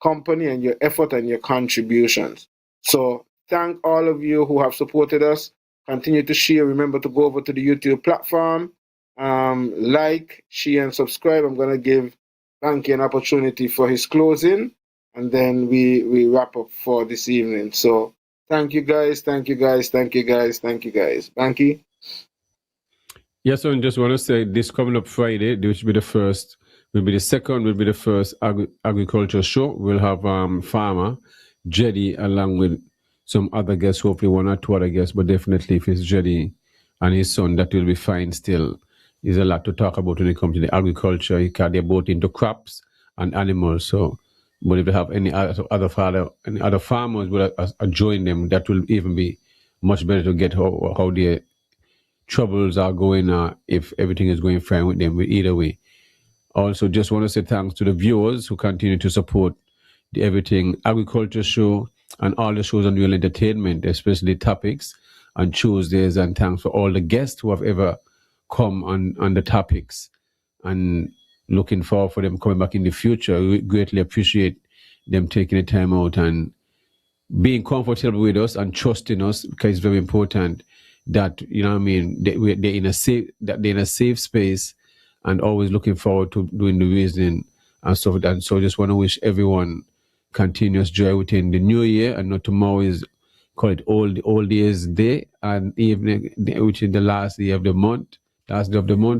company and your effort and your contributions. So thank all of you who have supported us. Continue to share. Remember to go over to the YouTube platform, like, share, and subscribe. I'm going to give Banky an opportunity for his closing, and then we wrap up for this evening. So thank you guys, thank you guys, thank you guys, thank you guys. Banky? Yes, I just want to say this coming up Friday, which will be the first will be the second, will be the first agriculture show. We'll have farmer Jetty along with some other guests, hopefully one or two other guests, but definitely if it's Jetty and his son, that will be fine still. There's a lot to talk about when it comes to the agriculture. They're both into crops and animals. So, but if they have any other farmers will join them, that will even be much better to get how their troubles are going, if everything is going fine with them. Either way. Also, just want to say thanks to the viewers who continue to support the Everything Agriculture Show and all the shows on Real Entertainment, especially Topics on Tuesdays. And thanks for all the guests who have ever come on the Topics. And looking forward for them coming back in the future. We greatly appreciate them taking the time out and being comfortable with us and trusting us, because it's very important that, you know what I mean, they're in a safe space and always looking forward to doing the reasoning and stuff like that. So I just want to wish everyone continuous joy within the new year. And not tomorrow is, call it old year's day and evening, which is the last day of the month.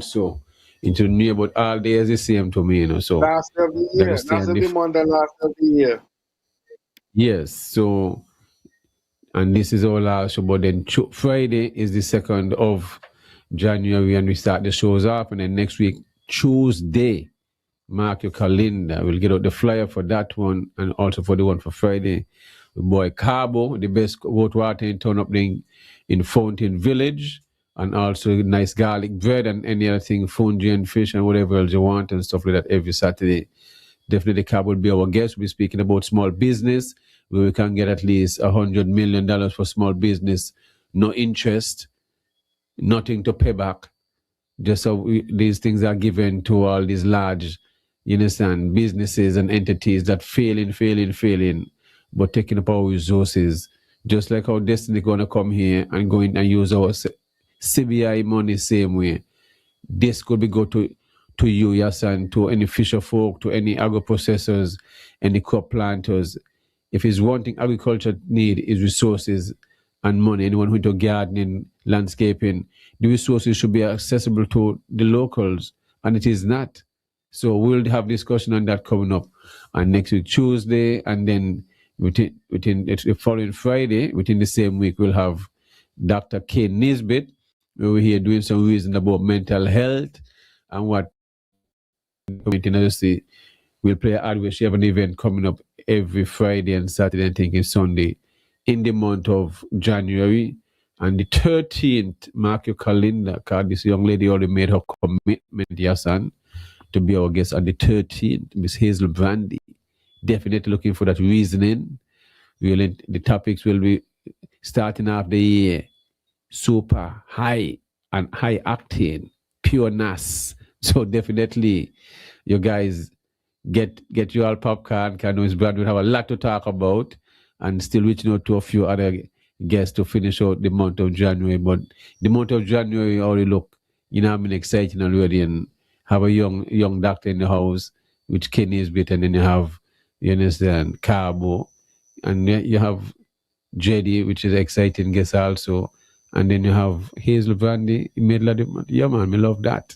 So into the new year, but all days the same to me, you know. So last of the year, last of the month, and last of the year. Yes. So, and this is our last show. But then Friday is the 2nd of January, and we start the shows off. And then next week, Tuesday, mark your calendar. We'll get out the flyer for that one, and also for the one for Friday. Boy Cabo, the best water in town up there in Fountain Village, and also nice garlic bread and any other thing, fungi and fish and whatever else you want and stuff like that every Saturday. Definitely Cabo will be our guest. We'll be speaking about small business, where we can get at least $100 million for small business, no interest, nothing to pay back. Just so these things are given to all these large, you understand, businesses and entities that failing, but taking up our resources. Just like our Destiny going to come here and go in and use our CBI money same way. This could be go to you, Yahsonn, to any fisher folk, to any agro-processors, any crop planters. If it's one thing agriculture need is resources and money. Anyone who into gardening, landscaping, the resources should be accessible to the locals, and it is not. So we'll have discussion on that coming up on next week Tuesday, and then within the following Friday, within the same week, we'll have Dr. K. Nisbet, where we're here doing some reason about mental health and what community. We'll play Adwish. We have an event coming up every Friday and Saturday, and thinking Sunday in the month of January. And the 13th, mark your calendar, because this young lady already made her commitment, Yahsonn, to be our guest on the 13th, Miss Hazel Brandy. Definitely looking for that reasoning. The topics will be starting off the year super high and high octane, pure NAS. So definitely, you guys get your all popcorn. Because I know Miss Brandy will have a lot to talk about, and still reaching out to a few other guests to finish out the month of January. But the month of January already look, you know, I mean, exciting already, and have a young doctor in the house, which Kenny is bit, and then you have, you understand, Cabo, and you have Jetty, which is exciting guest also, and then you have Hazel Brandy in middle of the month. Yeah, man, I love that.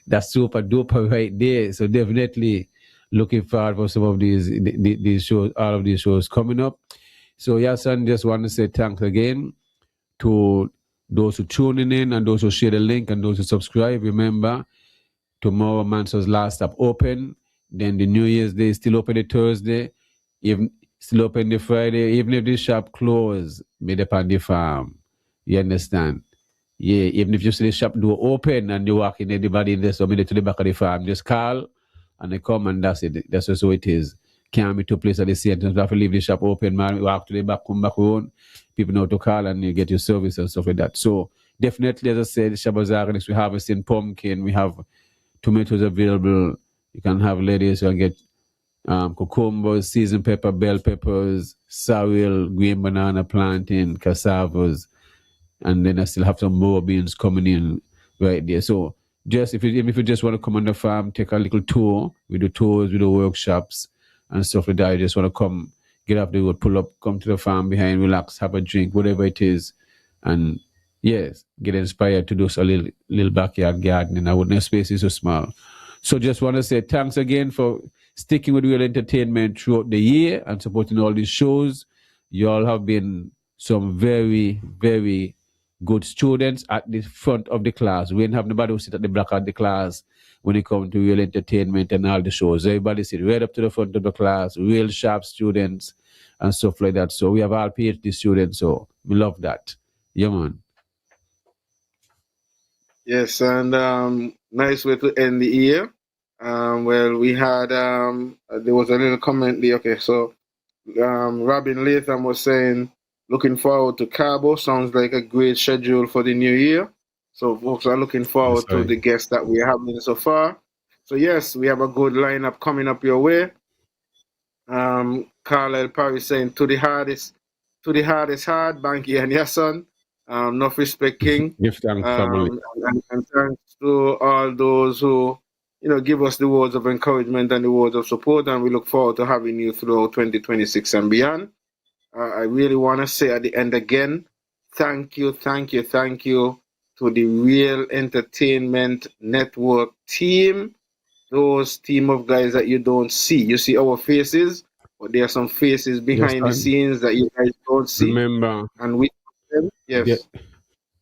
That's super duper right there. So definitely looking forward for some of these shows, all of these shows coming up. So Yahsonn, just want to say thanks again to those who tuning in and those who share the link and those who subscribe. Remember, tomorrow Manso's last stop open. Then the New Year's Day is still open the Thursday. Even still open the Friday. Even if the shop closed, made up on the farm. You understand? Yeah, even if you see the shop door open and you walk in, anybody in there, so to the back of the farm, just call and they come, and that's it. That's just how it is. Can't be two places at the same time. You have to leave the shop open, man. Walk to the back, come back home. People know to call and you get your service and stuff like that. So definitely, as I said, Shabazar, next we harvesting pumpkin, we have tomatoes available. You can have ladies, you can get cucumbers, seasoned pepper, bell peppers, sorrel, green banana, plantain, cassavas, and then I still have some more beans coming in right there. So just if you just want to come on the farm, take a little tour. We do tours, we do workshops and stuff like that. You just want to come, get off the road, pull up, come to the farm behind, relax, have a drink, whatever it is, and yes, get inspired to do a little backyard gardening. Our space is so small. So just want to say thanks again for sticking with Real Entertainment throughout the year and supporting all these shows. You all have been some very, very good students at the front of the class. We didn't have nobody who sit at the back of the class when it comes to Real Entertainment and all the shows. Everybody sit right up to the front of the class, real sharp students and stuff like that. So we have all PhD students, so we love that. Yeah, man. Yes, and nice way to end the year. Well, we had there was a little comment there. Okay, so Robin Latham was saying, looking forward to Cabo. Sounds like a great schedule for the new year. So folks are looking forward to the guests that we have so far. So yes, we have a good lineup coming up your way. Carlisle Paris saying to the hardest hard, Bankie and Yahsonn. Enough respect, King. Give thanks, family. And thanks to all those who, give us the words of encouragement and the words of support. And we look forward to having you throughout 2026 and beyond. I really want to say at the end again, thank you to the Real Entertainment Network team. Those team of guys that you don't see. You see our faces, but there are some faces behind the scenes that you guys don't see. Remember, and we them. Yes. Yeah,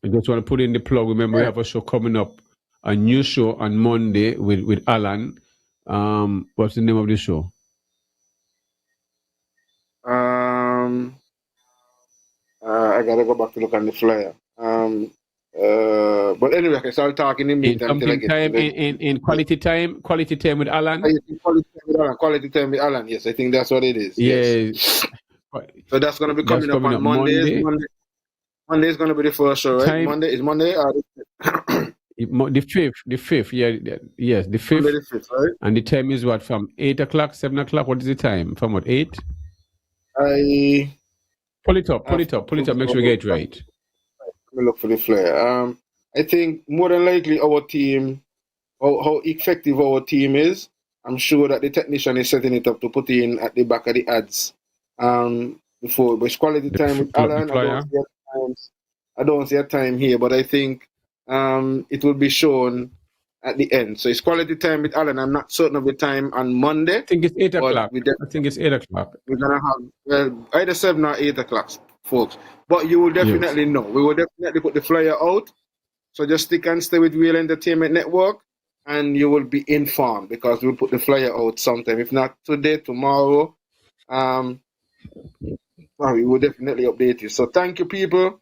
I just want to put in the plug. Remember, we have a show coming up, a new show on Monday with Alan. What's the name of the show? I gotta go back to look on the flyer. But anyway, okay, so I'll talk in the meantime until I get time in quality time with Alan. Quality time with Alan. Yes, I think that's what it is. Yes. So that's gonna be coming up on Monday. Monday is gonna be the first show, right? Monday is Monday. The fifth. Yeah, yes, the fifth. Monday the 5th, right? And the time is what, from 8 o'clock, 7 o'clock? What is the time? From what, 8? Pull it up. Make sure we get it right. Let me look for the flyer. I think more than likely our team, how effective our team is, I'm sure that the technician is setting it up to put in at the back of the ads. Before, but it's quality time with Alan. I don't see a time here, but I think it will be shown at the end. So it's quality time with Alan. I'm not certain of the time on Monday. I think it's 8 o'clock. I think it's 8 o'clock. We're gonna have either 7 or 8 o'clock, folks. But you will definitely know. We will definitely put the flyer out. So just stick and stay with Real Entertainment Network, and you will be informed because we'll put the flyer out sometime. If not today, tomorrow. We will definitely update you. So thank you, people.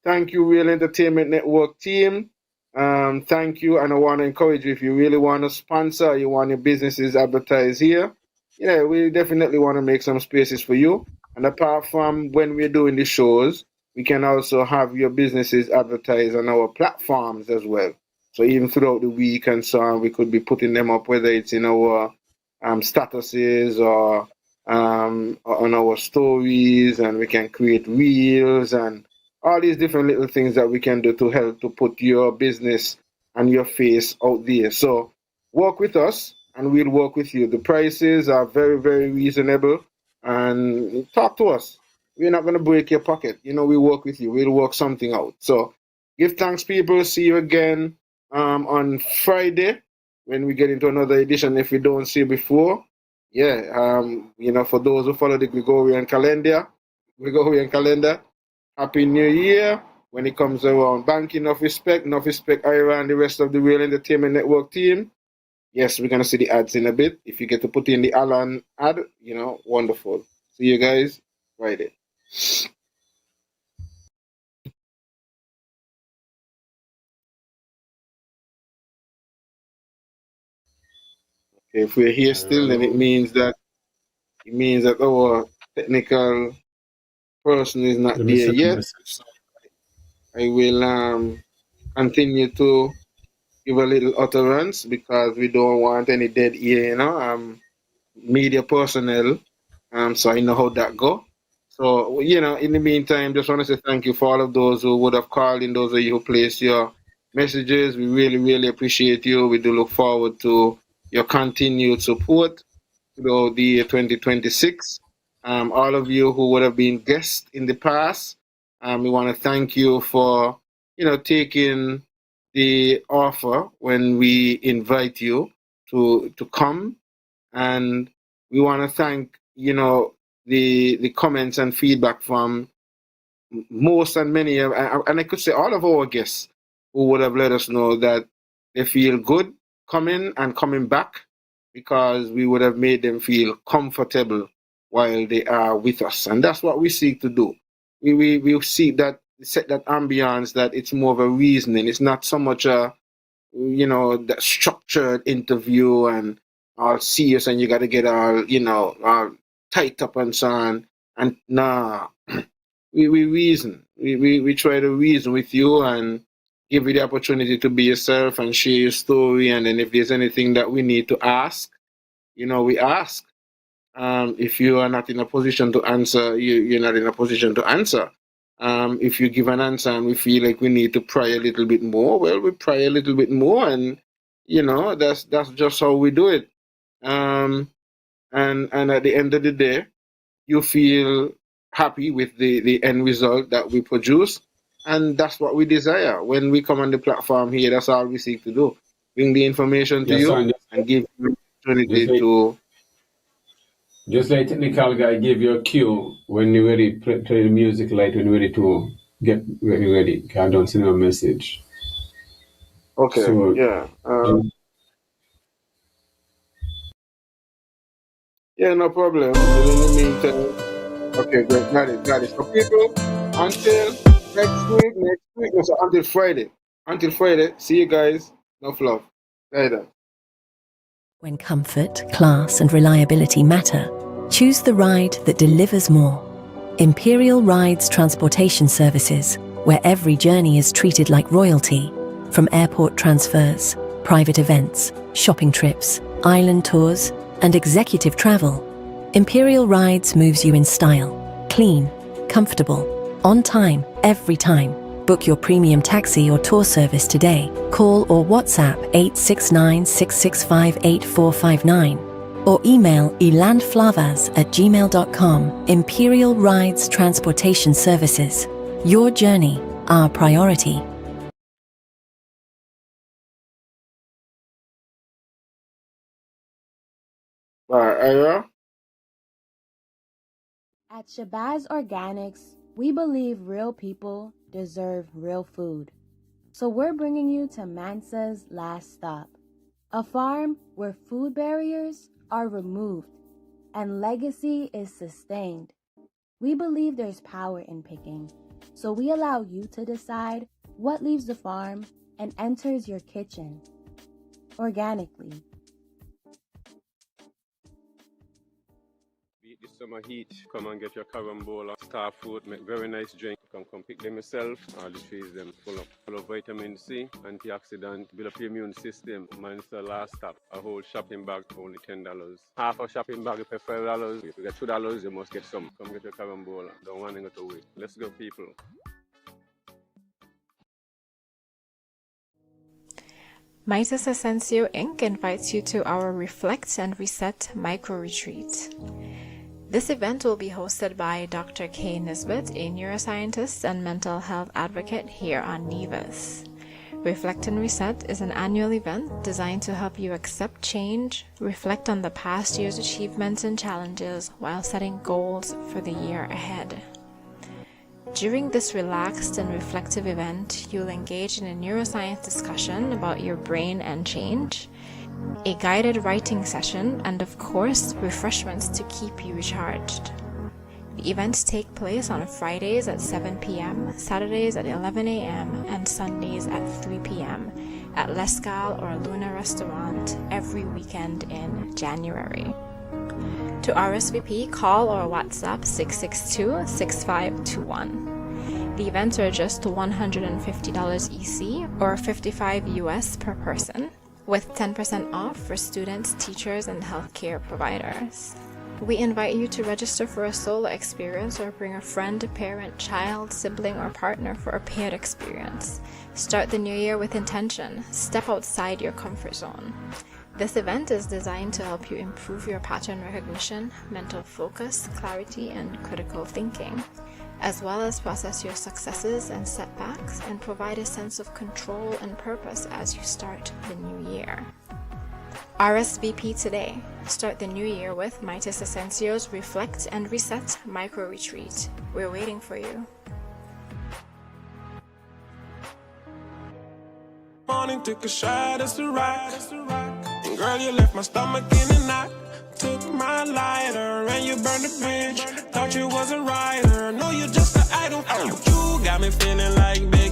Thank you, Real Entertainment Network team. Thank you, and I want to encourage you, if you really want to sponsor, you want your businesses advertised here, we definitely want to make some spaces for you. And apart from when we're doing the shows, we can also have your businesses advertised on our platforms as well. So even throughout the week and so on, we could be putting them up, whether it's in our statuses or on our stories, and we can create reels and all these different little things that we can do to help to put your business and your face out there. So work with us and we'll work with you. The prices are very, very reasonable, and talk to us. We're not going to break your pocket. We work with you. We'll work something out. So give thanks, people. See you again on Friday when we get into another edition if we don't see you before. For those who follow the Gregorian calendar, Happy New Year. When it comes around, Bankie, enough respect, Ira and the rest of the Real Entertainment Network team. Yes, we're going to see the ads in a bit. If you get to put in the Alan ad, wonderful. See you guys Friday. Okay, if we're here still, then it means that our technical person is not there yet. I will continue to give a little utterance because we don't want any dead ear, media personnel, so I know how that go. So, in the meantime, just want to say thank you for all of those who would have called in, those of you who placed your messages. We really, really appreciate you. We do look forward to your continued support throughout the year 2026. All of you who would have been guests in the past, we want to thank you for, taking the offer when we invite you to come, and we want to thank the comments and feedback from most and many and I could say all of our guests who would have let us know that they feel good coming back, because we would have made them feel comfortable while they are with us, and that's what we seek to do. We seek that, set that ambiance, that it's more of a reasoning. It's not so much a that structured interview and all serious, and you got to get all tight up and so on. And nah, we reason. We try to reason with you and give you the opportunity to be yourself and share your story. And then if there's anything that we need to ask, we ask. If you are not in a position to answer, you're not in a position to answer. If you give an answer and we feel like we need to pry a little bit more, well, we pry a little bit more, and that's just how we do it. And at the end of the day, you feel happy with the end result that we produce, and that's what we desire when we come on the platform here. That's all we seek to do: bring the information to Yes, you son. and give you the opportunity Just like, to. just like technical guy give you a cue when you're ready, play the music light when you're ready to get ready. I don't send you a message. Okay, So, yeah. um, Yeah, no problem. And in the meantime, okay, great. Got it. So people, until next week, no, so until Friday. Until Friday, see you guys. No fluff. Later. When comfort, class, and reliability matter, choose the ride that delivers more. Imperial Rides Transportation Services, where every journey is treated like royalty. From airport transfers, private events, shopping trips, island tours, and executive travel, Imperial Rides moves you in style, clean, comfortable, on time, every time. Book your premium taxi or tour service today. Call or WhatsApp 869-665-8459 or email elandflavas@gmail.com. Imperial Rides Transportation Services. Your journey, our priority. Bye, Ira. At Shabazz Organics, we believe real people deserve real food. So we're bringing you to Mansa's Last Stop, a farm where food barriers are removed and legacy is sustained. We believe there's power in picking, so we allow you to decide what leaves the farm and enters your kitchen organically. beat the summer heat, come and get your carambola, star fruit, make very nice drink. Come pick them yourself. All the trees them full of vitamin C, antioxidant, build up your immune system. Mine's the last stop. A whole shopping bag for only $10. Half a shopping bag you pay $5. If you get $2, you must get some. Come get your carambola. Don't want to wait. Let's go, people. Midas Asensio Inc. invites you to our Reflect and Reset micro-retreat. This event will be hosted by Dr. Kay Nisbet, a neuroscientist and mental health advocate here on Nevis. Reflect and Reset is an annual event designed to help you accept change, reflect on the past year's achievements and challenges while setting goals for the year ahead. During this relaxed and reflective event, you'll engage in a neuroscience discussion about your brain and change, a guided writing session, and of course, refreshments to keep you recharged. The events take place on Fridays at 7 p.m., Saturdays at 11 a.m., and Sundays at 3 p.m. at L'Escale or Luna Restaurant every weekend in January. To RSVP, call or WhatsApp 662-6521. The events are just $150 EC or $55 US per person, with 10% off for students, teachers, and healthcare providers. We invite you to register for a solo experience or bring a friend, parent, child, sibling, or partner for a paired experience. Start the new year with intention. Step outside your comfort zone. This event is designed to help you improve your pattern recognition, mental focus, clarity, and critical thinking, as well as process your successes and setbacks and provide a sense of control and purpose as you start the new year. RSVP today. Start the new year with Mightiest Essencio's Reflect and Reset Micro Retreat. We're waiting for you. Morning, took a shot, it's the rock. And girl, you left my stomach in a knot. Took my lighter and you burned the bridge. Thought you was a writer. No, you're just an idol. You got me feeling like big.